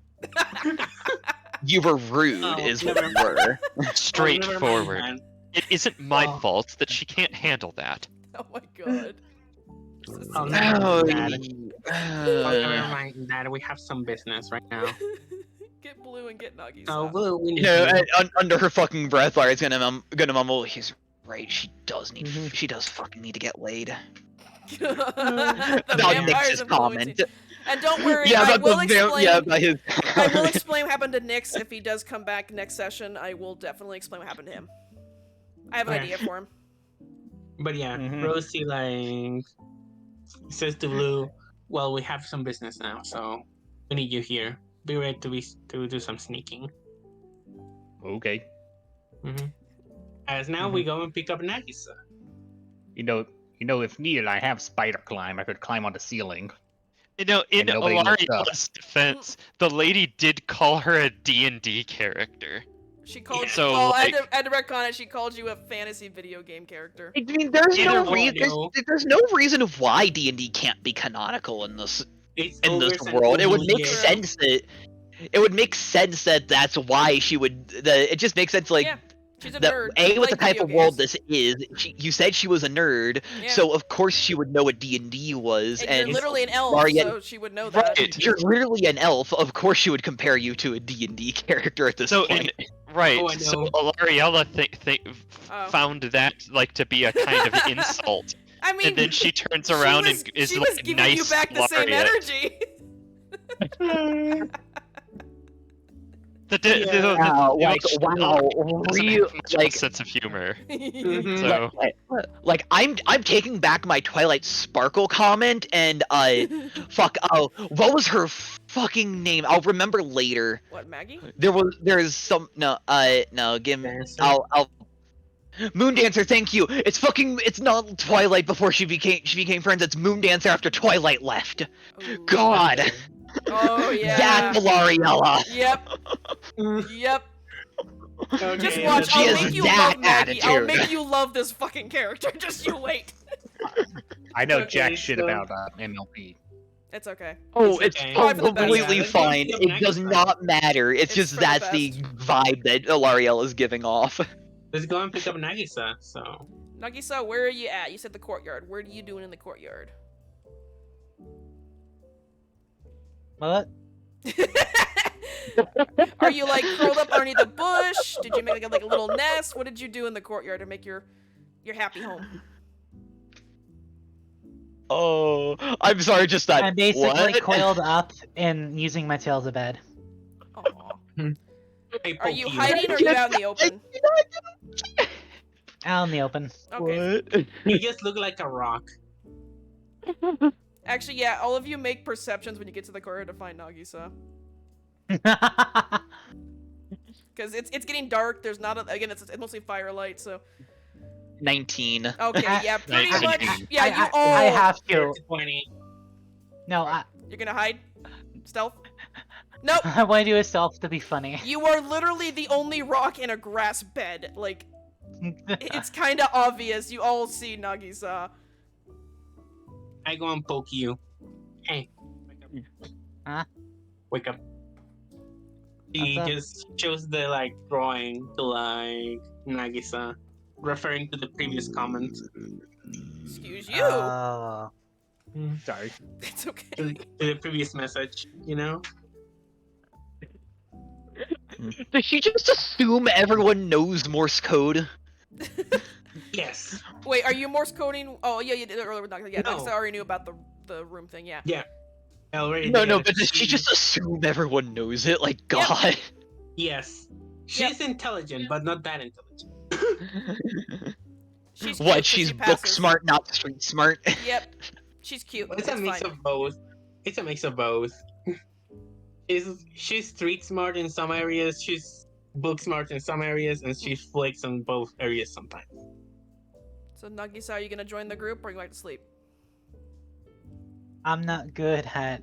you were rude, Oh, is what never you were. Never mind Straightforward. then. It isn't my Well- fault that she can't handle that. Oh my god. Oh, This no. is- Never mind that. We have some business right now. Get Blue and get Nuggies. Oh, Blue, we need You know, you. under her fucking breath, Lariat's gonna mumble. He's right. She does Mhm. fucking need to get laid. the About vampire's Nix's influencing. comment. And don't worry, Yeah, I about will the explain. yeah, about his. I will explain what happened to Nix if he does come back next session. I will definitely explain what happened to him. I have an Okay. idea for him. But yeah, Mhm. Rosie like says to Blue, "Well, we have some business now, so we need you here. Be ready to do some sneaking." Okay. Mm-hmm. As now we go and pick up Nagisa. You know, if needed, I have spider climb. I could climb on the ceiling. You know, in And nobody looks up. Alaria's defense, the lady did call her a D&D character. She called Yeah. So, oh, like- I had to retcon it. She called you a fantasy video game character. I mean, there's Either no way, reason. There's no reason why D&D can't be canonical in this It's in this ogres and world. It would evil make years. sense that. It would make sense that that's why she would. It just makes sense, like Yeah, she's a that. nerd. A, with Like the type video of world games. this is, you said she was a nerd, Yeah. so of course she would know what D&D was. And And you're literally an elf, Lariat- so she would know that. Right. you're literally an elf. Of course, she would compare you to a D&D character at this So point. Right. Oh, I so know. Alariella Oh. found that like to be a kind of insult, I mean, and then she turns she around was, and is she like was giving nice you back the same Lariat. energy. Wow, like, she wow, doesn't real, have much of a like, sense of humor. Mhm. So like I'm taking back my Twilight Sparkle comment and fuck what was her fucking name? I'll remember later. What, Maggie? There's some no give me Dancer. I'll Moondancer, thank you. It's not Twilight before she became friends. It's Moondancer after Twilight left. Ooh. God, Oh yeah. that's Alariella. Yep. Mm, Yep. okay, Just watch. She I'll has make you that love Maggie. I'll attitude. make you love this fucking character. Just you wait. I know Okay, jack shit so- about MLP. It's okay. Oh, It's it's okay. Probably for the best. completely Yeah, let's go fine. pick up It does Nagisa. not matter. It's It's just for the that's the vibe that Alariella is giving off. Let's go and pick up Nagisa. So Nagisa, where are you at? You said the courtyard. What are you doing in the courtyard? What? Are you like curled up underneath a bush? Did you make like a little nest? What did you do in the courtyard to make your happy home? Oh, I'm sorry, just that. I'm basically what? coiled up and using my tail as a bed. Aw. hey, Are you poke hiding or are you out in the open? Out in the open. Okay. What? You just look like a rock. Actually, yeah, all of you make perceptions when you get to the courtyard to find Nagisa. Because it's getting dark. There's not again. It's mostly firelight. So 19. okay, yeah, pretty Nice. much. Yeah, you I all. have to. 20. No, You're gonna hide, stealth. Nope. I want to do a stealth to be funny. You are literally the only rock in a grass bed. Like, it's kind of obvious. You all see Nagisa. I go and poke you. Hey, wake up. Huh? Wake up. He What's up? just shows the like drawing to like Nagisa, referring to the previous comment. Excuse you. Oh. Sorry. It's okay. To the previous message, you know? Does she just assume everyone knows Morse code? Yes. Wait, are you Morse coding? Oh yeah, you did it earlier with Nagisa. Yeah, No. Nagisa already knew about the room thing. Yeah. Yeah. I already No, did no, it. but does she just assume everyone knows it? Like, God. Yes. She's intelligent, but not that intelligent. She's cute, What? so She's she book passes. smart, not street smart. Yep. She's cute. It's It's a mix fine. of both. It's a mix of both. She's street smart in some areas, she's book smart in some areas, and she flakes on both areas sometimes. So Nagisa, are you gonna join the group or are you going to sleep? I'm not good at.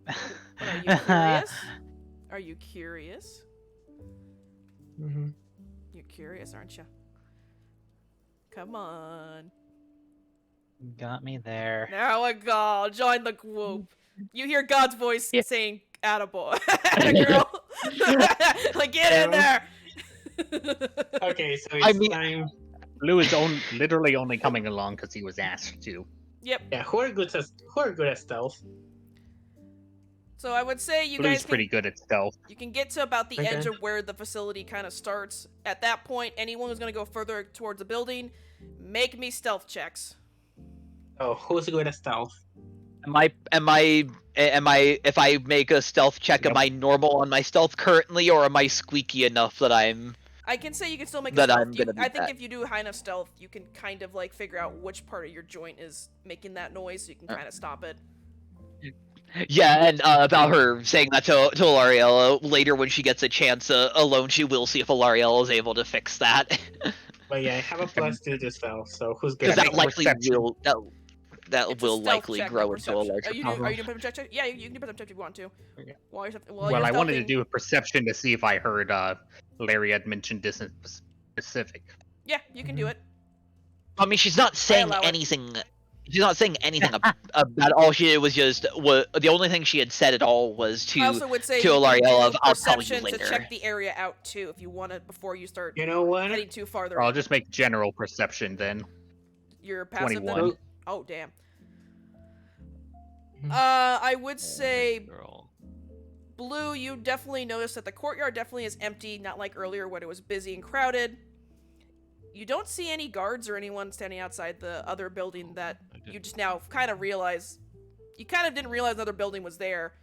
What, are you curious? Are you curious? Mm-hmm. You're curious, aren't you? Come on. Got me there. Now I go. Join the group. You hear God's voice Yeah. saying, "Attaboy, girl." Like, get in there. Okay, so I it's mean- time. Blue is literally only coming along because he was asked to. Yep. Yeah, who are good at stealth? So I would say you Blue's guys pretty good at stealth. you can get to about the Okay. edge of where the facility kind of starts. At that point, anyone who's gonna go further towards the building, make me stealth checks. Oh, who's good at stealth? Am I if I make a stealth check, am Yep. I normal on my stealth currently, or am I squeaky enough that I'm I can say you can still make a That stealth. I'm You, gonna be I think that. if you do high enough stealth, you can kind of like figure out which part of your joint is making that noise, so you can kind of stop it. Yeah, and about her saying that to Alariella later when she gets a chance alone, she will see if Alariella is able to fix that. But yeah, I have a +2 to stealth, so who's good Because at that make stealth? likely perception. will that It's a will stealth likely check, grow not into a perception. larger Are you problem. doing perception check? Yeah, you can do perception check if you want to. Okay. While you're, Well, you're I wanted to stealthing. do a perception to see if I heard Larry had mentioned this in specific. Yeah, you can do it. I mean, she's not saying allow it. anything. She's not saying anything about all she did was just the only thing she had said at all was I also would say to you can Alariella of, do "I'll tell you perception to later." check the area out too, if you want to, before you start You know what? heading too farther. Or I'll in. just make general perception then. You're passive 21. then? Oh damn. I would say Girl. Blue, you definitely notice that the courtyard definitely is empty, not like earlier when it was busy and crowded. You don't see any guards or anyone standing outside the other building that I did. you just now kind of realize. You kind of didn't realize another building was there.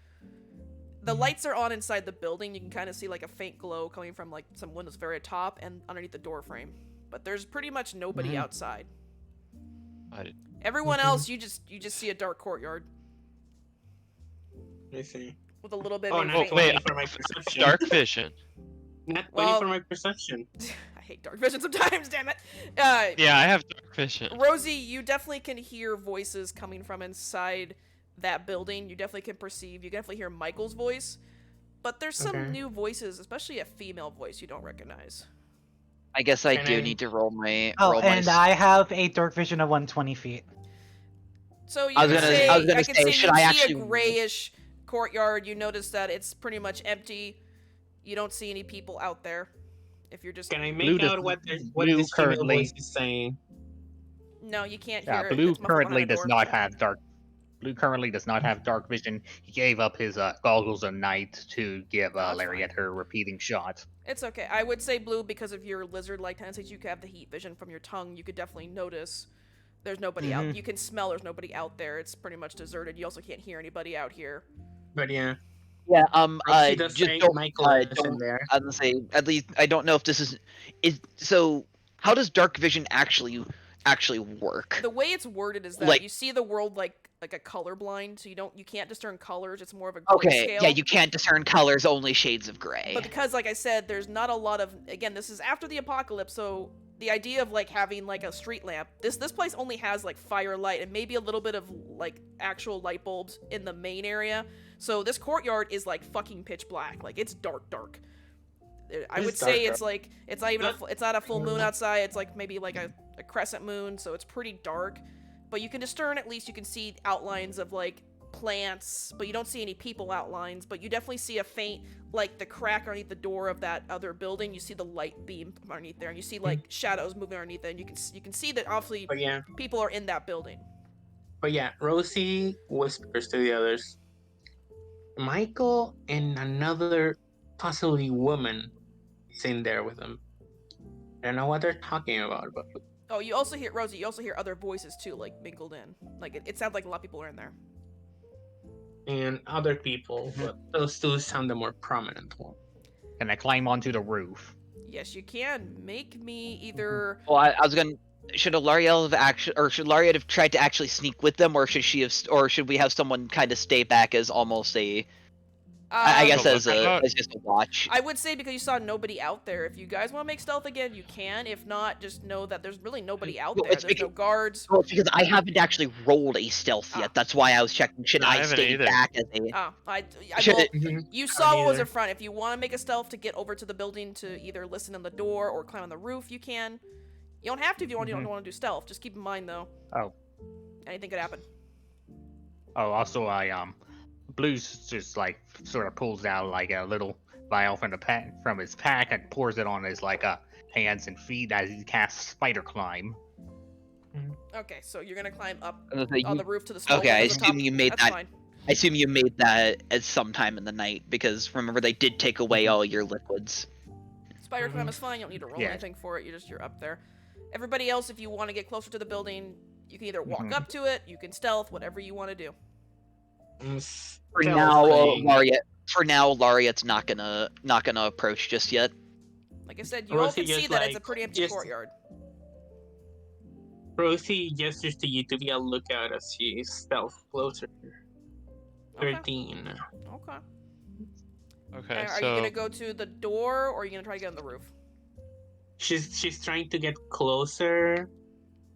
The lights are on inside the building. You can kind of see like a faint glow coming from like some windows very top and underneath the door frame. But there's pretty much nobody outside. I Everyone else, you just see a dark courtyard Let me see. with a little bit Oh, of not faint 20 wait, for my perception. dark vision. Not 20 Well- for my perception. I hate dark vision sometimes, damn it. Yeah, I have dark vision. Rosie, you definitely can hear voices coming from inside that building. You definitely can perceive. You can definitely hear Michael's voice. But there's some Okay. new voices, especially a female voice you don't recognize. I guess I Can do I- need to roll my. Oh, roll my and I have a dark vision of 120 feet. So you I was can gonna- say, I was gonna can say, say should you I see actually- a grayish courtyard. You notice that it's pretty much empty. You don't see any people out there. If you're just Can I Blue make does- out what Blue this female currently- voice is saying? no, you can't Yeah, hear it. Blue It's muffled currently behind a does door. not have dark. Blue currently does not have dark vision. He gave up his goggles of night to give that's Lariat her repeating shot. It's okay. I would say Blue because of your lizard-like tendencies. You could have the heat vision from your tongue. You could definitely notice there's nobody out. You can smell there's nobody out there. It's pretty much deserted. You also can't hear anybody out here. But yeah, Yeah. she does Just say don't. Michael is in Don't. there. I was gonna say at least I don't know if this is so. How does dark vision actually work? The way it's worded is that Like- you see the world like a color blind, so you can't discern colors. It's more of a Okay, grayscale. yeah, you can't discern colors, only shades of gray. But because, like I said, there's not a lot of, again, this is after the apocalypse, so the idea of like having like a street lamp, this place only has like firelight and maybe a little bit of like actual light bulbs in the main area. So this courtyard is like fucking pitch black. Like it's dark. I would say it's like it's not even it's not a full moon outside. It's like maybe like a crescent moon, so it's pretty dark. But you can discern, at least you can see outlines of like plants, but you don't see any people outlines. But you definitely see a faint, like the crack underneath the door of that other building. You see the light beam underneath there, and you see like shadows moving underneath it. And you can see that obviously people are in that building. But yeah, Rosie whispers to the others, Michael and another possibly woman is in there with him. I don't know what they're talking about, but Oh, you also hear, Rosie, you also hear other voices too, like mingled in. Like it sounds like a lot of people are in there. and other people, but those two sound the more prominent one. Can I climb onto the roof? Yes, you can. Make me either. Well, I was gonna. Should Alariel have actually, or should Lariat have tried to actually sneak with them, or should she have, or should we have someone kind of stay back as almost a, I guess Oh, as just a watch? I would say because you saw nobody out there. If you guys want to make stealth again, you can. If not, just know that there's really nobody out Well, there. it's There's no guards. Well, it's because I haven't actually rolled a stealth yet. That's why I was checking. Should No, I I haven't stay either. back as a? Oh, Should well, it- you saw what was either. in front. If you want to make a stealth to get over to the building to either listen on the door or climb on the roof, you can. You don't have to if you don't want to do stealth. Just keep in mind though. Oh. Anything could happen. Oh, also Blues just like sort of pulls out like a little vial from his pack and pours it on his like hands and feet as he casts spider climb. Okay, so you're gonna climb up I was like, on the roof to the small Okay, I windows at the top? assume you made That's that. fine. I assume you made that at some time in the night because remember they did take away all your liquids. Spider climb is fine. You don't need to roll Yeah. anything for it. You're up there. Everybody else, if you want to get closer to the building, you can either walk up to it, you can stealth, whatever you want to do. For now, Lariat's not gonna approach just yet. Like I said, you all Rosie can see just, that it's a like, pretty empty just- courtyard. Rosie gestures to you to be a lookout as she stealth closer. Okay. 13. Okay. Okay, And are so you gonna go to the door, or are you gonna try to get on the roof? She's trying to get closer.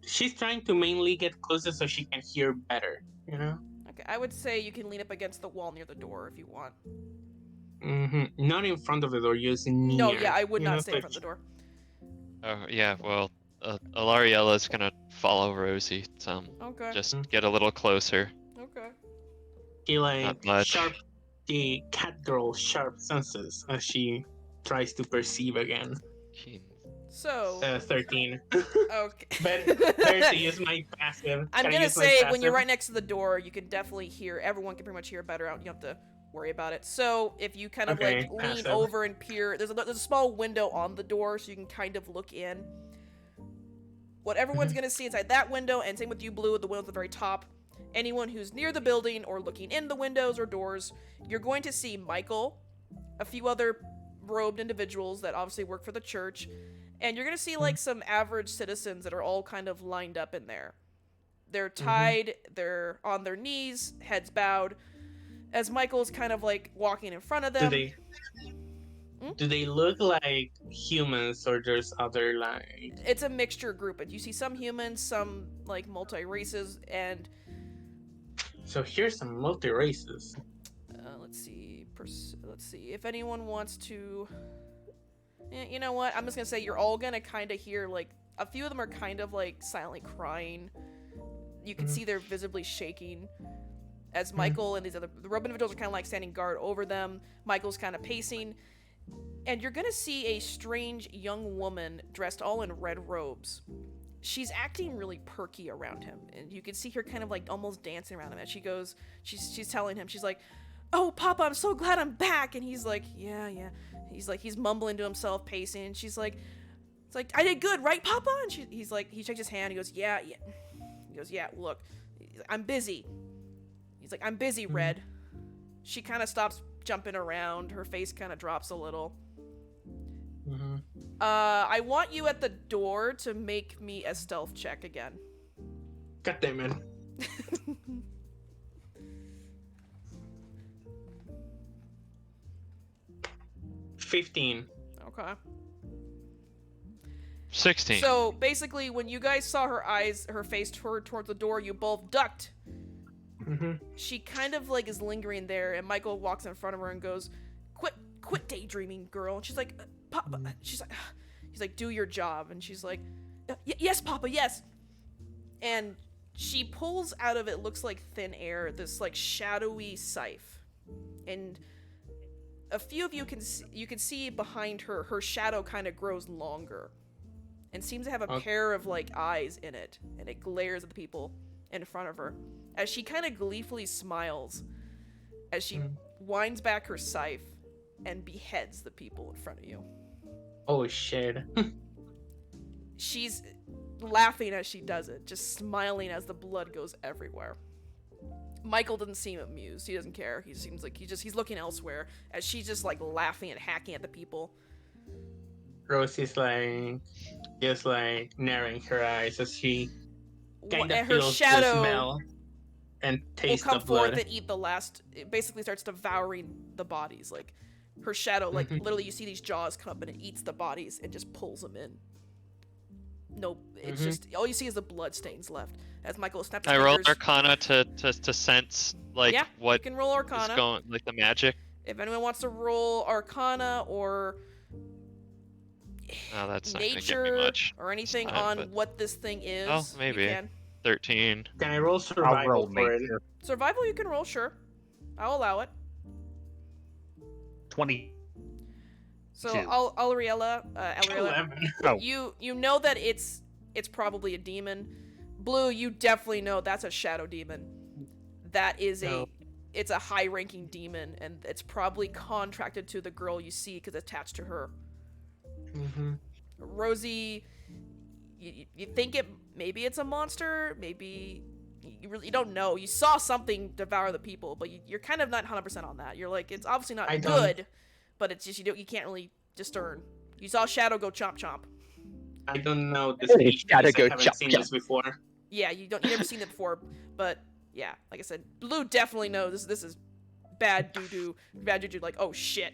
She's trying to mainly get closer so she can hear better, you know? Okay, I would say you can lean up against the wall near the door if you want. Not in front of the door, just near. No, yeah, I would you know, not stay in so front of the door. oh yeah, well, Alariela's gonna follow Rosie. Okay. Just get a little closer. Okay. She Not much. the cat girl sharp senses as she tries to perceive again. Jeez. So. 13. Okay. Better to use my passive. I'm Can I gonna use my say when passive? you're right next to the door, you can definitely hear. Everyone can pretty much hear better out. You don't have to worry about it. So if you kind of Okay, like lean passive. over and peer, there's a small window on the door, so you can kind of look in. What everyone's Mm-hmm. gonna see inside that window, and same with you, Blue, at the window at the very top. Anyone who's near the building or looking in the windows or doors, you're going to see Michael, a few other robed individuals that obviously work for the church, and you're gonna see like some average citizens that are all kind of lined up in there. They're tied, they're on their knees, heads bowed, as Michael's kind of like walking in front of them. Do they look like humans or there's other like It's a mixture group, and you see some humans, some like multi-races, and so here's some multi races. let's see. Let's see if anyone wants to. You know what? I'm just gonna say you're all gonna kind of hear like a few of them are kind of like silently crying. You can see they're visibly shaking. As Michael and the robe individuals are kind of like standing guard over them. Michael's kind of pacing, and you're gonna see a strange young woman dressed all in red robes. She's acting really perky around him, and you can see her kind of like almost dancing around him. And she goes, she's telling him, she's like, "Oh, Papa, I'm so glad I'm back." And he's like, "Yeah, yeah." He's mumbling to himself, pacing. And she's like, "It's like I did good, right, Papa?" And he's like, he shakes his hand. He goes, "Yeah, yeah." He goes, "Yeah, look, I'm busy." He's like, "I'm busy, Red." She kind of stops jumping around. Her face kind of drops a little. I want you at the door to make me a stealth check again. God damn it. 15. Okay. 16. So basically, when you guys saw her face towards the door, you both ducked. Mm-hmm. She kind of like is lingering there, and Michael walks in front of her and goes, "Quit daydreaming, girl." And she's like, "Papa," he's like, "Do your job." And she's like, "Yes, Papa, yes." And she pulls out of it, looks like thin air, this like shadowy scythe, and a few of you can see behind her shadow kind of grows longer, and seems to have a pair of like eyes in it, and it glares at the people in front of her as she kind of gleefully smiles as she winds back her scythe and beheads the people in front of you. Oh shit. She's laughing as she does it, just smiling as the blood goes everywhere. Michael doesn't seem amused. He doesn't care. He seems like he's looking elsewhere as she's just like laughing and hacking at the people. Rosie's like just like narrowing her eyes as she kind of Her feels the shadow smell and will tastes come the forth blood. and eat the last. It basically starts devouring the bodies. Like her shadow, like literally, you see these jaws come up and it eats the bodies and just pulls them in. Nope, it's just all you see is the blood stains left as Michael snaps his I roll fingers. Arcana to sense like Yeah, what you can roll is Arcana. going, like the magic. If anyone wants to roll Arcana or Oh, that's not gonna give me nature much. or anything It's fine, on but- what this thing is, Oh, maybe. you can. 13. Can I roll I'll survival roll for it? nature. Survival you can roll, sure. I'll allow it. 20. So Two. Alriella, 11. Oh. you know that it's probably a demon. Blue, you definitely know that's a shadow demon. That is it's a high-ranking demon, and it's probably contracted to the girl you see because it's attached to her. Mm-hmm. Rosie, you think maybe it's a monster, maybe you really don't know. You saw something devour the people, but you're kind of not 100% on that. You're like, it's obviously not good, but it's just you can't really discern. You saw Shadow go chomp chomp. I don't know this Hey, species. gotta I go haven't chop, seen chop. this before. Yeah, you never seen it before, but yeah, like I said, Blue definitely knows this is bad juju, like, oh shit.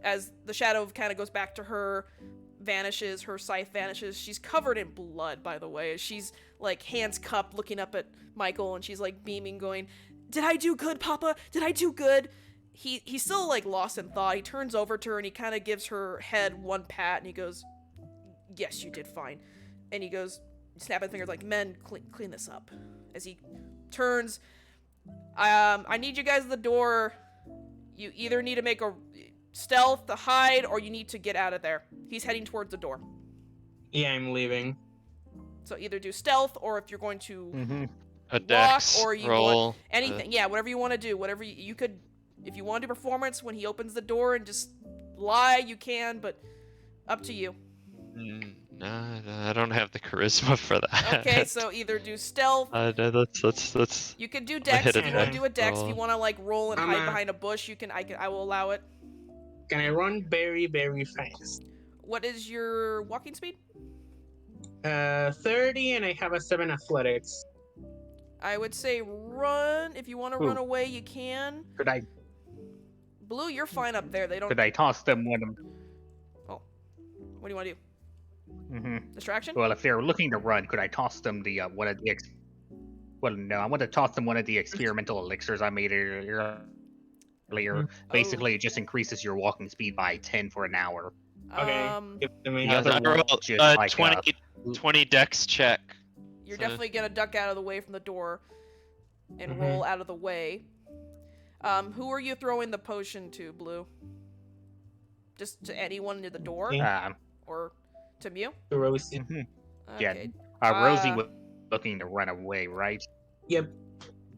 As the shadow kind of goes back to her, vanishes, her scythe vanishes. She's covered in blood, by the way. She's like hands cupped, looking up at Michael, and she's like beaming, going, "Did I do good, Papa? Did I do good?" He's still like lost in thought. He turns over to her and he kind of gives her head one pat, and he goes, "Yes, you did fine." And he goes, snapping fingers like, "Men, clean this up." As he turns, I need you guys at the door. You either need to make a stealth to hide, or you need to get out of there. He's heading towards the door. Yeah, I'm leaving. So either do stealth, or if you're going to A walk, dex or you roll. want anything. Yeah, whatever you want to do. Whatever you could, if you want to do performance when he opens the door and just lie, you can, but up to you. No, I don't have the charisma for that. Okay, so either do stealth. Let's. You can do I dex hit if a you want to dex do a dex. If you roll. want to like roll and I'm hide a- behind a bush, you can. I will allow it. Can I run very, very fast? What is your walking speed? 30, and I have a 7 athletics. I would say run. If you want to Ooh. run away, you can. Could I Blue, you're fine up there. They don't. could I toss them one of What do you want to do? Distraction? Well, if they're looking to run, could I toss them the one of the well, no, I want to toss them one of the experimental elixirs I made earlier. Basically, it just increases your walking speed by 10 for an hour. Okay. Give it to me. The other I one roll just like 20 dex check. You're So- definitely gonna duck out of the way from the door and Mhm. roll out of the way. Who are you throwing the potion to, Blue? Just to anyone near the door, or to Mew? To Rosie. Yeah. Okay. Rosie Uh, was looking to run away, right? Yep.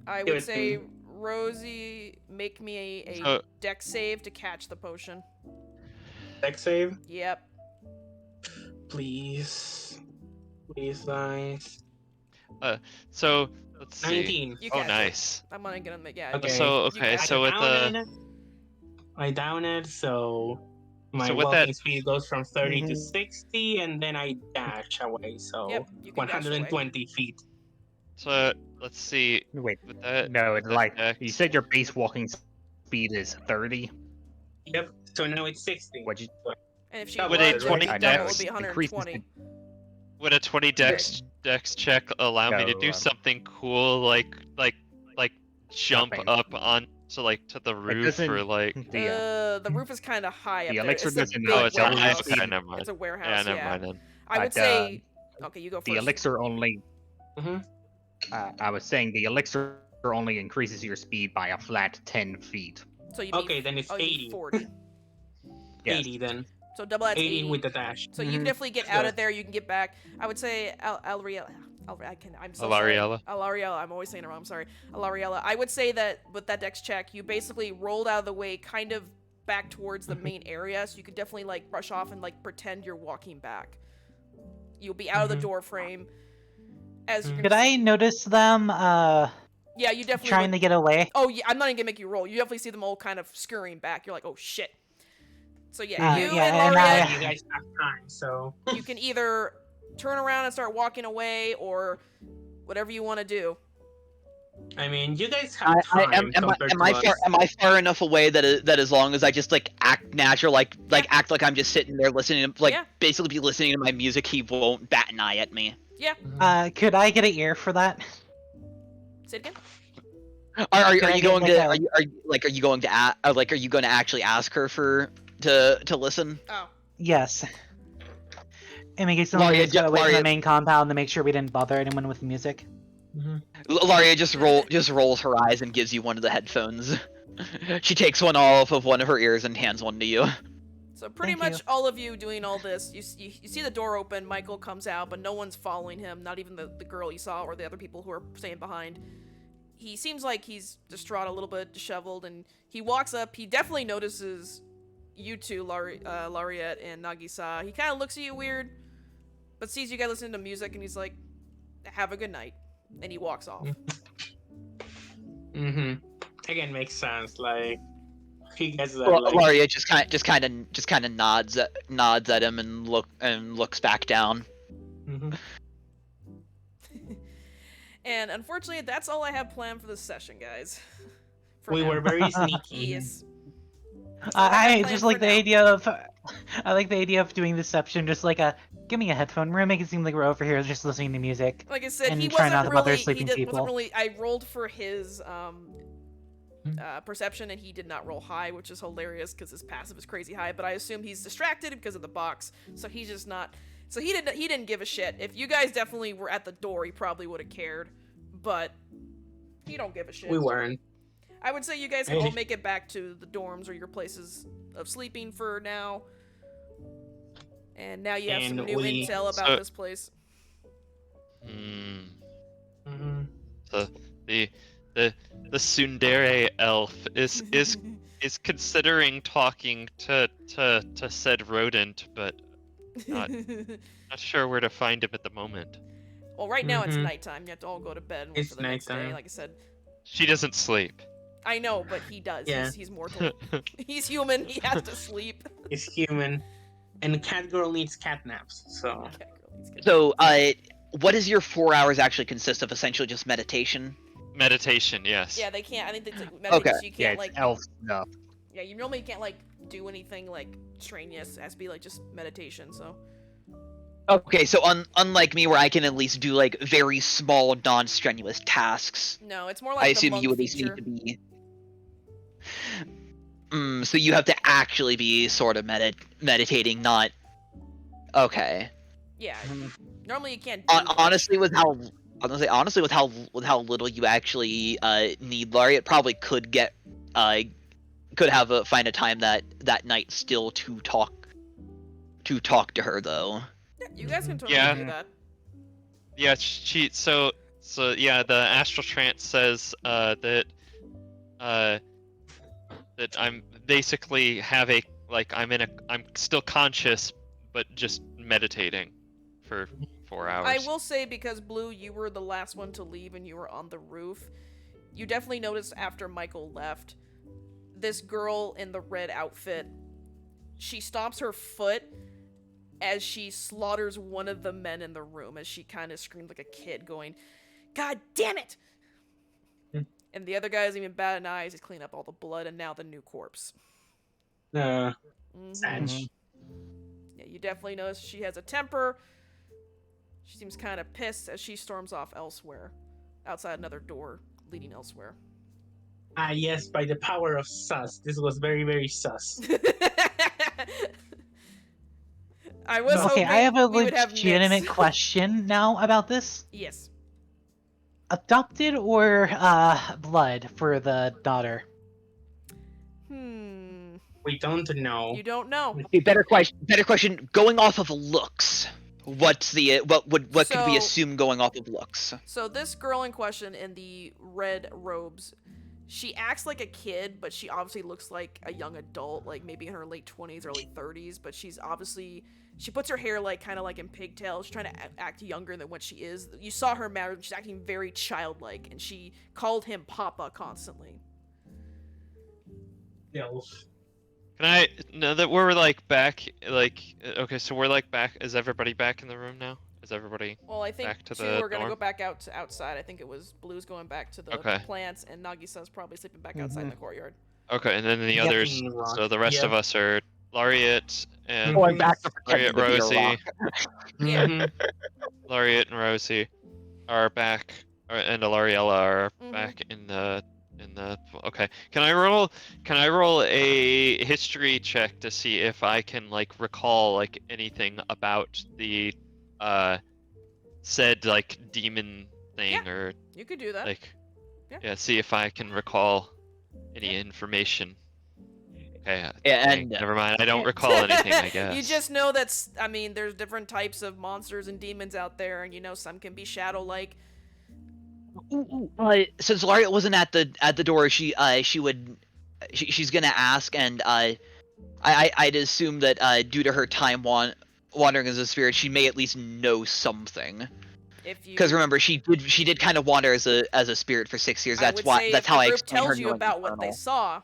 I do would it, say Mew. Rosie, make me a So- dex save to catch the potion. Dex save. Yep. Please. Please, guys. So let's see. 19. You Oh, catch it. nice. I'm not gonna make. Yeah. Okay. So You okay, catch so it. with the I down it, so my So with walking that- speed goes from 30 to Mhm. 60, and then I dash away, so Yep. You can dash away. 120 feet. so let's see Wait, with that. no, it's that like dex. you said your base walking speed is 30. Yep. So now it's 60. What you And if she That Would was a was it 20 would be I double, know it would be increases 120. Would a 20 dex check allow me to No, do something cool like jump nothing. up on to the It roof or doesn't. like The roof is kind of high up The there. elixir It's a doesn't big oh it's a double your high warehouse. speed. okay, never mind. It's a Yeah, warehouse. never Yeah. mind then. I would But, say. Okay, you go The first. elixir only. Mhm. I was saying the elixir only increases your speed by a flat 10 feet. So you Okay, then it's you mean 80. 40. Yes. 80 then. So double that's 80 80. with the dash. So you can Mhm. definitely get out Sure. of there. You can get back. I would say Alariella. I'm so Alariella? sorry. Alariella. I'm always saying it wrong. I'm sorry. Alariella. I would say that with that dex check, you basically rolled out of the way, kind of back towards the main area, so you could definitely like brush off and like pretend you're walking back. You'll be out of the Mhm. door frame. As you're Could gonna I notice them yeah, you definitely trying would- to get away? Oh yeah, I'm not even gonna make you roll. You definitely see them all kind of scurrying back. You're like, oh shit. So yeah, you yeah, and and Lariat, You guys have time, so. you can either turn around and start walking away, or whatever you want to do. I mean, you guys have time am compared to us. am I far enough away that as long as I just like act natural, like act like I'm just sitting there listening, like Yeah. basically be listening to my music, he won't bat an eye at me. Could I get an ear for that? Say it again. Are Can I you get, going like, to a- are you going to are you going to actually ask her to listen? Oh, Yes. And we get Laria, someone got away from Laria- the main compound to make sure we didn't bother anyone with music. Laria just rolls her eyes and gives you one of the headphones. She takes one off of one of her ears and hands one to you. so pretty Thank much you. all of you doing all this. You see the door open. Michael comes out, but no one's following him. Not even the girl you saw or the other people who are staying behind. He seems like he's distraught, a little bit disheveled, and he walks up. He definitely notices you two, Lariat and Nagisa. He kind of looks at you weird, but sees you guys listening to music, and he's like, "Have a good night," and he walks off. Mm-hmm. Again, makes sense. Like, he gets that. Well, Like, Laria just kind of nods at him and looks back down. mhm. And unfortunately, that's all I have planned for this session, guys. For We now. were very sneaky. Yes. I planned just for like the now. idea of, I like the idea of doing deception, just like give me a headphone. We're gonna make it seem like we're over here just listening to music. Like I said, And he try not wasn't to bother really. sleeping Wasn't people. really. I rolled for his perception, and he did not roll high, which is hilarious because his passive is crazy high. But I assume he's distracted because of the box, so he's just not. So he didn't give a shit. If you guys definitely were at the door, he probably would have cared, but he don't give a shit. We weren't. I would say you guys can all Hey. make it back to the dorms or your places of sleeping for now. And now you have some And new we- intel about So- this place. Hmm. Mm-hmm. So the tsundere elf is considering talking to said rodent, but not sure where to find him at the moment. Well, right now it's Mhm. nighttime. You have to all go to bed and wait It's for the next day. nighttime. Like I said, She doesn't sleep. I know, but he does. Yeah. He's mortal. He's human. He has to sleep. He's human. And cat girl needs cat naps, so. Okay, girl, he's good. So, what does your 4 hours actually consist of? Essentially, just meditation. Meditation, yes. Yeah, they can't. I think they meditate Okay. so you Yeah, can't it's like. elf stuff. Yeah, you normally can't like do anything like strenuous. It has to be like just meditation. So. Okay, so unlike me, where I can at least do like very small, non-strenuous tasks, No, it's more like I the assume monk you at least feature. need to be. So you have to actually be sort of meditating, not. Okay. Yeah. Mm-hmm. Normally you can't. Do much. Honestly, with how little you actually need Larry, it probably could get find a time that night still to talk to her though. Yeah, you guys can totally Yeah. do that. Yeah, so yeah, the astral trance says that I'm basically I'm still conscious but just meditating for 4 hours. I will say, because Blue, you were the last one to leave and you were on the roof, you definitely noticed after Michael left, this girl in the red outfit, she stomps her foot as she slaughters one of the men in the room, as she kind of screamed like a kid, going, "God damn it!" And the other guy doesn't even bat an eye, he's just cleaning up all the blood and now the new corpse. Sad. Mhm. Yeah, you definitely notice she has a temper. She seems kind of pissed as she storms off elsewhere, outside another door leading elsewhere. Ah, yes, by the power of sus. This was very, very sus. I was Okay, hoping I have a we would have legitimate Nyx. question now about this. Yes. Adopted or blood for the daughter? We don't know. You don't know. Okay, better question. Better question. Going off of looks, what's the what could we So- assume going off of looks? So this girl in question in the red robes, she acts like a kid, but she obviously looks like a young adult, like maybe in her late 20s, early 30s, but she puts her hair like kind of like in pigtails. She's trying to act younger than what she is. You saw her married, she's acting very childlike, and she called him Papa constantly. Elf. Can I, now that we're like back, like, okay, so we're like back, is everybody back in the room now? Is everybody? Well, I think Back to two the are gonna dorm? go back outside. I think it was Blue's going back to the Okay. plants, and Nagisa's probably sleeping back outside in the courtyard. Okay, and then the Yep. others, so the rest of us are Laureate and Going back to Laureate, Rosie, Yeah. Mhm. Laureate and Rosie are back, and Lariella are Mhm. back in the okay. Can I roll a history check to see if I can like recall like anything about the said like demon thing, or You could do that. like Yeah. see if I can recall any information. Okay, Yeah, dang, and never mind. I don't recall anything, I guess. You just know that, I mean, there's different types of monsters and demons out there, and you know some can be shadow-like. Since Laria wasn't at the door, she's gonna ask, and I'd assume that due to her time wandering as a spirit, she may at least know something. If you, Because remember, she did kind of wander as a spirit for 6 years. I That's would why say that's if how the I group explained her tells you knowing about what they Infernal. saw.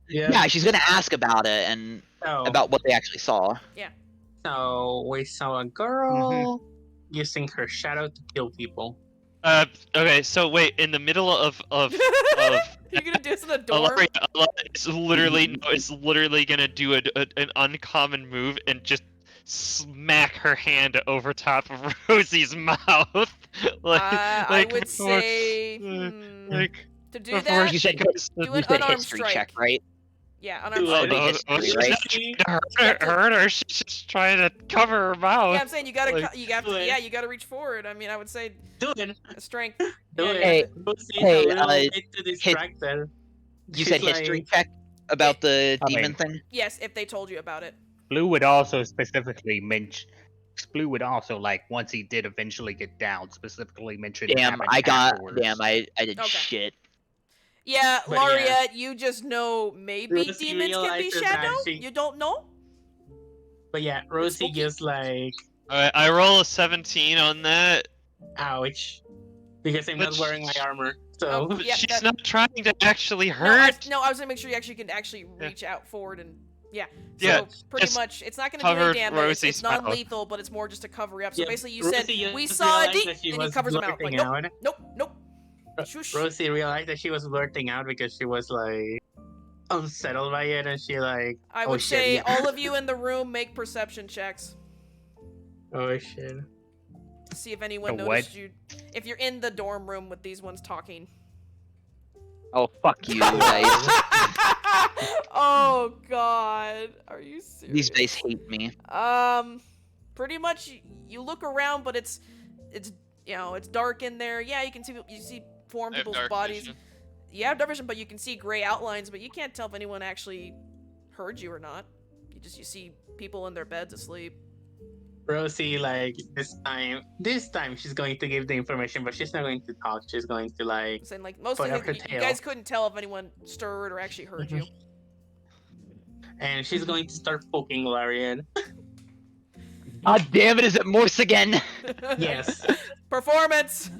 Yeah, she's gonna ask about it and So, about what they actually saw. so we saw a girl using her shadow to kill people. Okay, so wait, in the middle of You're gonna do this in the door? it's literally gonna do an uncommon move and just smack her hand over top of Rosie's mouth. I would before- say like to do before that. You she said goes to- Do you an said unarmed history strike. check, right? Yeah, unarmed Oh, strike. the oh, history, she's right? not trying to hurt her. She's just trying to cover her mouth. Yeah, I'm saying you gotta, like, you got do to, it. yeah, you gotta reach forward. I mean, I would say Do it. strength. Do Yeah, it. you have Hey, to- Lucy's hey, a little uh, bit too distracted. You She's said like, history check about the I demon mean- thing. Yes, if they told you about it. Blue would also specifically mention. Blue would also like once he did eventually get down, specifically mention. it Damn, happened I afterwards. did Okay. shit. Yeah, But Laureate, yeah. you just know maybe Rosie demons can be realizes that shadow. she- You don't know. But yeah, Rosie spooky. just like, Alright, I roll a 17 on that. ouch. Because I'm But not wearing my sh- armor. So, Oh, yeah, She's that- not trying to actually No, hurt. I was gonna make sure you actually can reach out forward and yeah. So Yeah, pretty just much, it's not gonna do any covered damage. It's Rosie's mouth. non-lethal, but it's more just to cover you up. So yeah, basically, you Rosie said just we saw a realized D, that she and he was covers her mouth. Like blurting nope, out. nope. Shush. Rosie realized that she was blurting out because she was like unsettled by it, and she like, I oh, would shit, say yeah. all of you in the room make perception checks. oh shit. See if anyone The noticed you. If you're in the dorm room with these ones talking. Oh fuck you, dice. Oh God, are you serious? These dice hate me. Pretty much you look around, but it's you know it's dark in there. Yeah, you see formed I have people's dark bodies. vision. You have dark vision, but you can see gray outlines, but you can't tell if anyone actually heard you or not. You see people in their beds asleep. Rosie, like, this time she's going to give the information, but she's not going to talk. She's going to like, Saying like mostly Put up her you tail. guys couldn't tell if anyone stirred or actually heard you. and she's going to start poking Larian. Ah damn it, is it Morse again? Yes, Performance.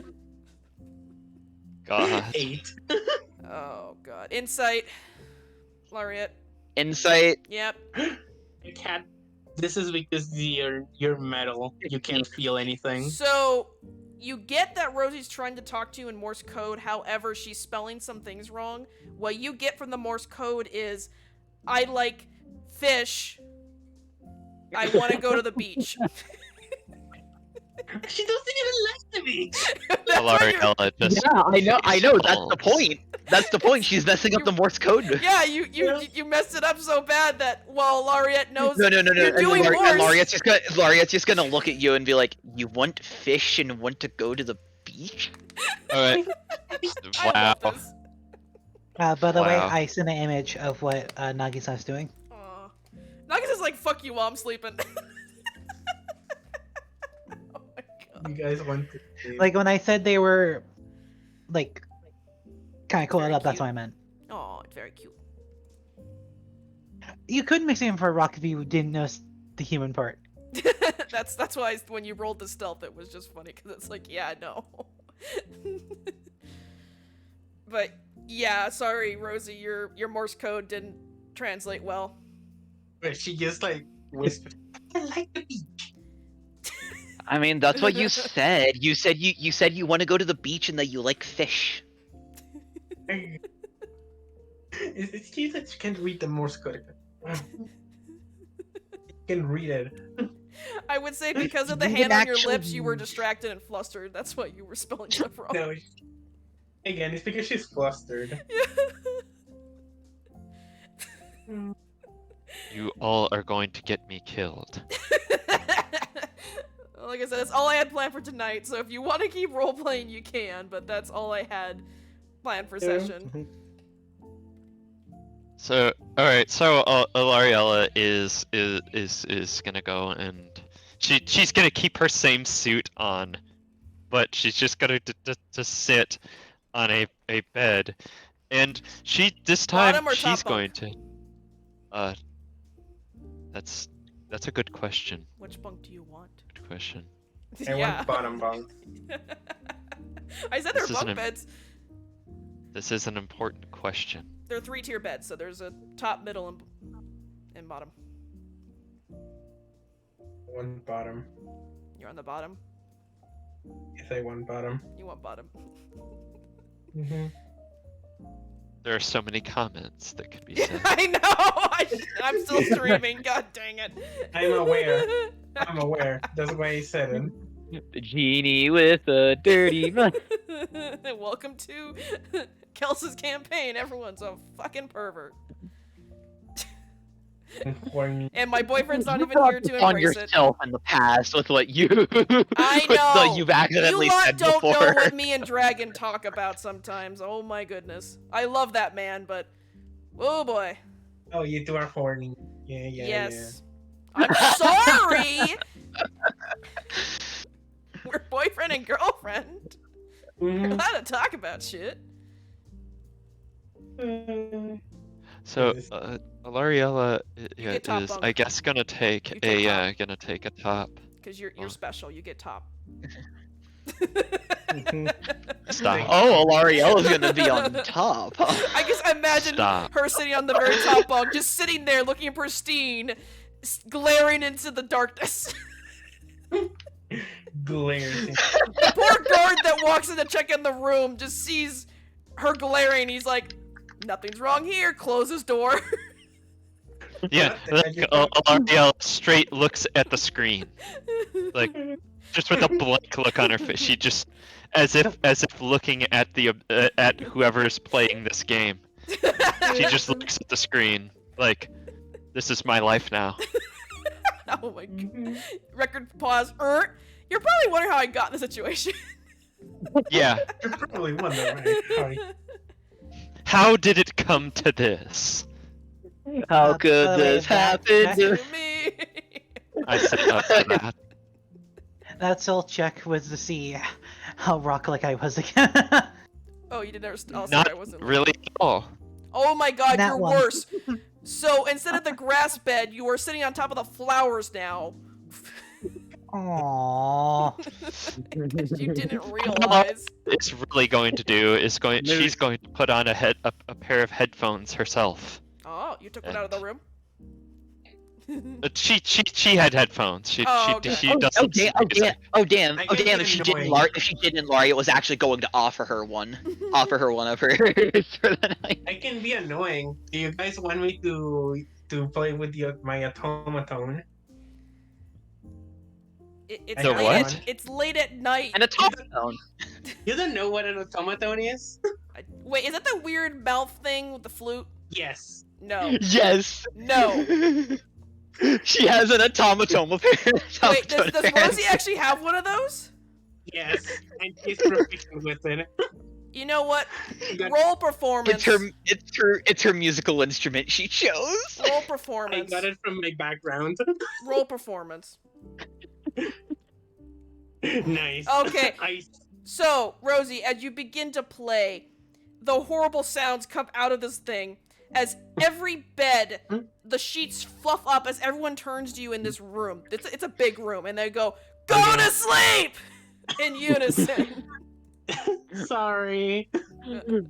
God. 8. Oh God. Insight. Laureate. Insight. Yep. I can't. This is because you're metal. You can't feel anything. So you get that Rosie's trying to talk to you in Morse code, however, she's spelling some things wrong. What you get from the Morse code is I like fish. I want to go to the beach. She doesn't even like the beach. That's what you're- Alariella just Yeah, I know. That's the facepalms. point. That's the point. She's messing up the Morse code. Yeah, you messed it up so bad that Lariat knows No. you're And doing and Morse. Lariat's just gonna look at you and be like, "You want fish and want to go to the beach?" Alright. I Wow. love this. By the way, Wow. I sent an image of what Nagisa-san's doing. Aw. Nagisa's like, fuck you while I'm sleeping. Oh my god. You guys want to see. Like when I said they were, like, kind of coiled Very up. That's cute. what I meant. Oh, it's very cute. You could mix it in for Rock if you didn't notice the human part. That's why when you rolled the stealth, it was just funny because it's like, yeah, no. But yeah, sorry, Rosie, your Morse code didn't translate well. But she just like whispered, I like the beach. I mean, that's what you said. You said you want to go to the beach and that you like fish. It's cute that you can read the Morse code. You can read it. I would say because of the You hand can on your actually- lips, you were distracted and flustered. That's why you were spelling stuff wrong. No. Again, it's because she's flustered. You all are going to get me killed. Like I said, that's all I had planned for tonight. So if you want to keep role playing, you can. But that's all I had planned for session. So, alright, so Alariella is gonna go and she's gonna keep her same suit on, but she's just gonna to sit on a bed, and this time Bottom or she's top going bunk? to that's a good question. Which bunk do you want? Good question. I want bottom bunk. I said they're This isn't bunk a- beds. This is an important question. They're 3-tier beds, so there's a top, middle, and bottom. One bottom. You're on the bottom. Yes, I want bottom. You want bottom. Mm-hmm. There are so many comments that could be said. I know. I'm still streaming. God dang it. I'm aware. I'm aware. That's why I said it. The genie with a dirty mouth. Welcome to Kelsa's campaign. Everyone's a fucking pervert. Horny. And my boyfriend's not even here to on embrace it. yourself in the past with what you I with know. what you've accidentally you lot said don't before. know what me and Dragon talk about sometimes. Oh my goodness. I love that man, but oh boy. Oh, you two are horny. Yeah. Yes. I'm sorry. We're boyfriend and girlfriend. We're Mhm. allowed to talk about shit. So, Yes. Alariella get top is, bunk. I guess, gonna You take take a top. gonna take a top. Because you're Oh. special. You get top. Stop. Oh, Alariella's gonna be on top. I just imagine Stop. her sitting on the very top bunk, just sitting there looking pristine, glaring into the darkness. Glaring. The poor guard that walks in to check in the room just sees her glaring. He's like, nothing's wrong here. Close his door. Yeah, What? like, Alariella straight looks at the screen, like just with a blank look on her face. She just, as if looking at at whoever's playing this game. She just looks at the screen, like, this is my life now. Oh my god. Record pause. You're probably wondering how I got in the situation. Yeah. You're probably wondering, right? Sorry. How did it come to this? How by could the way, this happen? To me. I set up for that. That soul check was to see how rock-like I was again. Oh, you didn't ever. Oh, sorry, Not I wasn't. really at all. Oh my god, That you're one. worse. So instead of the grass bed, you are sitting on top of the flowers now. Aww. You didn't realize. It's really going to do is going. Maybe- She's going to put on a pair of headphones herself. Oh, you took one out of the room? She had headphones. She Oh, okay. she doesn't. Damn! I Oh get damn! it If annoying. she didn't, Laria was actually going to offer her one of hers for the night. I can be annoying. Do you guys want me to to play with my automaton. It's The late. what? It's late at night. And a automaton. You don't know what an automaton is? Wait, is that the weird mouth thing with the flute? Yes. No. Yes. No. She has an automaton with her. Wait, does Rosie actually have one of those? Yes. And she's proficient with it. You know what? Got- Roll performance. It's her musical instrument she chose. Roll I performance. got it from my background. Roll performance. Nice. Okay. So, Rosie, as you begin to play, the horrible sounds come out of this thing. As every bed, the sheets fluff up as everyone turns to you in this room. It's a big room, and they go, "Go to sleep!" in unison. Sorry.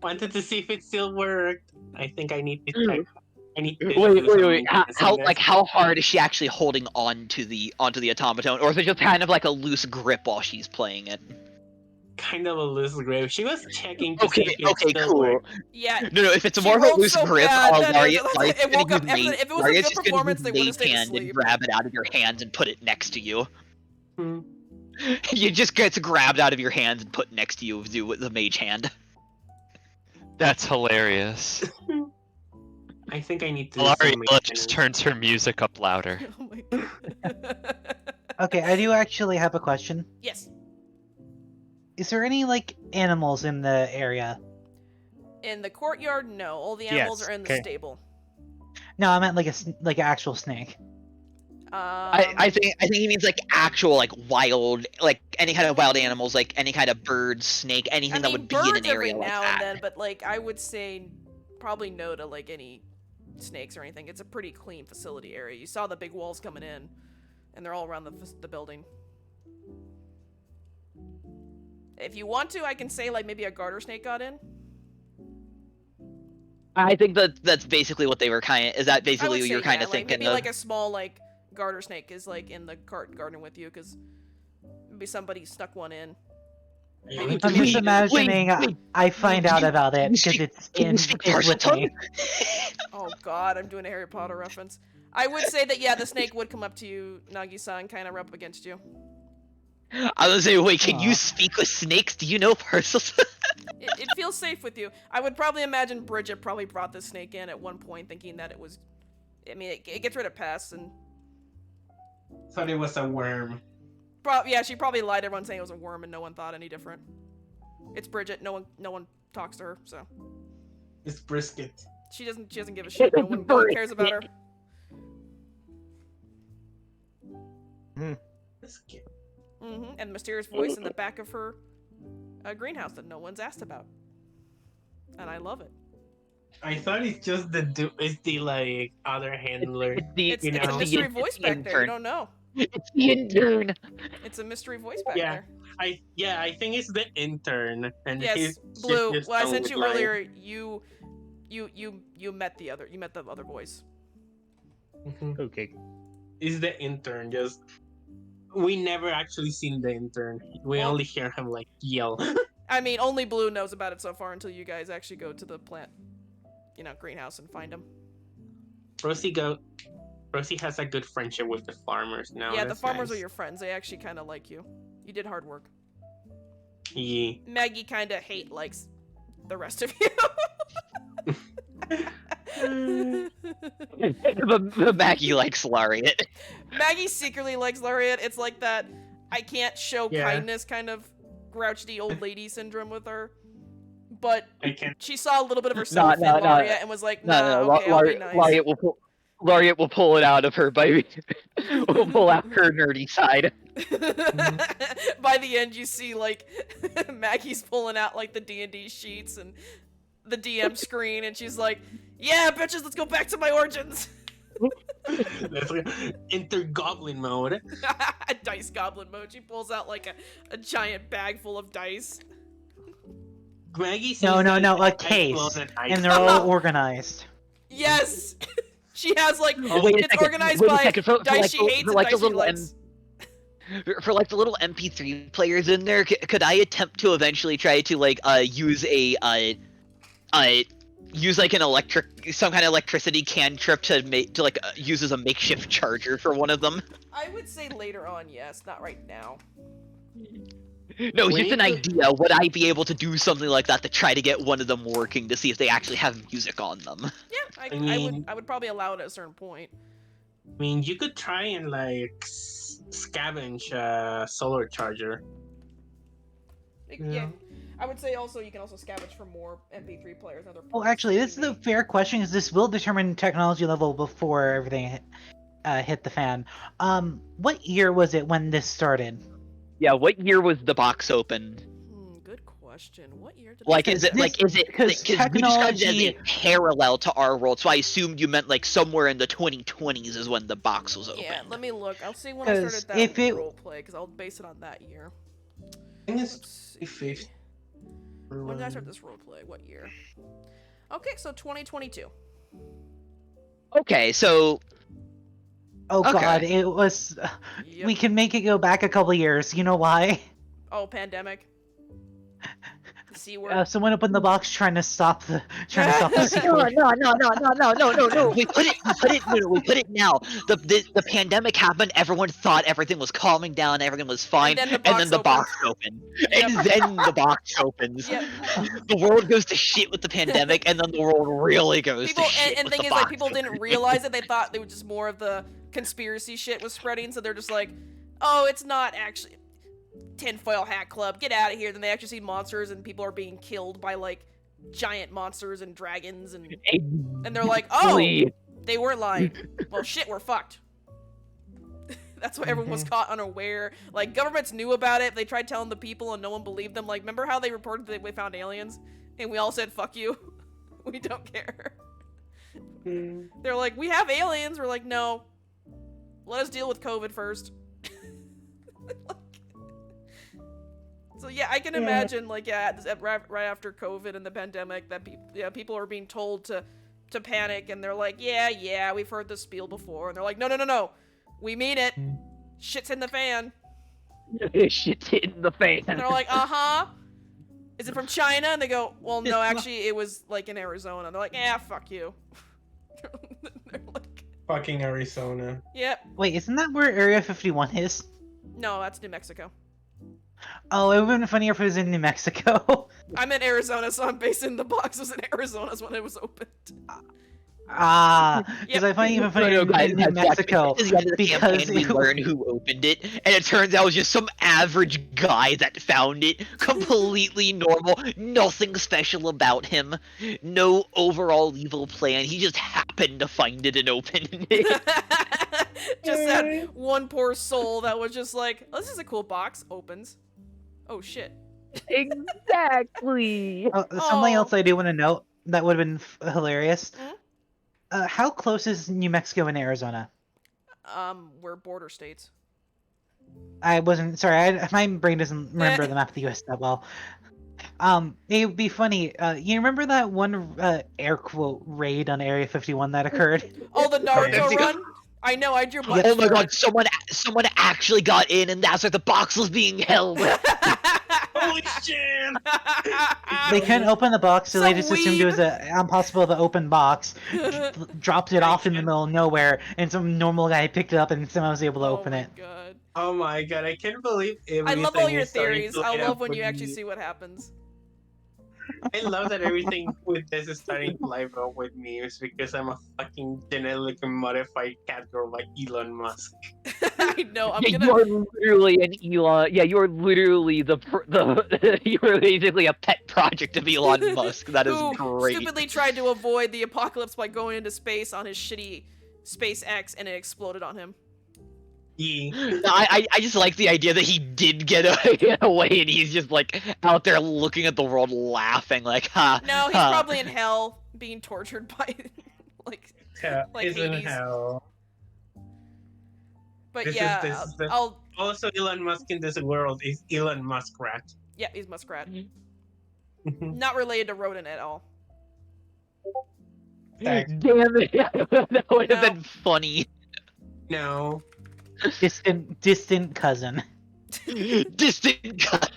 Wanted to see if it still worked. I think I need to check. I need to Wait. How hard is she actually holding on to the automaton, or is it just kind of like a loose grip while she's playing it? Kind of a loose grip. She was checking to see Okay, if it still cool. worked. Yeah. No, if it's She more of a rolled loose so grip, bad that Lariat's it woke up. gonna use If it was a Lariat's good just gonna performance, use they would have Maid's stayed hand and asleep. grab it out of your hands and put it next to you. Hmm. You just get grabbed out of your hands and put next to you with the mage hand. That's hilarious. I think I need to do some Alaria just maintenance. turns her music up louder. Oh my god. Okay, I do actually have a question. Yes. Is there any like animals in the area? In the courtyard, no. All the animals Yes, are in the okay. stable. No, I meant like like an actual snake. I think he means like actual like wild, like any kind of wild animals, like any kind of bird, snake, anything that would be in birds an area every like now that. and then, but like I would say probably no to like any snakes or anything. It's a pretty clean facility area. You saw the big walls coming in, and they're all around the building. If you want to, I can say like maybe a garter snake got in. I think that's basically what they were kind of. Is that I would basically what say you're kind yeah, of like, thinking maybe of? like a small like garter snake is like in the cart garden with you because maybe somebody stuck one in. I'm just imagining I find out about it because it's with me. Oh god, I'm doing a Harry Potter reference. I would say that yeah, the snake would come up to you, Nagi-san, kind of rub up against you. I was saying, wait, can Aw. you speak with snakes? Do you know parcels? It feels safe with you. I would probably imagine Bridget probably brought this snake in at one point, thinking that it was. I mean, it gets rid of pests and. Thought it was a worm. Yeah, she probably lied to everyone saying it was a worm, and no one thought any different. It's Bridget. No one talks to her, so It's brisket. she doesn't give a shit. No one cares about her. Brisket. And the mysterious voice in the back of her greenhouse that no one's asked about, and I love it. I thought it's just the like other handler. It's, you it's a know, mystery voice back there. You intern. don't know. It's the intern. It's a mystery voice back Yeah. there. I think it's the intern and Yes, he's Blue. just Well, I done sent with you mine. earlier. You met the other voice. Mhm. Okay. Is the intern just? We never actually seen the intern. We Well- only hear him like yell. I mean, only Blue knows about it so far until you guys actually go to the plant, greenhouse and find him. Rosie has a good friendship with the farmers now. Yeah, the that's farmers are nice. your friends. They actually kind of like you. You did hard work. Yeah. Maggie kind of likes the rest of you. the Maggie likes Lariat. Maggie secretly likes Lariat. It's like that I can't show Yeah. kindness kind of grouchy old lady syndrome with her. But I can't. she saw a little bit of herself no, in no. Lariat and was like, nah, okay, I'll be nice. Lariat will pull it out of her by will pull out her nerdy side. By the end, you see like Maggie's pulling out like the D&D sheets and the DM screen, and she's like, "Yeah, bitches, let's go back to my origins." That's like intergoblin mode. Dice goblin mode. She pulls out like a giant bag full of dice. Maggie. No, sees that a I case, clone an ice and they're all organized. Yes, she has like Wait a it's second, organized wait a by second, for dice like she the- hates for and like the dice she little likes. For like the little MP3 players in there, could I attempt to eventually try to like use a use like some kind of electricity cantrip to use as a makeshift charger for one of them? I would say later on, yes, not right now. No, We just an need to- idea. Would I be able to do something like that to try to get one of them working to see if they actually have music on them? Yeah, I mean- would probably allow it at a certain point. I mean, you could try and like scavenge a solar charger. Yeah. I would say also you can also scavenge for more MP3 players and other Well, parts actually, that this you is a need. fair question, because this will determine technology level before everything hit the fan. What year was it when this started? Yeah, what year was the box opened? Good question. What year did Like, this is it This- because you described it as technology- a parallel to our world, so I assumed you meant like somewhere in the 2020s is when the box was opened. Yeah, let me look. I'll see when I 'Cause started that if it- roleplay, because I'll base it on that year. I think Let's it's see. 50. When did I start this roleplay? What year? Okay, so 2022. Okay, so Oh Okay. god, it was... Yep. We can make it go back a couple years, you know why? Oh, pandemic. The C word. Someone opened the box trying to stop the C no, word. no. We put it now. The pandemic happened. Everyone thought everything was calming down. Everything was fine. then the And then the box box opened. Yep. And then the box opens. Yep. The world goes to shit with the pandemic, and then the world really goes People to shit and with thing the is, box. like, people didn't realize it. They thought they were just more of the conspiracy shit was spreading, so they're just like, oh, it's not actually tinfoil hat club. Get out of here. Then they actually see monsters and people are being killed by like giant monsters and dragons and they're like, oh, they were lying. Well, shit, we're fucked. That's why everyone was caught unaware. Like, governments knew about it. They tried telling the people and no one believed them. Like, remember how they reported that we found aliens? And we all said, fuck you. We don't care. They're like, we have aliens. We're like, no. Let us deal with COVID first. So yeah, I can imagine, like, right after COVID and the pandemic, that people are being told to panic, and they're like, yeah, we've heard this spiel before, and they're like, no, we mean it. Shit's in the fan. Shit's hitting the face. And they're like, is it from China? And they go, well, no, actually, it was like in Arizona. And they're like, yeah, fuck you. They're like, Fucking Arizona. yep. Wait, isn't that where Area 51 is? No, that's New Mexico. Oh, it would have been funnier if it was in New Mexico. I'm in Arizona, so I'm basing the box was in Arizona when it was opened. Because Yep. I find it even funnier in New Mexico. This is the end of the because campaign, we it- learn who opened it, and it turns out it was just some average guy that found it. Completely normal, nothing special about him, no overall evil plan. He just happened to find it and open it. Just that one poor soul that was just like, oh, this is a cool box. Opens. Oh, shit. Exactly. Something else I do want to note that would have been hilarious. Mhm. How close is New Mexico and Arizona? We're border states. I wasn't sorry. My brain doesn't remember the map of the U.S. that well. It would be funny. You remember that one air quote raid on Area 51 that occurred? Oh, the Naruto Yeah. run? I know, I drew buttons Oh my for god, it. someone actually got in, and that's where the box was being held. Holy shit! They couldn't open the box, so they Some just assumed it was impossible to open box. Dropped it off in the middle of nowhere, and some normal guy picked it up and somehow was able to open oh it. my god. Oh my god, I can't believe I everything love all your is starting theories. to I light love up when for you actually me. see what happens. I love that everything with this is starting to live up with me. It's because I'm a fucking genetically modified cat girl like Elon Musk. I know, I'm Yeah, gonna... you are literally an Elon. Yeah, you are literally the you are basically a pet project of Elon Musk. That is who great. stupidly tried to avoid the apocalypse by going into space on his shitty SpaceX, and it exploded on him. Yeah. I just like the idea that he did get away, and he's just like out there looking at the world, laughing like, ha. No, he's ha. probably in hell, being tortured by, like... Yeah, Like isn't Hades. hell. But This is- yeah, this is the- I'll... Also, Elon Musk in this world is Elon Muskrat. Yeah, he's muskrat. Not related to rodent at all. Fact. Damn it! That would have No. been funny. No. Distant cousin. Distant cut.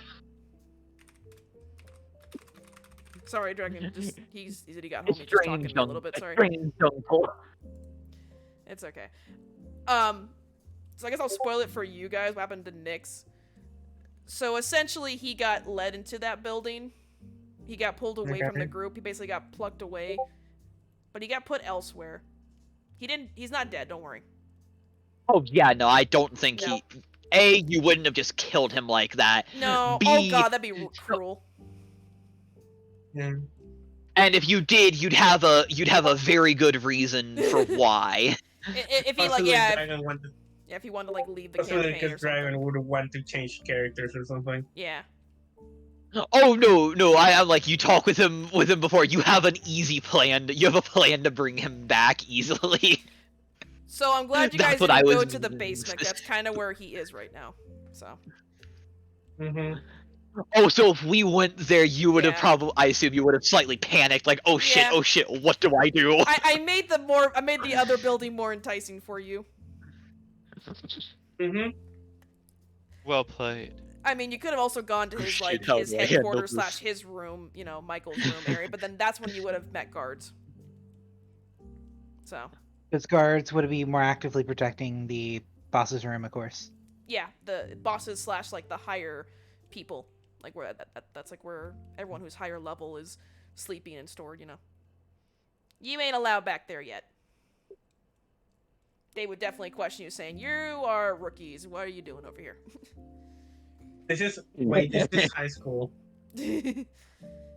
Sorry, Dragon. Just he said he got home. A He's just talking strange to me a little bit. a Sorry. strange uncle. It's okay. So I guess I'll spoil it for you guys. What happened to Nyx? So essentially, he got led into that building. He got pulled away from the group. He basically got plucked away, but he got put elsewhere. He's not dead. Don't worry. Oh yeah, no, I don't think No. he. A, you wouldn't have just killed him like that. No. B, Oh god, that'd be cruel. Yeah. And if you did, you'd have a very good reason for why. If he Possibly like Dragon wanted, if he wanted to like leave the possibly campaign or because Dragon something. would want to change characters or something. Yeah. Oh no, I'm like, you talk with him before. You have an easy plan. You have a plan to bring him back easily. So I'm glad you That's guys what I didn't go was- to the basement. That's kind of where he is right now. So. Mm-hmm. Oh, so if we went there, you would have Yeah. probably. I assume you would have slightly panicked, like, oh shit, Yeah. oh shit, what do I do? I made the other building more enticing for you. Mm-hmm. Well played. I mean, you could have also gone to his Shit, like how his do I handle headquarters this? / his room, you know, Michael's room area, but then that's when you would have met guards. So, Because guards would be more actively protecting the boss's room, of course. yeah, the bosses / like the higher people, like where that's like where everyone who's higher level is sleeping and stored, you know. You ain't allowed back there yet. They would definitely question you, saying, "You are rookies. What are you doing over here?" This is high school. This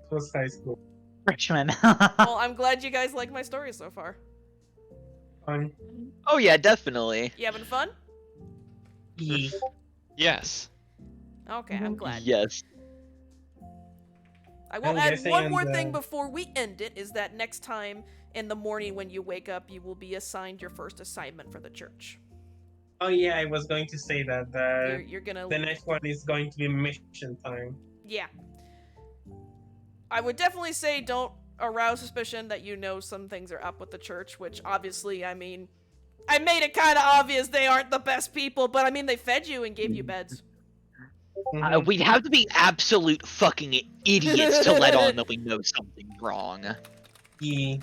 was high school. Freshman. Well, I'm glad you guys like my story so far. Fun. Oh yeah, definitely. You having fun? Yeah. Yes. Okay, I'm glad. Yes. I will I'm add guessing one on more the- thing before we end it, is that next time in the morning when you wake up, you will be assigned your first assignment for the church. Oh yeah, I was going to say that You're gonna... the next one is going to be mission time. Yeah. I would definitely say don't arouse suspicion that you know some things are up with the church, which obviously, I mean... I made it kind of obvious they aren't the best people, but I mean, they fed you and gave you beds. Mhm. We'd have to be absolute fucking idiots to let on that we know something's wrong. Yeah.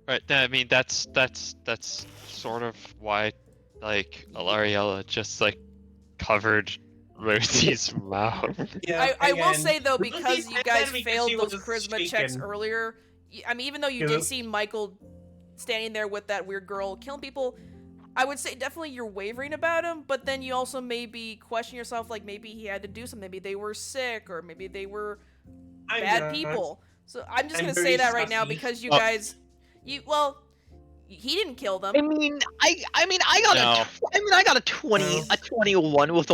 Right. I mean, that's sort of why, like, Alariella just like covered Rosie's mouth. Yeah, I will again, say, though, because Lucy's you mad guys because failed she those was charisma checks shaken. earlier, I mean, even though you Yeah. did see Michael standing there with that weird girl killing people, I would say definitely you're wavering about him, but then you also maybe question yourself, like maybe he had to do something, maybe they were sick, or maybe they were I'm bad not. people. So I'm just I'm gonna very say that right now sassy. because you Oh. guys, he didn't kill them. I mean, I got No. I got a 20, No. a 21 with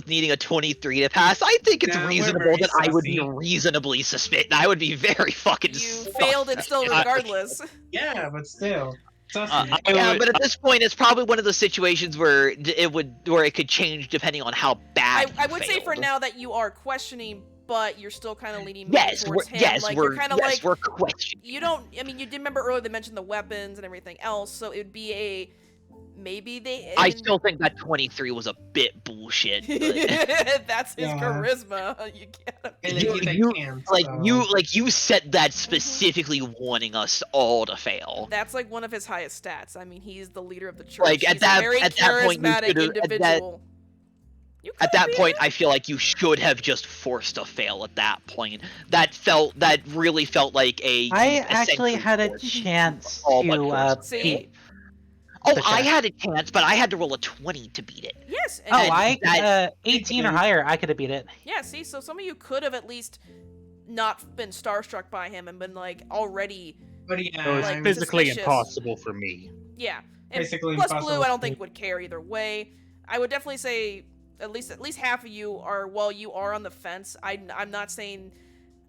needing a 23 to pass. I think it's Yeah, we're reasonable very that I would be sassy. reasonably suspicious. I would be very fucking. You sus- failed it still regardless. Yeah, but still. Sassy. Yeah, would- but at this point, it's probably one of those situations where it could change depending on how bad. I you would say for failed. now that you are questioning, but you're still kind of leaning Yes, towards we're him. yes, like we're you're kind of yes, like we're questioning. you don't. I mean, you did remember earlier they mentioned the weapons and everything else, so it would be a maybe they. I still think that 23 was a bit bullshit. But... That's his Yeah. charisma. You can't. And you- I you- can't, like so- you said that specifically warning us all to fail. That's like one of his highest stats. I mean, he's the leader of the church. Like, at He's that- a very at that point, you charismatic should've- at that- individual. You At could that be point, him. I feel like you should have just forced a fail. At that point, that really felt like a. I actually essentially had a forced- chance all but to forced See? beat. Oh, the I check. had a chance, but I had to roll a 20 to beat it. Yes. Oh, and- I that- 18 or higher, I could have beat it. Yeah, see, so some of you could have at least not been starstruck by him and been like already, But yeah, So it's Like, physically suspicious. impossible for me. yeah. And Basically plus blue, impossible I don't to think would care either way. I would definitely say at least half of you are, while you are on the fence. I'm not saying,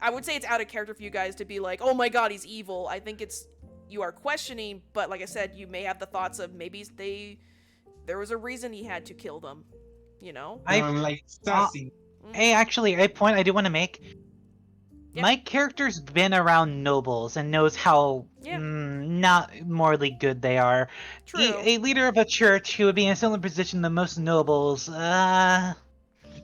I would say it's out of character for you guys to be like, oh my god, he's evil. I think it's you are questioning, but like I said, you may have the thoughts of maybe there was a reason he had to kill them. You know. I'm like sassy. Hey, actually, a point I do want to make. Yeah. My character's been around nobles and knows how Yeah. not morally good they are. True. A leader of a church who would be in a similar position to most nobles,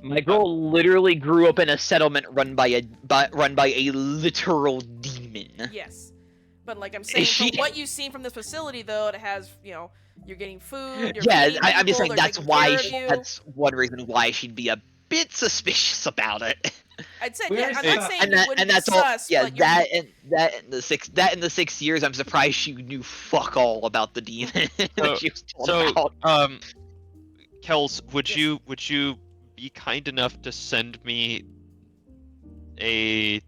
My girl literally grew up in a settlement run by a literal demon. Yes. But like I'm saying, She- from what you've seen from this facility, though, it has, you're getting food, you're Yeah, feeding people, I'm just saying they're that's taking why care of you. that's one reason why she'd be a bit suspicious about it. I'd say, Where's I'm not the- saying and you that, wouldn't and be that's all. sus, Yeah, but you're, that in the 6 years, I'm surprised she knew fuck all about the demon that she was told about. Kels, would Yes. you be kind enough to send me a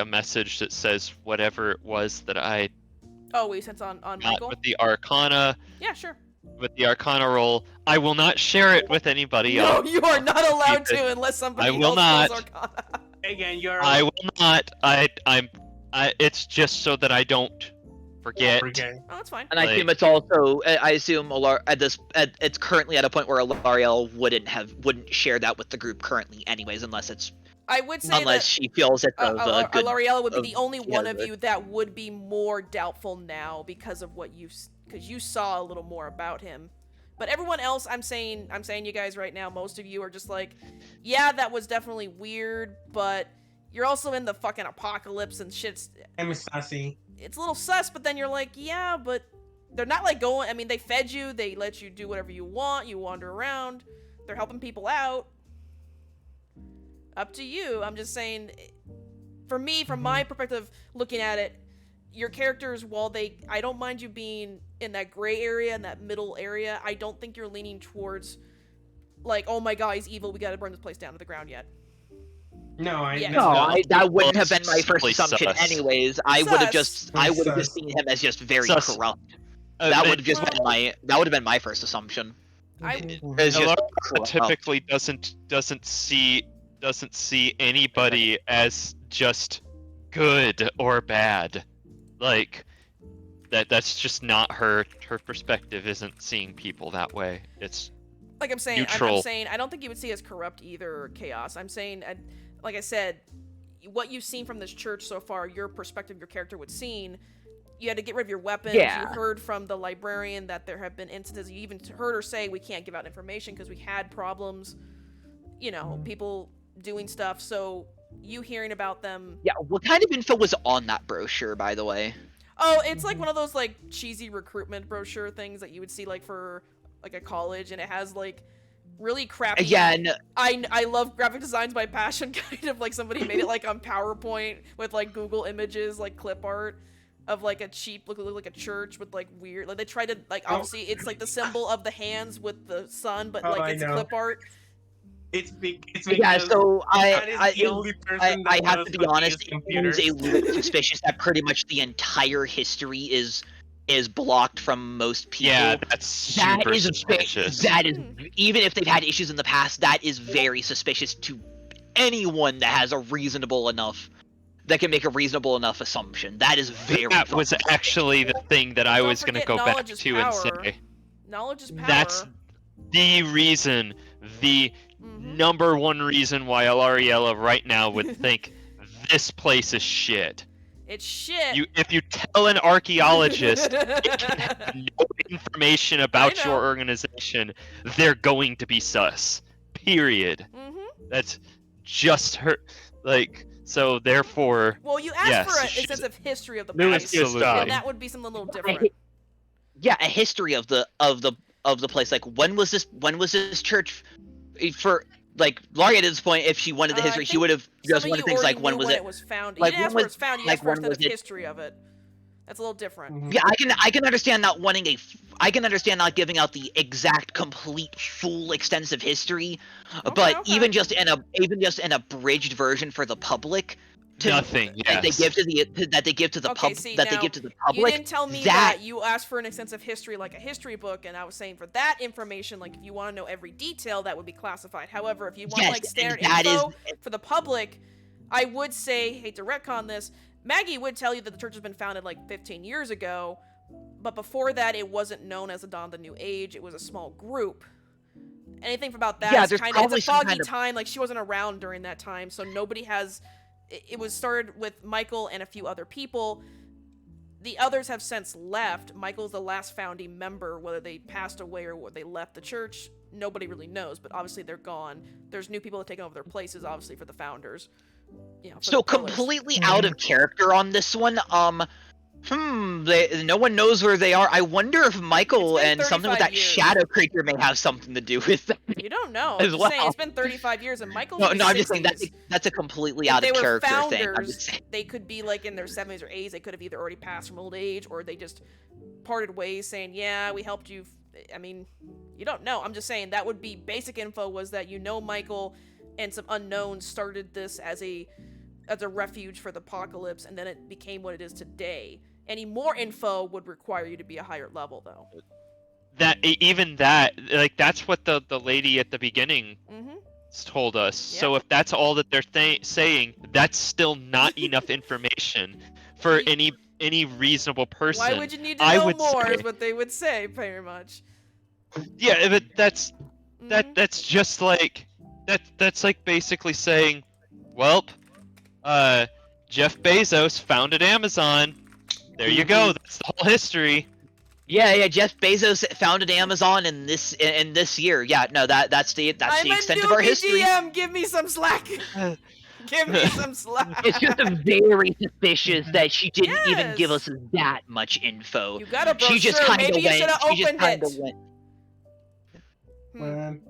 message that says whatever it was that I oh, we sent on got Michael? with the Arcana Yeah, sure. roll? I will not share it with anybody No, else. you are not allowed Keep it. to unless somebody I will else not. rolls Arcana. Again, you're. I will not. It's just so that I don't forget. Forget. Oh, that's fine. And I assume it's also. I assume it's currently at a point where Alariel wouldn't share that with the group currently, anyways, unless I would say unless that she feels it's a good. Alariella would be of- the only one of yeah, you that would be more doubtful now because of what because you saw a little more about him. But everyone else, I'm saying you guys right now, most of you are just like, yeah, that was definitely weird, but you're also in the fucking apocalypse and shit's. I'm sassy. It's a little sus, but then you're like, yeah, but they're not like going. I mean, they fed you, they let you do whatever you want, you wander around, they're helping people out. Up to you. I'm just saying, for me, from my perspective, looking at it, your characters, while I don't mind you being in that gray area, in that middle area, I don't think you're leaning towards, like, oh my god, he's evil, we gotta burn this place down to the ground yet. No, I. Yeah. No, that wouldn't have been my first Simply assumption, sus. anyways. I would have Sus. just seen him as just very Sus. corrupt. That would have just Well- been my first assumption. It's just Alara corrupt. typically doesn't see anybody as just good or bad. Like that's just not her perspective. Isn't seeing people that way. It's Like I'm saying, I'm neutral. saying, I don't think you would see as corrupt either, or chaos. I'm saying, like I said, what you've seen from this church so far, your perspective, your character would seen. You had to get rid of your weapons. Yeah. You heard from the librarian that there have been instances. You even heard her say we can't give out information because we had problems. People doing stuff. So you hearing about them. Yeah, what kind of info was on that brochure, by the way? Oh, it's like one of those like cheesy recruitment brochure things that you would see like for like a college, and it has like really crappy. Again, I love graphic designs by passion, kind of like somebody made it like on PowerPoint with like Google Images, like clip art of like a cheap look like a church with like weird, like they try to like obviously it's like the symbol of the hands with the sun, but Oh, like I it's know. clip art. It's because yeah, so that is the only person I that have knows to be how to honest, use it computers. seems a little suspicious that pretty much the entire history is blocked from most people. yeah, that's That super is suspicious. that is even if they've had issues in the past, that is very suspicious to anyone that has a reasonable enough that can make a reasonable enough assumption. That is very That was fucking actually the thing that I Don't was gonna forget go back knowledge is to and power. say. Knowledge is power. That's the reason, the Mhm. number one reason why Alariella right now would think this place is shit. It's shit. If you tell an archaeologist it can have no information about I know. your organization, they're going to be sus. Period. Mhm. That's just her. Like, so therefore, Well, you asked Yes, for a she's- sense of history of the Lewis place, just and that would be something a little different. yeah, a history of the place. Like when was this church for like Laurie at this point, if she wanted the I history, she think would have Some just of wanted you things already like when knew was when it? it was found. You like, didn't ask when where was- it's found. You like, asked for a when sense was of it- history of it. That's a little different. Mhm. Yeah, I can understand not wanting I can understand not giving out the exact, complete, full, extensive history, but okay. even just an abridged version for the public, nothing. that they Yes. give to the Okay, see, that they now, give to the You public. didn't tell me that- that. You asked for an extensive history, like a history book, and I was saying for that information, like if you want to know every detail, that would be classified. However, if you want Yes, like standard and that info is- for the public, I would say, hate to retcon this, Maggie would tell you that the church has been founded like 15 years ago, but before that, it wasn't known as the Dawn of the New Age. It was a small group. Anything about that Yeah, is there's kind of probably it's a some foggy kind of- time. Like she wasn't around during that time, so nobody has. It was started with Michael and a few other people. the others have since left. Michael's the last founding member. Whether they passed away or they left the church, nobody really knows. But obviously they're gone. There's new people that take over their places, obviously, for the founders. You know, for So the pillars. completely out of character on this one. No one knows where they are. I wonder if Michael It's been and something with 35 that years. shadow creature may have something to do with that. You don't know. As I'm just saying, well. it's been 35 years, and Michael's No, in no, his I'm just saying 60s. that's a completely If out they of were character thing. I'm founders, just saying. they could be like in their 70s or 80s. They could have either already passed from old age, or they just parted ways, saying, "Yeah, we helped you." I mean, you don't know. I'm just saying that would be basic info. Was that Michael and some unknowns started this as a refuge for the apocalypse, and then it became what it is today. Any more info would require you to be a higher level, though. Like that's what the lady at the beginning Mm-hmm. told us. Yeah. So if that's all that they're saying, that's still not enough information for any reasonable person. Why would you need to I know would more? say- Is what they would say, very much. Yeah, but that's Mhm. that's just like that's like basically saying, well, Jeff Bezos founded Amazon. There you go. That's the whole history. Yeah, Jeff Bezos founded Amazon in this year. Yeah, no, that's the I'm extent a of our newbie history. DM. Give me some slack. Give me some slack. It's just very suspicious that she didn't even give Yes. us that much info. You got a brochure. She just kind of Maybe you should went. have She just opened kind it. of went. Hmm. Man,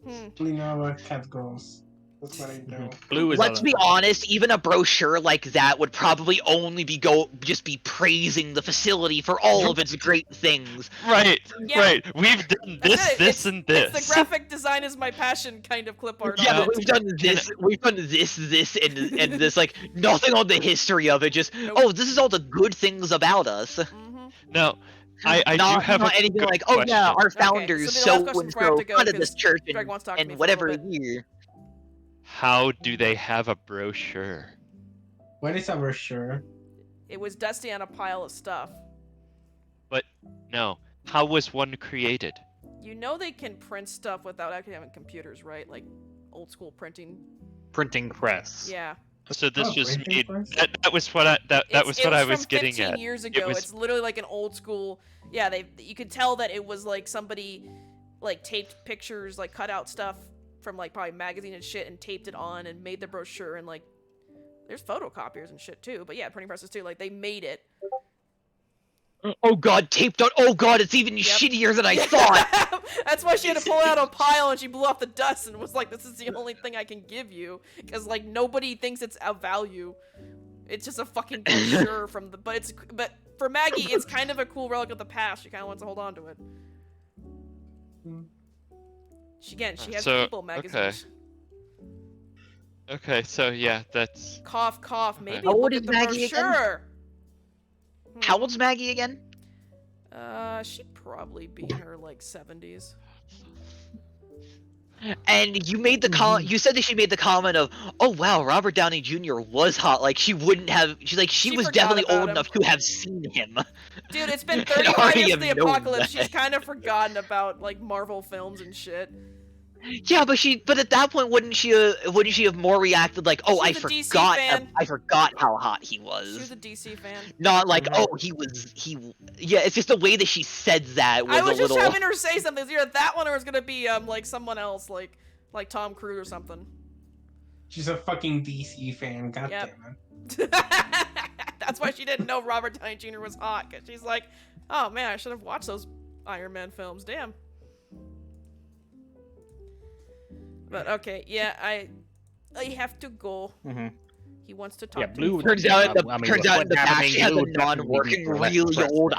Hmm. you know where cat goes. That's what I do. Blue is. Let's be honest. Even a brochure like that would probably only be just be praising the facility for all of its great things. Right. Yeah. Right. We've done That's this, it. this, and this. It's the graphic design is my passion kind of clip art. Yeah, on but it. we've done this, and this, like, nothing on the history of it. Just, Nope. oh, this is all the good things about us. Mhm. No, I do not, have not a anything good like, oh yeah, question. our Okay, founders so the last so question and before I have so to go, founded this 'cause church Greg wants to talk to me in for a little whatever bit. year. How do they have a brochure? What is a brochure? It was dusty on a pile of stuff. No. How was one created? You know they can print stuff without actually having computers, right? Like old school printing. Printing press. Yeah. So this Oh, was printing made. press? That was what It was from getting 15 at. years ago. was- It's literally like an old school. Yeah, you could tell that it was like somebody like taped pictures, like cut out stuff from like probably magazine and shit, and taped it on and made the brochure, and like there's photocopiers and shit too. But yeah, printing presses too. Like they made it. Oh god, taped on. Oh god, it's even shittier than I thought. That's why she had to pull out a pile, and she blew off the dust and was like, "This is the only thing I can give you," because like nobody thinks it's of value. It's just a fucking brochure from the. But for Maggie, it's kind of a cool relic of the past. She kind of wants to hold on to it. Hmm. She has So, People magazines. Okay, so yeah, that's. Cough, cough. Maybe How old look is at the Maggie again? brochure. How old's Maggie again? She'd probably be in her like 70s. And you made the comment. You said that she made the comment of, "Oh wow, Robert Downey Jr. was hot." Like she wouldn't have. She's like she was forgot definitely about old him. have have seen him. Dude, it's been I'd 35 already years have of the known apocalypse. that. She's kind of forgotten about like Marvel films and shit. Yeah, but at that point, wouldn't she have more reacted like, "Oh, She's a DC forgot, fan. I forgot how hot he She was was." a DC fan. Not like, "Oh, Yeah, it's just the way that she said that was I was a just little. having her say something. It's either that one or it's gonna be like someone else, like Tom Cruise or something. She's a fucking DC fan. God Yep. damn it. That's why she didn't know Robert Downey Jr. was hot. Cause she's like, oh man, I should have watched those Iron Man films. Damn. But okay, yeah, I have to go. Mm-hmm. He wants to talk Yeah, to Blue. me. Turns out, I mean, turns with out what the back happening, she has Blue a would definitely be non-working, less really stressed. old